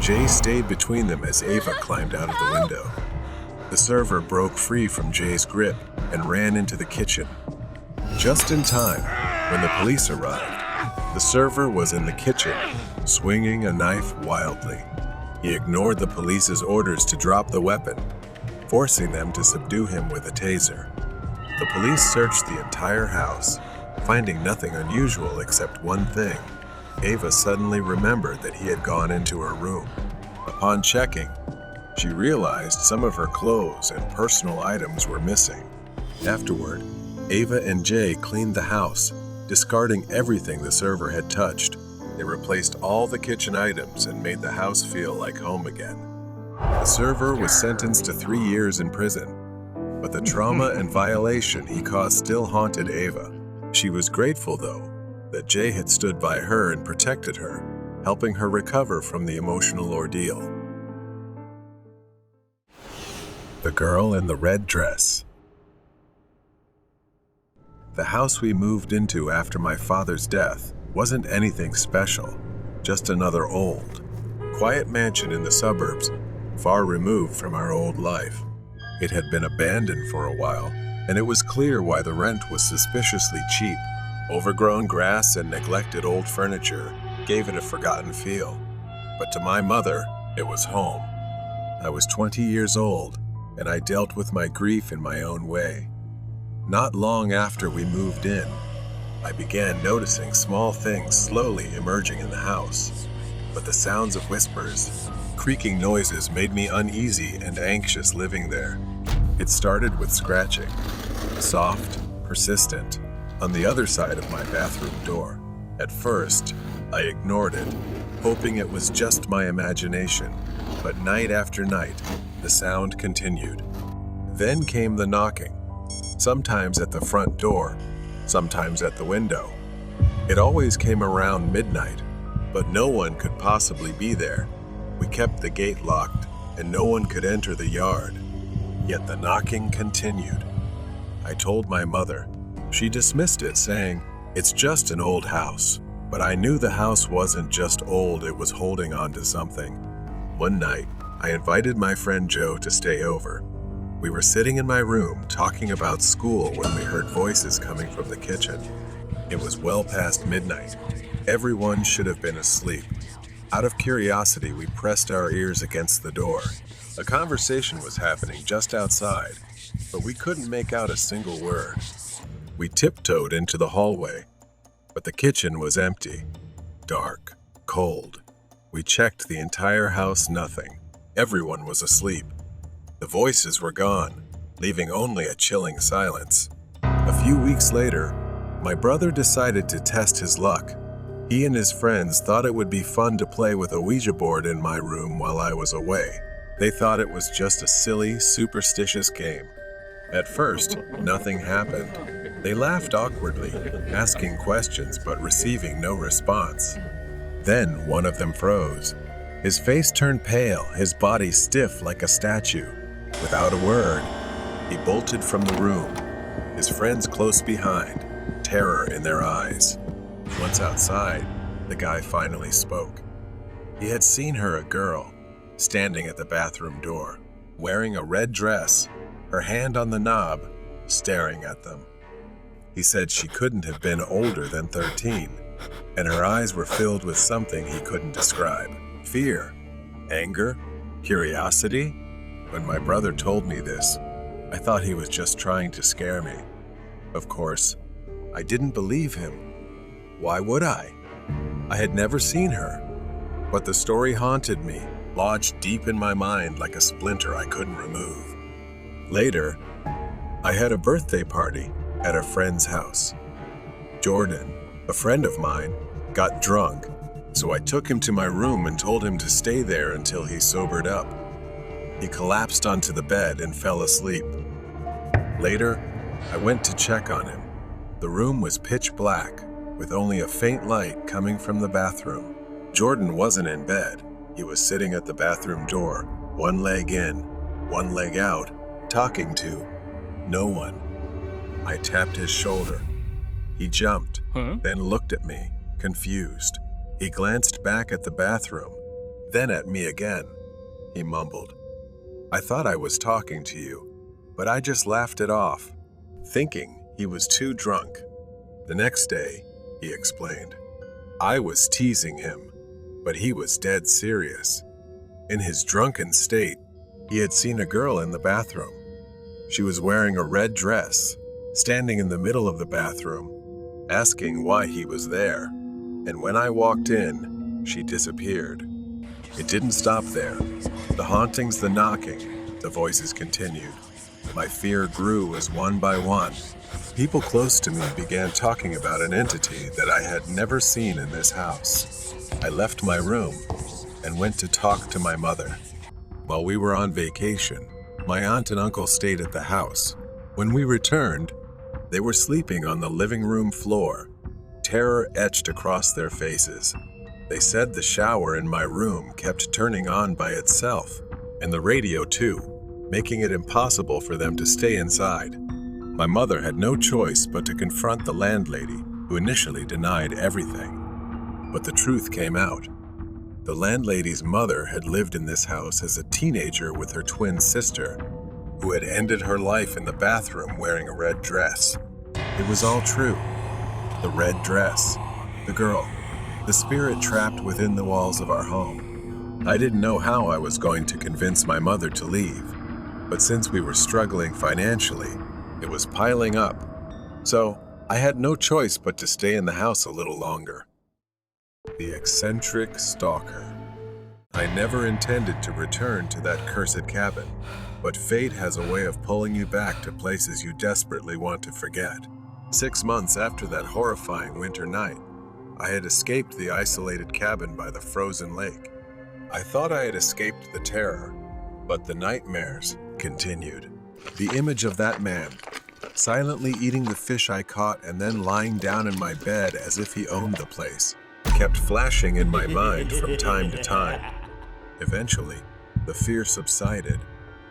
Jay stayed between them as Ava climbed out of the window. The server broke free from Jay's grip and ran into the kitchen. Just in time, when the police arrived, the server was in the kitchen, swinging a knife wildly. He ignored the police's orders to drop the weapon, forcing them to subdue him with a taser. The police searched the entire house, finding nothing unusual except one thing. Ava suddenly remembered that he had gone into her room. Upon checking, she realized some of her clothes and personal items were missing. Afterward, Ava and Jay cleaned the house, discarding everything the server had touched. They replaced all the kitchen items and made the house feel like home again. The server was sentenced to 3 years in prison, but the trauma and violation he caused still haunted Ava. She was grateful, though, that Jay had stood by her and protected her, helping her recover from the emotional ordeal. The girl in the red dress. The house we moved into after my father's death wasn't anything special, just another old, quiet mansion in the suburbs, far removed from our old life. It had been abandoned for a while, and it was clear why the rent was suspiciously cheap. Overgrown grass and neglected old furniture gave it a forgotten feel. But to my mother, it was home. I was 20 years old, and I dealt with my grief in my own way. Not long after we moved in, I began noticing small things slowly emerging in the house. But the sounds of whispers, creaking noises made me uneasy and anxious living there. It started with scratching, soft, persistent, on the other side of my bathroom door. At first, I ignored it, hoping it was just my imagination. But night after night, the sound continued. Then came the knocking, sometimes at the front door, sometimes at the window. It always came around midnight, but no one could possibly be there. We kept the gate locked and no one could enter the yard. Yet the knocking continued. I told my mother. She dismissed it, saying, "It's just an old house." But I knew the house wasn't just old, it was holding on to something. One night, I invited my friend Joe to stay over. We were sitting in my room talking about school when we heard voices coming from the kitchen. It was well past midnight. Everyone should have been asleep. Out of curiosity, we pressed our ears against the door. A conversation was happening just outside, but we couldn't make out a single word. We tiptoed into the hallway, but the kitchen was empty, dark, cold. We checked the entire house, nothing. Everyone was asleep. The voices were gone, leaving only a chilling silence. A few weeks later, my brother decided to test his luck. He and his friends thought it would be fun to play with a Ouija board in my room while I was away. They thought it was just a silly, superstitious game. At first, nothing happened. They laughed awkwardly, asking questions but receiving no response. Then one of them froze. His face turned pale, his body stiff like a statue. Without a word, he bolted from the room, his friends close behind, terror in their eyes. Once outside, the guy finally spoke. He had seen her, a girl, standing at the bathroom door, wearing a red dress, her hand on the knob, staring at them. He said she couldn't have been older than 13, and her eyes were filled with something he couldn't describe. Fear, anger, curiosity. When my brother told me this, I thought he was just trying to scare me. Of course, I didn't believe him. Why would I? I had never seen her. But the story haunted me, lodged deep in my mind like a splinter I couldn't remove. Later, I had a birthday party at a friend's house. Jordan, a friend of mine, got drunk, so I took him to my room and told him to stay there until he sobered up. He collapsed onto the bed and fell asleep. Later, I went to check on him. The room was pitch black, with only a faint light coming from the bathroom. Jordan wasn't in bed. He was sitting at the bathroom door, one leg in, one leg out, talking to no one. I tapped his shoulder. He jumped, then looked at me, confused. He glanced back at the bathroom, then at me again. He mumbled, "I thought I was talking to you, but I just laughed it off, thinking he was too drunk." The next day, he explained, I was teasing him, but he was dead serious. In his drunken state, he had seen a girl in the bathroom. She was wearing a red dress, standing in the middle of the bathroom, asking why he was there. And when I walked in, she disappeared. It didn't stop there. The hauntings, the knocking, the voices continued. My fear grew as one by one. People close to me began talking about an entity that I had never seen in this house. I left my room and went to talk to my mother. While we were on vacation, my aunt and uncle stayed at the house. When we returned, they were sleeping on the living room floor, terror etched across their faces. They said the shower in my room kept turning on by itself, and the radio too, making it impossible for them to stay inside. My mother had no choice but to confront the landlady, who initially denied everything. But the truth came out. The landlady's mother had lived in this house as a teenager with her twin sister, who had ended her life in the bathroom wearing a red dress. It was all true. The red dress, the girl, the spirit trapped within the walls of our home. I didn't know how I was going to convince my mother to leave, but since we were struggling financially, it was piling up. So I had no choice but to stay in the house a little longer. The eccentric stalker. I never intended to return to that cursed cabin, but fate has a way of pulling you back to places you desperately want to forget. 6 months after that horrifying winter night, I had escaped the isolated cabin by the frozen lake. I thought I had escaped the terror, but the nightmares continued. The image of that man, silently eating the fish I caught and then lying down in my bed as if he owned the place, kept flashing in my mind from time to time. Eventually, The fear subsided,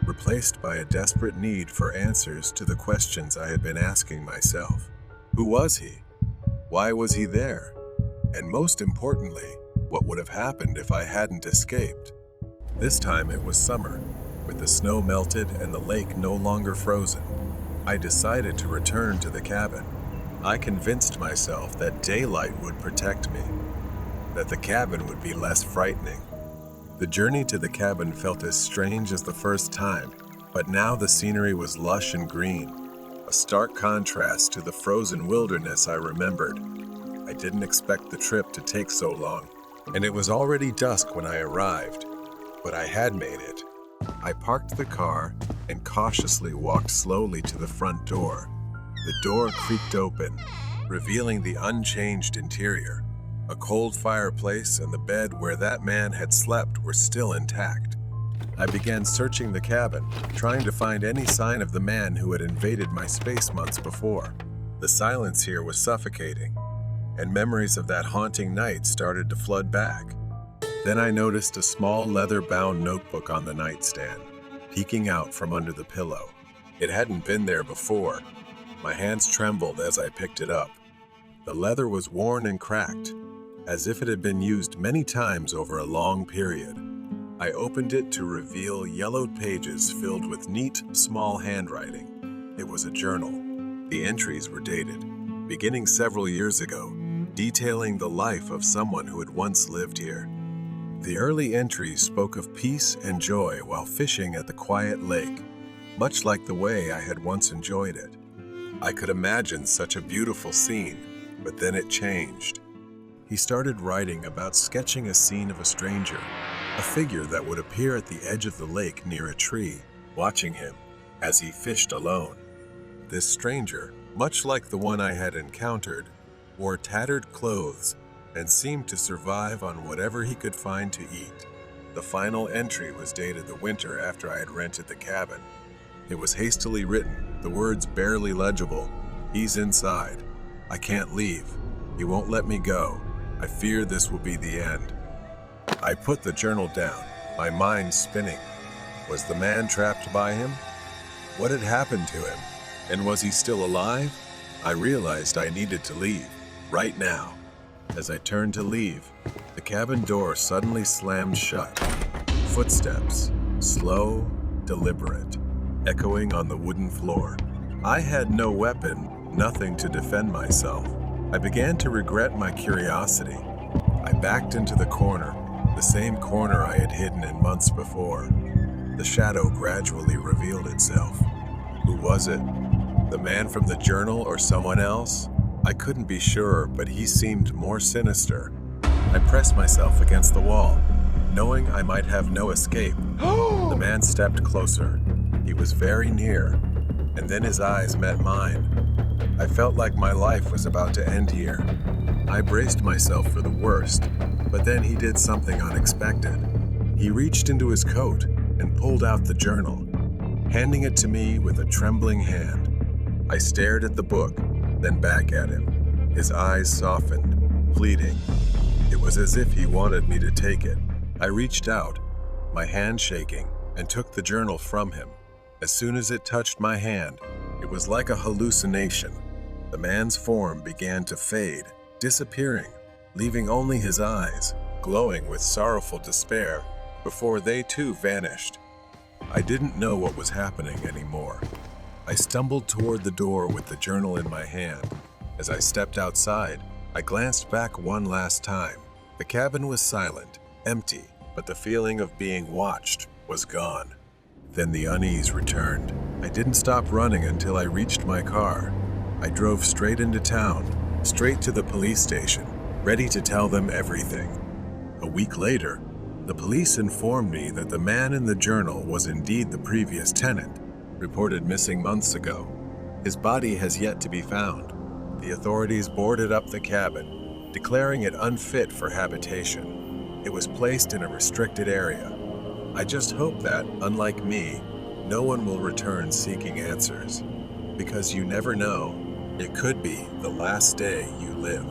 replaced by a desperate need for answers to the questions I had been asking myself. Who was he? Why was he there? And most importantly, what would have happened if I hadn't escaped? This time it was summer, with the snow melted and the lake no longer frozen. I decided to return to the cabin. I convinced myself that daylight would protect me, that the cabin would be less frightening. The journey to the cabin felt as strange as the first time, but now the scenery was lush and green, a stark contrast to the frozen wilderness I remembered. I didn't expect the trip to take so long, and it was already dusk when I arrived, but I had made it. I parked the car and cautiously walked slowly to the front door. The door creaked open, revealing the unchanged interior. A cold fireplace and the bed where that man had slept were still intact. I began searching the cabin, trying to find any sign of the man who had invaded my space months before. The silence here was suffocating, and memories of that haunting night started to flood back. Then I noticed a small leather-bound notebook on the nightstand, peeking out from under the pillow. It hadn't been there before. My hands trembled as I picked it up. The leather was worn and cracked, as if it had been used many times over a long period. I opened it to reveal yellowed pages filled with neat, small handwriting. It was a journal. The entries were dated, beginning several years ago, detailing the life of someone who had once lived here. The early entries spoke of peace and joy while fishing at the quiet lake, much like the way I had once enjoyed it. I could imagine such a beautiful scene, but then it changed. He started writing about sketching a scene of a stranger, a figure that would appear at the edge of the lake near a tree, watching him as he fished alone. This stranger, much like the one I had encountered, wore tattered clothes and seemed to survive on whatever he could find to eat. The final entry was dated the winter after I had rented the cabin. It was hastily written, the words barely legible. "He's inside. I can't leave. He won't let me go. I fear this will be the end." I put the journal down, my mind spinning. Was the man trapped by him? What had happened to him? And was he still alive? I realized I needed to leave, right now. As I turned to leave, the cabin door suddenly slammed shut. Footsteps, slow, deliberate, echoing on the wooden floor. I had no weapon, nothing to defend myself. I began to regret my curiosity. I backed into the corner, the same corner I had hidden in months before. The shadow gradually revealed itself. Who was it? The man from the journal or someone else? I couldn't be sure, but he seemed more sinister. I pressed myself against the wall, knowing I might have no escape. The man stepped closer. He was very near, and then his eyes met mine. I felt like my life was about to end here. I braced myself for the worst, but then he did something unexpected. He reached into his coat and pulled out the journal, handing it to me with a trembling hand. I stared at the book, then back at him. His eyes softened, pleading. It was as if he wanted me to take it. I reached out, my hand shaking, and took the journal from him. As soon as it touched my hand, it was like a hallucination. The man's form began to fade, disappearing, leaving only his eyes, glowing with sorrowful despair, before they too vanished. I didn't know what was happening anymore. I stumbled toward the door with the journal in my hand. As I stepped outside, I glanced back one last time. The cabin was silent, empty, but the feeling of being watched was gone. Then the unease returned. I didn't stop running until I reached my car. I drove straight into town, straight to the police station, ready to tell them everything. A week later, the police informed me that the man in the journal was indeed the previous tenant, reported missing months ago. His body has yet to be found. The authorities boarded up the cabin, declaring it unfit for habitation. It was placed in a restricted area. I just hope that, unlike me, no one will return seeking answers. Because you never know, it could be the last day you live.